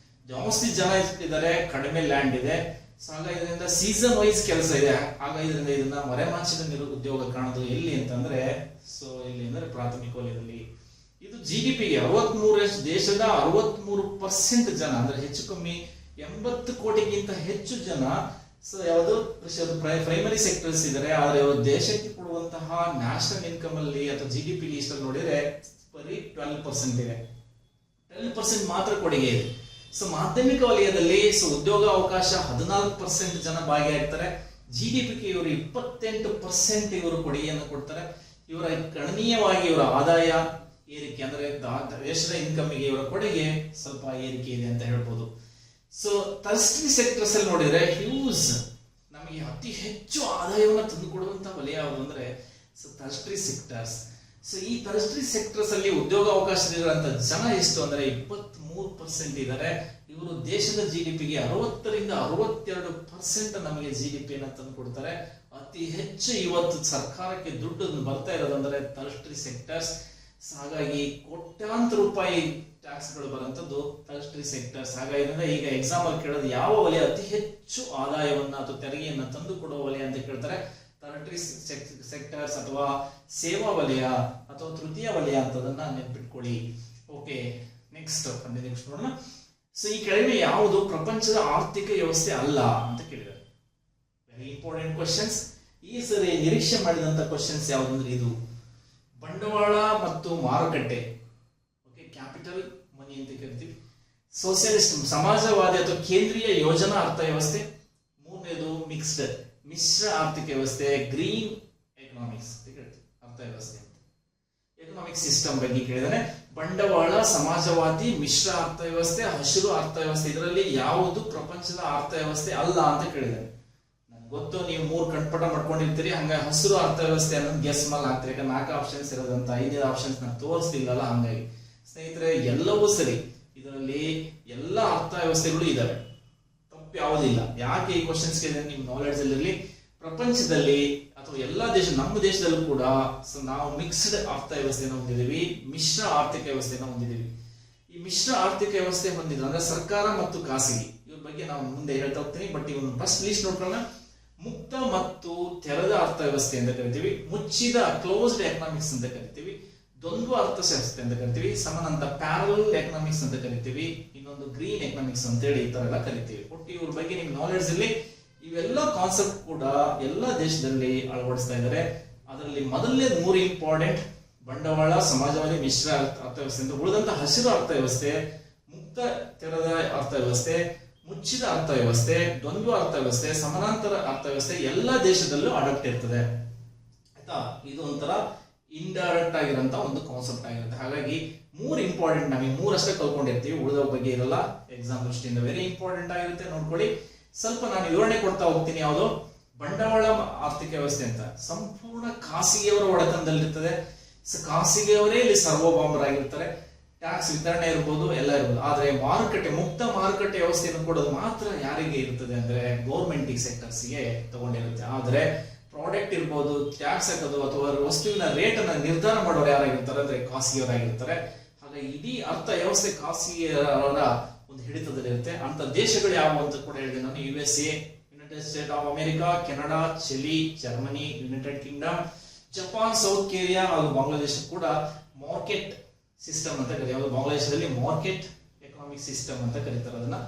ಜಾಸ್ತಿ ಜನ ಇದ್ದಾರೆ, ಕಡಿಮೆ ಲ್ಯಾಂಡ್ ಇದೆ. ಸೊ ಹಾಗಾಗಿ ಇದರಿಂದ ಸೀಸನ್ ವೈಸ್ ಕೆಲಸ ಇದೆ. ಹಾಗಾಗಿ ಇದರಿಂದ ಇದನ್ನ ಮರೆಮಾಚಿದ ಉದ್ಯೋಗ ಕಾಣೋದು ಎಲ್ಲಿ ಅಂತಂದ್ರೆ ಸೊ ಇಲ್ಲಿ ಅಂದ್ರೆ ಪ್ರಾಥಮಿಕ ವಲಯದಲ್ಲಿ. ಇದು GDP 63 ದೇಶದ 63% ಜನ ಅಂದ್ರೆ ಹೆಚ್ಚು ಕಮ್ಮಿ 80 ಕೋಟಿಗಿಂತ ಹೆಚ್ಚು ಜನ ಸೊ ಯಾವುದು ಪ್ರೈಮರಿ ಸೆಕ್ಟರ್ಸ್ ಇದ್ದಾರೆ. ಆದ್ರೆ ಇವರು ದೇಶಕ್ಕೆ ಕೊಡುವಂತಹ ನ್ಯಾಷನಲ್ ಇನ್ಕಮ್ ಅಲ್ಲಿ ಅಥವಾ GDP ಲೀಸ್ಟ್ ಅಲ್ಲಿ ನೋಡಿದ್ರೆ ಬರೀ 12% ಇದೆ. 12% ಮಾತ್ರ ಕೊಡುಗೆ ಇದೆ. ಸೊ ಮಾಧ್ಯಮಿಕ ವಲಯದಲ್ಲಿ ಸೊ ಉದ್ಯೋಗ ಅವಕಾಶ 14% ಜನ ಭಾಗಿಯಾಗ್ತಾರೆ. GDPಗೆ ಇವರು 28% ಇವರು ಕೊಡುಗೆಯನ್ನು ಕೊಡ್ತಾರೆ. ಇವರ ಗಣನೀಯವಾಗಿ ಇವರ ಆದಾಯ ಏರಿಕೆ ಅಂದ್ರೆ ದೇಶದ ಇನ್ಕಮ್ಗೆ ಇವರ ಕೊಡುಗೆ ಸ್ವಲ್ಪ ಏರಿಕೆ ಇದೆ ಅಂತ ಹೇಳ್ಬೋದು. ಸೊ ಟರ್ಷರಿ ಸೆಕ್ಟರ್ಸ್ ಅಲ್ಲಿ ನೋಡಿದ್ರೆ ಹ್ಯೂಸ್ ನಮಗೆ ಅತಿ ಹೆಚ್ಚು ಆದಾಯವನ್ನು ತಂದುಕೊಡುವಂತ ವಲಯ ಯಾವುದು ಅಂದ್ರೆ ಸೊ ಟರ್ಷರಿ ಸೆಕ್ಟರ್ಸ್. ಸೊ ಈ ಟರ್ಷರಿ ಸೆಕ್ಟರ್ಸ್ ಅಲ್ಲಿ ಉದ್ಯೋಗ ಅವಕಾಶದಿರುವಂತ ಜನ ಎಷ್ಟು ಅಂದ್ರೆ 23% ಇದ್ದಾರೆ. ಇವರು ದೇಶದ GDPಗೆ 60 ರಿಂದ 62% ನಮಗೆ GDP ಅನ್ನ ತಂದು ಕೊಡ್ತಾರೆ. ಅತಿ ಹೆಚ್ಚು ಇವತ್ತು ಸರ್ಕಾರಕ್ಕೆ ದುಡ್ಡು ಬರ್ತಾ ಇರೋದಂದ್ರೆ ಟರ್ಷರಿ ಸೆಕ್ಟರ್ಸ್. ಹಾಗಾಗಿ ಕೋಟ್ಯಾಂತರ ರೂಪಾಯಿ ಟ್ಯಾಕ್ಸ್ಗಳು ಬರುವಂತದ್ದು ಟರ್ಷರಿ ಸೆಕ್ಟರ್ಸ್. ಹಾಗಾಗಿ ಈಗ ಎಕ್ಸಾಮ್ ಅಲ್ಲಿ ಕೇಳೋದು ಯಾವ ವಲಯ ಅತಿ ಹೆಚ್ಚು ಆದಾಯವನ್ನ ಅಥವಾ ತೆರಿಗೆಯನ್ನ ತಂದು ಕೊಡುವ ವಲಯ ಅಂತ ಕೇಳ್ತಾರೆ. ಟರ್ಷರಿ ಸೆಕ್ಟರ್ಸ್ ಅಥವಾ ಸೇವಾ ವಲಯ ಅಥವಾ ತೃತೀಯ ವಲಯ ಅಂತದನ್ನ ನೆನ್ಪಿಟ್ಕೊಳ್ಳಿ. ಓಕೆ, ನೆಕ್ಸ್ಟ್ ನೋಡೋಣ. ಸೊ ಈ ಕೆಳಗೆ ಯಾವುದು ಪ್ರಪಂಚದ ಆರ್ಥಿಕ ವ್ಯವಸ್ಥೆ ಅಲ್ಲ ಅಂತ ಕೇಳಿದ್ದಾರೆ. Very important questions. ಈ ಸರಿ ನಿರೀಕ್ಷೆ ಮಾಡಿದಂತ ಕ್ವಶನ್ಸ್ ಯಾವ್ದಂದ್ರೆ ಇದು ಬಂಡವಾಳ ಮತ್ತು ಮಾರುಕಟ್ಟೆ. ಓಕೆ, ಕ್ಯಾಪಿಟಲ್ ಮನಿ ಅಂತ ಕರಿತೀವಿ. ಸೋಷಿಯಲಿಸ್ಟ್ ಸಮಾಜವಾದಿ ಅಥವಾ ಕೇಂದ್ರೀಯ ಯೋಜನಾ ಅರ್ಥ ವ್ಯವಸ್ಥೆ. ಮೂರನೇದು ಮಿಕ್ಸ್ಡ್ ಮಿಶ್ರ ಆರ್ಥಿಕ ವ್ಯವಸ್ಥೆ, ಗ್ರೀನ್ ಎಕನಾಮಿಕ್ಸ್ ಅಂತ ಕರಿತೀವಿ ಅರ್ಥ ವ್ಯವಸ್ಥೆ ಅಂತ. ಎಕನಾಮಿಕ್ ಸಿಸ್ಟಮ್ ಬಗ್ಗೆ ಕೇಳಿದಾನೆ. ಬಂಡವಾಳ, ಸಮಾಜವಾದಿ, ಮಿಶ್ರ ಅರ್ಥ ವ್ಯವಸ್ಥೆ, ಹಸಿರು ಅರ್ಥ ವ್ಯವಸ್ಥೆ, ಇದರಲ್ಲಿ ಯಾವುದು ಪ್ರಪಂಚದ ಅರ್ಥ ವ್ಯವಸ್ಥೆ ಅಲ್ಲ ಅಂತ ಕೇಳಿದಾನೆ. ನನ್ಗೆ ಗೊತ್ತು ನೀವು 3 ಕಂಠಪಾಠ ಮಾಡ್ಕೊಂಡಿರ್ತೀರಿ, ಹಂಗಾಗಿ ಹಸಿರು ಅರ್ಥ ವ್ಯವಸ್ಥೆ ಅನ್ನೋದು ಗೆಸ್ ಮೇಲೆ ಆಗ್ತೀರಿ. ಯಾಕಂದ್ರೆ 4 ಆಪ್ಷನ್ಸ್ ಇರೋದಂತ 5 ಆಪ್ಷನ್ಸ್ ನಾನು ತೋರಿಸ್ತಿಲ್ಲಲ್ಲ. ಹಂಗಾಗಿ ಸ್ನೇಹಿತರೆ ಎಲ್ಲವೂ ಸರಿ, ಇದರಲ್ಲಿ ಎಲ್ಲ ಅರ್ಥ ವ್ಯವಸ್ಥೆಗಳು ಇದಾವೆ, ತಪ್ಪು ಯಾವುದಿಲ್ಲ. ಯಾಕೆ ಈ ಕ್ವಶನ್ಸ್ ಕೇಳಿದ್ರೆ ನಿಮ್ ನಾಲೆಡ್ಜ್ ಅಲ್ಲಿ ಪ್ರಪಂಚದಲ್ಲಿ ಅಥವಾ ಎಲ್ಲಾ ನಮ್ಮ ದೇಶದಲ್ಲೂ ಕೂಡ ನಾವು ಮಿಕ್ಸ್ಡ್ ಅರ್ಥ ವ್ಯವಸ್ಥೆಯನ್ನು ಹೊಂದಿದ್ದೀವಿ, ಮಿಶ್ರ ಆರ್ಥಿಕ ವ್ಯವಸ್ಥೆಯನ್ನು ಹೊಂದಿದ್ದೀವಿ. ಈ ಮಿಶ್ರ ಆರ್ಥಿಕ ವ್ಯವಸ್ಥೆ ಹೊಂದಿದ್ರು ಅಂದ್ರೆ ಸರ್ಕಾರ ಮತ್ತು ಖಾಸಗಿ, ಇವ್ರ ಬಗ್ಗೆ ನಾವು ಮುಂದೆ ಹೇಳ್ತಾ ಹೋಗ್ತೀನಿ. ಬಟ್ ಇವನು ಫಸ್ಟ್ ಲೀಸ್ಟ್ ನೋಡ್ಕೊಳ್ಳೋಣ. ಮುಕ್ತ ಮತ್ತು ತೆರೆದ ಅರ್ಥ ವ್ಯವಸ್ಥೆ ಅಂತ ಕರಿತೀವಿ, ಮುಚ್ಚಿದ ಕ್ಲೋಸ್ಡ್ ಎಕನಾಮಿಕ್ಸ್ ಅಂತ ಕರಿತೀವಿ, ದ್ವಂದ್ವ ಅರ್ಥಶಾಸ್ತ್ರ ಅಂತ ಕರಿತೀವಿ, ಸಮಾನಾಂತರ ಪ್ಯಾರಲಲ್ ಎಕನಾಮಿಕ್ಸ್ ಅಂತ ಕರಿತೀವಿ, ಇನ್ನೊಂದು ಗ್ರೀನ್ ಎಕನಾಮಿಕ್ಸ್ ಅಂತ ಹೇಳಿ ಈ ತರ ಎಲ್ಲ ಕರಿತೀವಿ. ಒಟ್ಟು ಇವ್ರ ಬಗ್ಗೆ ನಿಮ್ ನಾಲೆಡ್ಜ್ ಅಲ್ಲಿ ಇವೆಲ್ಲ ಕಾನ್ಸೆಪ್ಟ್ ಕೂಡ ಎಲ್ಲ ದೇಶದಲ್ಲಿ ಅಳವಡಿಸ್ತಾ ಇದ್ದಾರೆ. ಅದರಲ್ಲಿ ಮೊದಲನೇ 3 ಇಂಪಾರ್ಟೆಂಟ್ ಬಂಡವಾಳ, ಸಮಾಜವಾದಿ, ಮಿಶ್ರ ಅರ್ಥವ್ಯವಸ್ಥೆ ಅಂತ. ಉಳಿದಂತ ಹಸಿರು ಅರ್ಥವ್ಯವಸ್ಥೆ, ಮುಕ್ತ ತೆರೆದ ಅರ್ಥವ್ಯವಸ್ಥೆ, ಮುಚ್ಚಿದ ಅರ್ಥವ್ಯವಸ್ಥೆ, ದ್ವಂದ್ವ ಅರ್ಥವ್ಯವಸ್ಥೆ, ಸಮಾನಾಂತರ ಅರ್ಥವ್ಯವಸ್ಥೆ ಎಲ್ಲ ದೇಶದಲ್ಲೂ ಅಡಾಪ್ಟ್ ಇರ್ತದೆ ಆಯ್ತಾ. ಇದು ಒಂಥರ ಇಂಡೈರೆಕ್ಟ್ ಆಗಿರೋಂತ ಒಂದು ಕಾನ್ಸೆಪ್ಟ್ ಆಗಿರುತ್ತೆ. ಹಾಗಾಗಿ 3 ಇಂಪಾರ್ಟೆಂಟ್, ನಮಗೆ 3 ಅಷ್ಟೇ ಕಲ್ಕೊಂಡಿರ್ತೀವಿ, ಉಳಿದ ಬಗ್ಗೆ ಇರಲ್ಲ. ಎಕ್ಸಾಮ್ ದೃಷ್ಟಿಯಿಂದ ವೆರಿ ಇಂಪಾರ್ಟೆಂಟ್ ಆಗಿರುತ್ತೆ, ನೋಡ್ಕೊಳ್ಳಿ. ಸ್ವಲ್ಪ ನಾನು ವಿವರಣೆ ಕೊಡ್ತಾ ಹೋಗ್ತೀನಿ. ಯಾವುದು ಬಂಡವಾಳ ಆರ್ಥಿಕ ವ್ಯವಸ್ಥೆ ಅಂತ ಸಂಪೂರ್ಣ ಖಾಸಗಿಯವರ ಒಡೆತನದಲ್ಲಿರ್ತದೆ. ಖಾಸಗಿಯವರೇ ಇಲ್ಲಿ ಸರ್ವಭೌಮರಾಗಿರ್ತಾರೆ. ಟ್ಯಾಕ್ಸ್ ವಿತರಣೆ ಇರ್ಬೋದು, ಎಲ್ಲ ಇರ್ಬೋದು. ಆದ್ರೆ ಮಾರುಕಟ್ಟೆ, ಮುಕ್ತ ಮಾರುಕಟ್ಟೆ ವ್ಯವಸ್ಥೆಯನ್ನು ಕೊಡೋದು ಮಾತ್ರ ಯಾರಿಗೆ ಇರ್ತದೆ ಅಂದ್ರೆ ಗೌರ್ಮೆಂಟ್ ಸೆಕ್ಟರ್ಸ್ಗೆ ತಗೊಂಡಿರುತ್ತೆ. ಆದ್ರೆ ಪ್ರಾಡಕ್ಟ್ ಇರ್ಬೋದು, ಟ್ಯಾಕ್ಸ್ ಹಾಕೋದು ಅಥವಾ ವಸ್ತುವಿನ ರೇಟ್ ಅನ್ನ ನಿರ್ಧಾರ ಮಾಡೋರು ಯಾರಾಗಿರ್ತಾರೆ ಅಂದ್ರೆ ಖಾಸಗಿಯವರಾಗಿರ್ತಾರೆ. ಹಾಗಾಗಿ ಇಡೀ ಅರ್ಥ ವ್ಯವಸ್ಥೆ ಖಾಸಗಿಯವರ ಒಂದು ಹಿಡಿತದಲ್ಲಿರುತ್ತೆ. ಅಂತ ದೇಶಗಳು ಯಾವುವು ಅಂತ ಕೂಡ ಹೇಳಿದೆ ನಾನು. USA, United State of America, Canada, Chile, Germany, United Kingdom, Japan, South Korea ಹಾಗೂ ಬಾಂಗ್ಲಾದೇಶ ಕೂಡ ಮಾರ್ಕೆಟ್ ಸಿಸ್ಟಮ್ ಅಂತ ಕರೀತಾರೆ. ಯಾವುದು ಬಾಂಗ್ಲಾದೇಶದಲ್ಲಿ ಮಾರ್ಕೆಟ್ ಎಕನಾಮಿಕ್ ಸಿಸ್ಟಮ್ ಅಂತ ಕರೀತಾರೆ.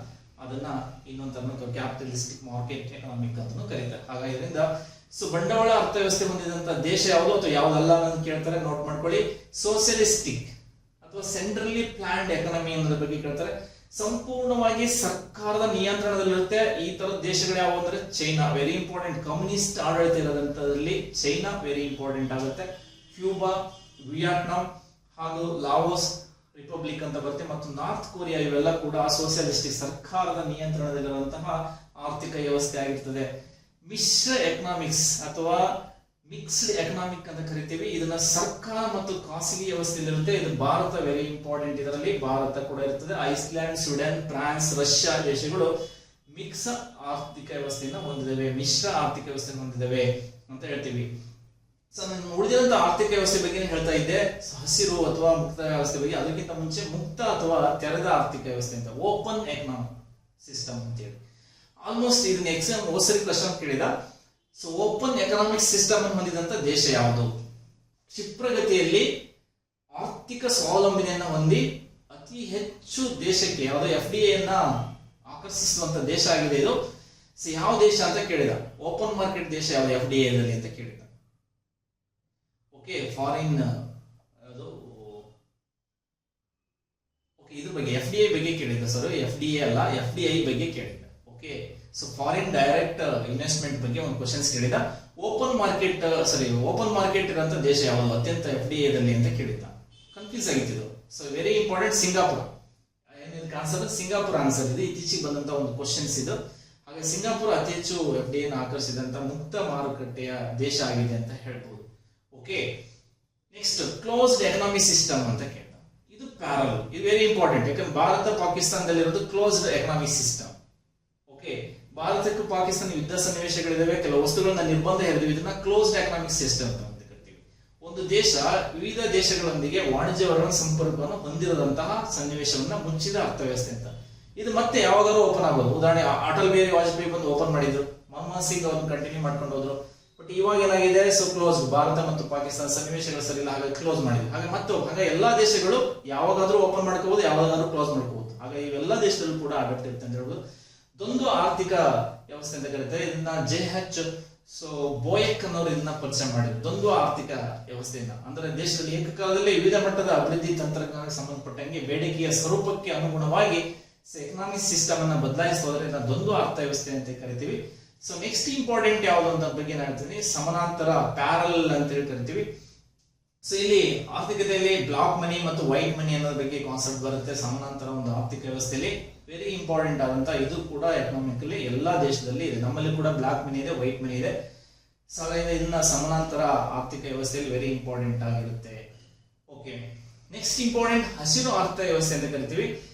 ಅದನ್ನ ಇನ್ನೊಂದು ಕ್ಯಾಪಿಟಲಿಸ್ಟಿಕ್ ಮಾರ್ಕೆಟ್ ಎಕನಾಮಿಕ್ ಅಂತ ಕರೀತಾರೆ. ಹಾಗಾಗಿ ಇದರಿಂದ ಬಂಡವಾಳ ಅರ್ಥವ್ಯವಸ್ಥೆ ಹೊಂದಿದಂತ ದೇಶ ಯಾವುದು ಅಥವಾ ಯಾವ್ದಲ್ಲ ಅಂತ ಕೇಳ್ತಾರೆ, ನೋಟ್ ಮಾಡ್ಕೊಳ್ಳಿ. ಸೋಷಿಯಲಿಸ್ಟಿಕ್ ಅಥವಾ ಸೆಂಟ್ರಲಿ ಪ್ಲಾನ್ಡ್ ಎಕನಾಮಿ ಅನ್ನೋದ್ರ ಬಗ್ಗೆ ಕೇಳ್ತಾರೆ. ಸಂಪೂರ್ಣವಾಗಿ ಸರ್ಕಾರದ ನಿಯಂತ್ರಣದಲ್ಲಿರುತ್ತೆ. ಈ ತರದ ದೇಶಗಳು ಯಾವ ಅಂದ್ರೆ ಚೈನಾ, ವೆರಿ ಇಂಪಾರ್ಟೆಂಟ್. ಕಮ್ಯುನಿಸ್ಟ್ ಆಡಳಿತ ಇರೋದಂತದಲ್ಲಿ ಚೈನಾ ವೆರಿ ಇಂಪಾರ್ಟೆಂಟ್ ಆಗುತ್ತೆ. ಕ್ಯೂಬಾ, ವಿಯಟ್ನಾಂ ಹಾಗೂ ಲಾವೋಸ್ ರಿಪಬ್ಲಿಕ್ ಅಂತ ಬರುತ್ತೆ, ಮತ್ತು ನಾರ್ತ್ ಕೊರಿಯಾ, ಇವೆಲ್ಲ ಕೂಡ ಸೋಷಿಯಲಿಸ್ಟಿಕ್ ಸರ್ಕಾರದ ನಿಯಂತ್ರಣದಲ್ಲಿರುವಂತಹ ಆರ್ಥಿಕ ವ್ಯವಸ್ಥೆ ಆಗಿರ್ತದೆ. ಮಿಶ್ರ ಎಕನಾಮಿಕ್ಸ್ ಅಥವಾ ಮಿಕ್ಸ್ಡ್ ಎಕನಾಮಿಕ್ ಅಂತ ಕರಿತೀವಿ. ಇದನ್ನ ಸರ್ಕಾರ ಮತ್ತು ಖಾಸಗಿ ವ್ಯವಸ್ಥೆಯಲ್ಲಿರುತ್ತೆ. ಇದು ಭಾರತ ವೆರಿ ಇಂಪಾರ್ಟೆಂಟ್. ಇದರಲ್ಲಿ ಭಾರತ ಕೂಡ ಇರ್ತದೆ. ಐಸ್ಲ್ಯಾಂಡ್, ಸ್ವೀಡನ್, ಫ್ರಾನ್ಸ್, ರಷ್ಯಾ ದೇಶಗಳು ಮಿಕ್ಸ್ ಆರ್ಥಿಕ ವ್ಯವಸ್ಥೆಯನ್ನು ಹೊಂದಿದ್ದೇವೆ, ಮಿಶ್ರ ಆರ್ಥಿಕ ವ್ಯವಸ್ಥೆಯನ್ನು ಹೊಂದಿದ್ದೇವೆ ಅಂತ ಹೇಳ್ತೀವಿ. ಸೊ ನಾನು ಉಳಿದಂತ ಆರ್ಥಿಕ ವ್ಯವಸ್ಥೆ ಬಗ್ಗೆ ಹೇಳ್ತಾ ಇದ್ದೆ, ಹಸಿರು ಅಥವಾ ಮುಕ್ತ ವ್ಯವಸ್ಥೆ ಬಗ್ಗೆ. ಅದಕ್ಕಿಂತ ಮುಂಚೆ ಮುಕ್ತ ಅಥವಾ ತೆರೆದ ಆರ್ಥಿಕ ವ್ಯವಸ್ಥೆ ಅಂತ, ಓಪನ್ ಎಕನಾಮಿಕ್ ಸಿಸ್ಟಮ್ ಅಂತ ಹೇಳಿ. ಆಲ್ಮೋಸ್ಟ್ ಇದನ್ನ ಎಕ್ಸಾಮ್ ಹೋಸರಿ ಕ್ವಶನ್ ಕೇಳಿದ. ಸೊ ಓಪನ್ ಎಕನಾಮಿಕ್ ಸಿಸ್ಟಮ್ ಅನ್ನು ಹೊಂದಿದಂತ ದೇಶ ಯಾವುದು? ಕ್ಷಿಪ್ರಗತಿಯಲ್ಲಿ ಆರ್ಥಿಕ ಸ್ವಾವಲಂಬನೆಯನ್ನು ಹೊಂದಿ ಅತಿ ಹೆಚ್ಚು ದೇಶಕ್ಕೆ ಯಾವುದು FDI ಅನ್ನ ಆಕರ್ಷಿಸುವಂತ ದೇಶ ಆಗಿದೆ ಇದು. ಸೊ ಯಾವ ದೇಶ ಅಂತ ಕೇಳಿದ, ಓಪನ್ ಮಾರ್ಕೆಟ್ ದೇಶ ಯಾವುದು FDI ದಲ್ಲಿ ಅಂತ ಕೇಳಿದ. ಓಕೆ, ಫಾರಿನ್ ಅದು ಓಕೆ, ಇದ್ರ ಬಗ್ಗೆ FDI ಬಗ್ಗೆ ಕೇಳಿದ ಸರ್. FDI ಅಲ್ಲ, FDI ಬಗ್ಗೆ ಕೇಳಿದ. Okay, so foreign direct investment ಬಗ್ಗೆ ಒಂದು ಕ್ವಶನ್ಸ್ ಕೇಳಿದ. ಓಪನ್ ಮಾರ್ಕೆಟ್ ಇರೋಂಥ ದೇಶ ಯಾವುದು ಅತ್ಯಂತ FDI ದಲ್ಲಿ ಅಂತ ಕೇಳಿದ್ದ. ಕನ್ಫ್ಯೂಸ್ ಆಗಿತ್ತು. So very important, Singapore. ಏನಿದಕ್ಕೆ ಆನ್ಸರ್ ಸಿಂಗಾಪುರ ಆನ್ಸರ್ ಇದೆ. ಇತ್ತೀಚೆಗೆ ಬಂದಂತ ಒಂದು ಕ್ವಶನ್ಸ್ ಇದು. ಹಾಗೆ ಸಿಂಗಾಪುರ ಅತಿ ಹೆಚ್ಚು FDI ಆಕರ್ಷಿಸಿದಂತ ಮುಕ್ತ ಮಾರುಕಟ್ಟೆಯ ದೇಶ ಆಗಿದೆ ಅಂತ ಹೇಳ್ಬೋದು. Okay, next closed economic system ಅಂತ ಕೇಳ್ದ. ಇದು ಪ್ಯಾರಲಲ್, ಇದು ವೆರಿ ಇಂಪಾರ್ಟೆಂಟ್. ಯಾಕಂದ್ರೆ ಭಾರತ ಪಾಕಿಸ್ತಾನದಲ್ಲಿರೋದು ಕ್ಲೋಸ್ಡ್ ಎಕನಾಮಿಕ್ ಸಿಸ್ಟಮ್. ಓಕೆ, ಭಾರತಕ್ಕೂ ಪಾಕಿಸ್ತಾನ ಯುದ್ಧ ಸನ್ನಿವೇಶಗಳಿದಾವೆ, ಕೆಲವು ವಸ್ತುಗಳನ್ನ ನಿರ್ಬಂಧ ಹೇರಿದ್ವಿ. ಇದನ್ನ ಕ್ಲೋಸ್ಡ್ ಎಕನಾಮಿಕ್ ಸಿಸ್ಟಮ್ ಅಂತ ಕರಿತೀವಿ. ಒಂದು ದೇಶ ವಿವಿಧ ದೇಶಗಳೊಂದಿಗೆ ವಾಣಿಜ್ಯ ಸಂಪರ್ಕವನ್ನು ಹೊಂದಿರದಂತಹ ಸನ್ನಿವೇಶವನ್ನ ಮುಚ್ಚಿದ ಅರ್ಥವ್ಯವಸ್ಥೆ ಅಂತ. ಇದು ಮತ್ತೆ ಯಾವಾಗಾದ್ರೂ ಓಪನ್ ಆಗೋದು. ಉದಾಹರಣೆ ಅಟಲ್ ಬಿಹಾರಿ ವಾಜಪೇಯಿ ಬಂದು ಓಪನ್ ಮಾಡಿದ್ರು, ಮನಮೋಹನ್ ಸಿಂಗ್ ಅವ್ರನ್ನ ಕಂಟಿನ್ಯೂ ಮಾಡ್ಕೊಂಡು ಹೋದ್ರು. ಬಟ್ ಇವಾಗ ಏನಾಗಿದೆ, ಸೊ ಕ್ಲೋಸ್, ಭಾರತ ಮತ್ತು ಪಾಕಿಸ್ತಾನ ಸನ್ನಿವೇಶಗಳು ಸರಿ ಇಲ್ಲ, ಹಾಗಾಗಿ ಕ್ಲೋಸ್ ಮಾಡಿದ್ರು. ಹಾಗೆ ಎಲ್ಲಾ ದೇಶಗಳು ಯಾವಾಗಾದ್ರೂ ಓಪನ್ ಮಾಡ್ಕೋಬಹುದು, ಯಾವಾಗಾದ್ರೂ ಕ್ಲೋಸ್ ಮಾಡ್ಕೋಬಹುದು. ಹಾಗೆ ಇವೆಲ್ಲ ದೇಶದಲ್ಲೂ ಕೂಡ ಆಗತ್ತಿರುತ್ತೆ ಅಂತ ಹೇಳ್ಬೋದು. ದ್ವಂದ್ವ ಆರ್ಥಿಕ ವ್ಯವಸ್ಥೆ ಅಂತ ಕರೀತಾರೆ. ಇದನ್ನ JH ಬೋಯಕ್ ಅನ್ನೋರು ಇದನ್ನ ಪರಿಚಯ ಮಾಡಿದ್ರು. ದ್ವಂದ್ವ ಆರ್ಥಿಕ ವ್ಯವಸ್ಥೆಯನ್ನ ಅಂದ್ರೆ ದೇಶದಲ್ಲಿ ಏಕಕಾಲದಲ್ಲಿ ವಿವಿಧ ಮಟ್ಟದ ಅಭಿವೃದ್ಧಿ ತಂತ್ರಜ್ಞಾನಕ್ಕೆ ಸಂಬಂಧಪಟ್ಟಂಗೆ ಬೇಡಿಕೆಯ ಸ್ವರೂಪಕ್ಕೆ ಅನುಗುಣವಾಗಿ ಎಕನಾಮಿಕ್ ಸಿಸ್ಟಮ್ ಅನ್ನ ಬದಲಾಯಿಸೋದ್ರಿಂದ ದ್ವಂದ್ವ ಅರ್ಥ ವ್ಯವಸ್ಥೆ ಅಂತ ಕರಿತೀವಿ. ಸೊ ನೆಕ್ಸ್ಟ್ ಇಂಪಾರ್ಟೆಂಟ್ ಯಾವುದು ಅಂತ ಬಗ್ಗೆ ನಾನು ಹೇಳ್ತೀನಿ, ಸಮಾನಾಂತರ, ಪ್ಯಾರಲ್ ಅಂತ ಹೇಳಿ ಕರಿತೀವಿ. ಸೊ ಇಲ್ಲಿ ಆರ್ಥಿಕತೆಯಲ್ಲಿ ಬ್ಲಾಕ್ ಮನಿ ಮತ್ತು ವೈಟ್ ಮನಿ ಅನ್ನೋದ್ರ ಬಗ್ಗೆ ಕಾನ್ಸೆಪ್ಟ್ ಬರುತ್ತೆ. ಸಮಾನಾಂತರ ಒಂದು ಆರ್ಥಿಕ ವ್ಯವಸ್ಥೆಯಲ್ಲಿ ವೆರಿ ಇಂಪಾರ್ಟೆಂಟ್ ಆದಂತ, ಇದು ಕೂಡ ಎಕನಾಮಿಕಲಿ ಎಲ್ಲಾ ದೇಶದಲ್ಲಿ ಇದೆ. ನಮ್ಮಲ್ಲಿ ಕೂಡ ಬ್ಲಾಕ್ ಮನಿ ಇದೆ, ವೈಟ್ ಮನಿ ಇದೆ. ಸೊ ಇದನ್ನ ಸಮಾನಾಂತರ ಆರ್ಥಿಕ ವ್ಯವಸ್ಥೆಯಲ್ಲಿ ವೆರಿ ಇಂಪಾರ್ಟೆಂಟ್ ಆಗಿರುತ್ತೆ. ಓಕೆ, ನೆಕ್ಸ್ಟ್ ಇಂಪಾರ್ಟೆಂಟ್ ಹಸಿರು ಅರ್ಥ ವ್ಯವಸ್ಥೆ ಅಂತ ಕರಿತೀವಿ.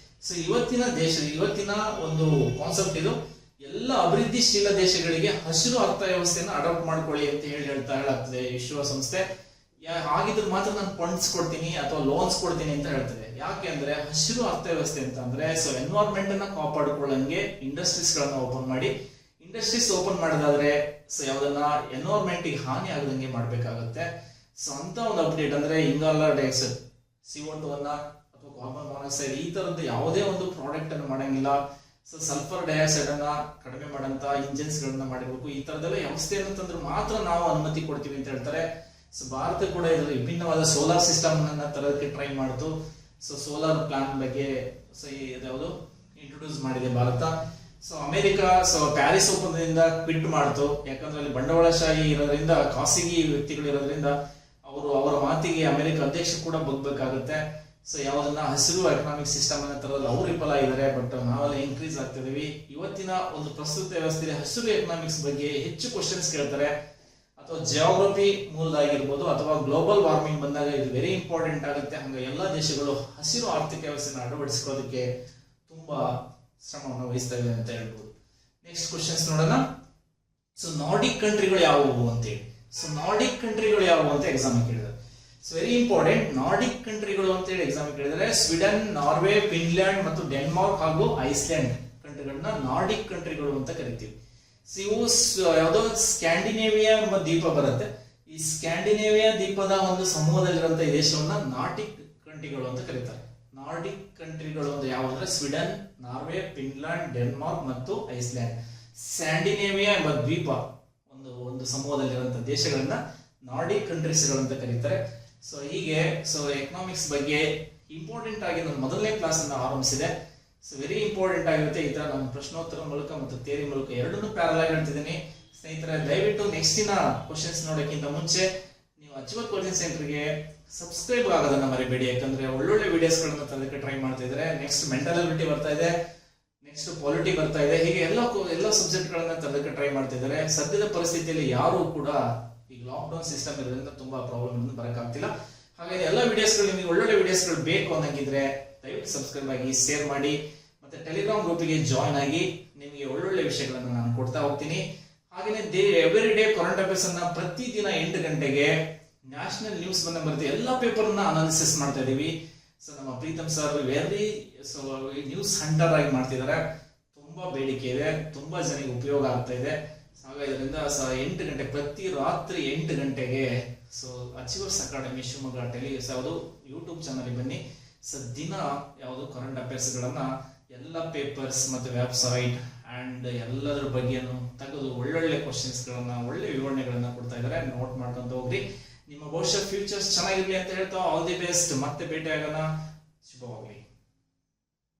ಸೊ ಇವತ್ತಿನ ಒಂದು ಕಾನ್ಸೆಪ್ಟ್ ಇದು. ಎಲ್ಲ ಅಭಿವೃದ್ಧಿಶೀಲ ದೇಶಗಳಿಗೆ ಹಸಿರು ಅರ್ಥ ವ್ಯವಸ್ಥೆಯನ್ನು ಅಡಾಪ್ಟ್ ಮಾಡ್ಕೊಳ್ಳಿ ಅಂತ ಹೇಳಾಗ್ತದೆ ವಿಶ್ವಸಂಸ್ಥೆ. ಹಾಗಿದ್ರೆ ಮಾತ್ರ ನಾನು ಫಂಡ್ಸ್ ಕೊಡ್ತೀನಿ ಅಥವಾ ಲೋನ್ಸ್ ಕೊಡ್ತೀನಿ ಅಂತ ಹೇಳ್ತದೆ. ಯಾಕೆ ಅಂದ್ರೆ ಹಸಿರು ಅರ್ಥ ವ್ಯವಸ್ಥೆ ಅಂತ ಅಂದ್ರೆ ಸೊ ಎನ್ವೈರನ್ಮೆಂಟ್ ಅನ್ನ ಕಾಪಾಡಿಕೊಳ್ಳಂಗೆ ಇಂಡಸ್ಟ್ರೀಸ್ ಗಳನ್ನ ಓಪನ್ ಮಾಡಿ, ಇಂಡಸ್ಟ್ರೀಸ್ ಓಪನ್ ಮಾಡೋದಾದ್ರೆ ಸೊ ಯಾವ್ದನ್ನ ಎನ್ವೈರನ್ಮೆಂಟ್ ಗೆ ಹಾನಿ ಆಗದಂಗೆ ಮಾಡ್ಬೇಕಾಗುತ್ತೆ. ಸೊ ಅಂತ ಒಂದು ಅಪ್ಡೇಟ್ ಅಂದ್ರೆ ಇಂಗಾಲ ಡೈಆಕ್ಸೈಡ್, CO2 ಅನ್ನ ಅಥವಾ ಕಾರ್ಬನ್ ಮಾನಾಕ್ಸೈಡ್ ಈ ತರದ್ದು ಯಾವುದೇ ಒಂದು ಪ್ರಾಡಕ್ಟ್ ಅನ್ನು ಮಾಡಂಗಿಲ್ಲ. ಸೊ ಸಲ್ಫರ್ ಡೈಆಕ್ಸೈಡ್ ಅನ್ನ ಕಡಿಮೆ ಮಾಡಂತ ಇಂಜಿನ್ಸ್ ಗಳನ್ನ ಮಾಡಿರ್ಬೇಕು. ಈ ತರದೆಲ್ಲ ವ್ಯವಸ್ಥೆಯನ್ನು ತಂದ್ರೆ ಮಾತ್ರ ನಾವು ಅನುಮತಿ ಕೊಡ್ತೀವಿ ಅಂತ ಹೇಳ್ತಾರೆ. ಸೊ ಭಾರತ ಕೂಡ ಇದರಲ್ಲಿ ವಿಭಿನ್ನವಾದ ಸೋಲಾರ್ ಸಿಸ್ಟಮ್ ಅನ್ನ ತರೋದಕ್ಕೆ ಟ್ರೈ ಮಾಡಿತು. ಸೊ ಸೋಲಾರ್ ಪ್ಲಾನ್ ಬಗ್ಗೆ ಯಾವುದು ಇಂಟ್ರೊಡ್ಯೂಸ್ ಮಾಡಿದೆ ಭಾರತ. ಸೊ ಅಮೆರಿಕ ಪ್ಯಾರಿಸ್ ಒಪ್ಪಂದದಿಂದ ಕ್ವಿಟ್ ಮಾಡ್ತು. ಯಾಕಂದ್ರೆ ಅಲ್ಲಿ ಬಂಡವಾಳಶಾಹಿ ಇರೋದ್ರಿಂದ, ಖಾಸಗಿ ವ್ಯಕ್ತಿಗಳು ಇರೋದ್ರಿಂದ ಅವರ ಮಾತಿಗೆ ಅಮೆರಿಕ ಅಧ್ಯಕ್ಷ ಕೂಡ ಬಗ್ಬೇಕಾಗುತ್ತೆ. ಸೊ ಯಾವ್ದನ್ನ ಹಸಿರು ಎಕನಾಮಿಕ್ ಸಿಸ್ಟಮ್ ಅನ್ನ ತರೋದ್ರಲ್ಲಿ ಅವ್ರು ವಿಫಲ ಇದ್ದಾರೆ. ಬಟ್ ನಾವೆಲ್ಲ ಇನ್ಕ್ರೀಸ್ ಆಗ್ತಿದೀವಿ. ಇವತ್ತಿನ ಒಂದು ಪ್ರಸ್ತುತ ವ್ಯವಸ್ಥೆಯಲ್ಲಿ ಹಸಿರು ಎಕನಾಮಿಕ್ಸ್ ಬಗ್ಗೆ ಹೆಚ್ಚು ಕ್ವಶನ್ಸ್ ಕೇಳ್ತಾರೆ. ಅಥವಾ ಜಿಯೋಗ್ರಫಿ ಮೂಲದಾಗಿರ್ಬೋದು ಅಥವಾ ಗ್ಲೋಬಲ್ ವಾರ್ಮಿಂಗ್ ಬಂದಾಗ ಇದು ವೆರಿ ಇಂಪಾರ್ಟೆಂಟ್ ಆಗುತ್ತೆ. ಹಂಗ ಎಲ್ಲಾ ದೇಶಗಳು ಹಸಿರು ಆರ್ಥಿಕ ವ್ಯವಸ್ಥೆನ ಅಳವಡಿಸ್ಕೊಳ್ಳೋದಕ್ಕೆ ತುಂಬಾ ಶ್ರಮವನ್ನು ವಹಿಸ್ತವೆ ಅಂತ ಹೇಳ್ಬೋದು. ನೆಕ್ಸ್ಟ್ ಕ್ವಶನ್ಸ್ ನೋಡೋಣ. ಸೊ ನಾರ್ಡಿಕ್ ಕಂಟ್ರಿಗಳು ಯಾವುವು ಅಂತೇಳಿ. ಸೊ ನಾರ್ಡಿಕ್ ಕಂಟ್ರಿಗಳು ಯಾವುವು ಅಂತ ಎಕ್ಸಾಮ್ ಕೇಳಿದ್ದಾರೆ. So very important. ನಾರ್ಡಿಕ್ ಕಂಟ್ರಿಗಳು ಅಂತ ಹೇಳಿ ಎಕ್ಸಾಮ್ ಕೇಳಿದರೆ ಸ್ವೀಡನ್, ನಾರ್ವೆ, ಫಿನ್ಲ್ಯಾಂಡ್ ಮತ್ತು ಡೆನ್ಮಾರ್ಕ್ ಹಾಗೂ ಐಸ್ಲ್ಯಾಂಡ್ ಕಂಟ್ರಿಗಳನ್ನ ನಾರ್ಡಿಕ್ ಕಂಟ್ರಿಗಳು ಅಂತ ಕರಿತೀವಿ. ಇವು ಯಾವುದೋ ಸ್ಕ್ಯಾಂಡಿನೇವಿಯಾ ಎಂಬ ದ್ವೀಪ ಬರುತ್ತೆ. ಈ ಸ್ಕ್ಯಾಂಡಿನೇವಿಯಾ ದ್ವೀಪದ ಒಂದು ಸಮೂಹದಲ್ಲಿರುವಂತಹ ಈ ದೇಶವನ್ನ ನಾರ್ಡಿಕ್ ಕಂಟ್ರಿಗಳು ಅಂತ ಕರೀತಾರೆ. ನಾರ್ಡಿಕ್ ಕಂಟ್ರಿಗಳು ಅಂದ್ರೆ ಯಾವಂದ್ರೆ ಸ್ವೀಡನ್, ನಾರ್ವೆ, ಫಿನ್ಲ್ಯಾಂಡ್, ಡೆನ್ಮಾರ್ಕ್ ಮತ್ತು ಐಸ್ಲ್ಯಾಂಡ್. ಸ್ಕ್ಯಾಂಡಿನೇವಿಯಾ ಎಂಬ ದ್ವೀಪ ಒಂದು ಸಮೂಹದಲ್ಲಿರುವಂತಹ ದೇಶಗಳನ್ನ ನಾರ್ಡಿಕ್ ಕಂಟ್ರೀಸ್ ಗಳು ಅಂತ ಕರೀತಾರೆ. ಸೊ ಹೀಗೆ ಎಕನಾಮಿಕ್ಸ್ ಬಗ್ಗೆ ಇಂಪಾರ್ಟೆಂಟ್ ಆಗಿ ನಾನು ಮೊದಲನೇ ಕ್ಲಾಸ್ ಅನ್ನು ಆರಂಭಿಸಿದೆ. ಸೊ ವೆರಿ ಇಂಪಾರ್ಟೆಂಟ್ ಆಗಿರುತ್ತೆ. ಈ ತರ ನಾನು ಪ್ರಶ್ನೋತ್ತರ ಮೂಲಕ ಮತ್ತು ಥಿಯರಿ ಮೂಲಕ ಎರಡನ್ನೂ ಪ್ಯಾರಲ್ ಆಗಿ ಹೇಳ್ತಿದ್ದೀನಿ. ಸ್ನೇಹಿತರೆ, ದಯವಿಟ್ಟು ನೆಕ್ಸ್ಟ್ ದಿನ ಕ್ವಶನ್ಸ್ ನೋಡೋಕ್ಕಿಂತ ಮುಂಚೆ ನೀವು ಅಚ್ಚುವತ್ ಕೋಚಿಂಗ್ ಸೆಂಟರ್ಗೆ ಸಬ್ಸ್ಕ್ರೈಬ್ ಆಗೋದನ್ನ ಮರಿಬೇಡಿ. ಯಾಕಂದ್ರೆ ಒಳ್ಳೊಳ್ಳೆ ವಿಡಿಯೋಸ್ ಗಳನ್ನ ತರಲಿಕ್ಕೆ ಟ್ರೈ ಮಾಡ್ತಾ ಇದ್ದಾರೆ. ನೆಕ್ಸ್ಟ್ ಮೆಂಟಲ್ ಅಬಿಲಿಟಿ ಬರ್ತಾ ಇದೆ, ನೆಕ್ಸ್ಟ್ ಪಾಲಿಟಿ ಬರ್ತಾ ಇದೆ. ಹೀಗೆ ಎಲ್ಲ ಸಬ್ಜೆಕ್ಟ್ ಗಳನ್ನ ತರಲಿಕ್ಕೆ ಟ್ರೈ ಮಾಡ್ತಾ ಇದ್ದಾರೆ. ಸದ್ಯದ ಪರಿಸ್ಥಿತಿಯಲ್ಲಿ ಯಾರು ಕೂಡ ಈಗ ಲಾಕ್ಡೌನ್ ಸಿಸ್ಟಮ್ ಇರೋದ್ರಿಂದ ತುಂಬಾ ಪ್ರಾಬ್ಲಮ್ ಬರಕ್ಕಾಗ್ತಿಲ್ಲ. ಹಾಗಾಗಿ ಎಲ್ಲ ವಿಡಿಯೋಸ್ಗಳು ನಿಮಗೆ ಒಳ್ಳೊಳ್ಳೆ ವಿಡಿಯೋಸ್ಗಳು ಬೇಕು ಅನ್ನಂಗಿದ್ರೆ ದಯವಿಟ್ಟು ಸಬ್ಸ್ಕ್ರೈಬ್ ಆಗಿ, ಶೇರ್ ಮಾಡಿ, ಮತ್ತೆ ಟೆಲಿಗ್ರಾಮ್ ಗ್ರೂಪಿಗೆ ಜಾಯ್ನ್ ಆಗಿ. ನಿಮಗೆ ಒಳ್ಳೊಳ್ಳೆ ವಿಷಯಗಳನ್ನು ನಾನು ಕೊಡ್ತಾ ಹೋಗ್ತೀನಿ. ಹಾಗೆಯೇ ಎವ್ರಿ ಡೇ ಕರೆಂಟ್ ಅಫೇರ್ಸ್ ಅನ್ನ ಪ್ರತಿದಿನ 8 ಗಂಟೆಗೆ ನ್ಯಾಷನಲ್ ನ್ಯೂಸ್ ಬರುತ್ತೆ. ಎಲ್ಲ ಪೇಪರ್ ಅನ್ನ ಅನಾಲಿಸಿಸ್ ಮಾಡ್ತಾ ಇದೀವಿ. ಸೊ ನಮ್ಮ Pritam sir very news hunter ಆಗಿ ಮಾಡ್ತಿದ್ದಾರೆ. ತುಂಬಾ ಬೇಡಿಕೆ ಇದೆ, ತುಂಬಾ ಜನಕ್ಕೆ ಉಪಯೋಗ ಆಗ್ತಾ ಇದೆ. ಹಾಗಾಗಿ ಇದರಿಂದ 8 ಗಂಟೆ ಪ್ರತಿ ರಾತ್ರಿ 8 ಗಂಟೆಗೆ ಅಚೀವರ್ಸ್ ಅಕಾಡೆಮಿ ಶಿವಮೊಗ್ಗ ಯಾವುದು ಯೂಟ್ಯೂಬ್ ಚಾನಲ್ ಬನ್ನಿ. ದಿನ ಯಾವುದು ಕರೆಂಟ್ ಅಫೇರ್ಸ್ ಗಳನ್ನ ಎಲ್ಲ ಪೇಪರ್ಸ್ ಮತ್ತೆ ವೆಬ್ಸೈಟ್ ಅಂಡ್ ಎಲ್ಲದರ ಬಗ್ಗೆಯನ್ನು ತೆಗೆದು ಒಳ್ಳೊಳ್ಳೆ ಕ್ವಶನ್ಸ್ ಗಳನ್ನ, ಒಳ್ಳೆ ವಿವರಣೆಗಳನ್ನ ಕೊಡ್ತಾ ಇದ್ದಾರೆ. ನೋಟ್ ಮಾಡ್ಕೊಂತ ಹೋಗ್ರಿ. ನಿಮ್ಮ ಭವಿಷ್ಯ ಫ್ಯೂಚರ್ಸ್ ಚೆನ್ನಾಗಿರ್ಲಿ ಅಂತ ಹೇಳ್ತಾ ಆಲ್ ದಿ ಬೆಸ್ಟ್. ಮತ್ತೆ ಭೇಟಿ ಆಗೋಣ.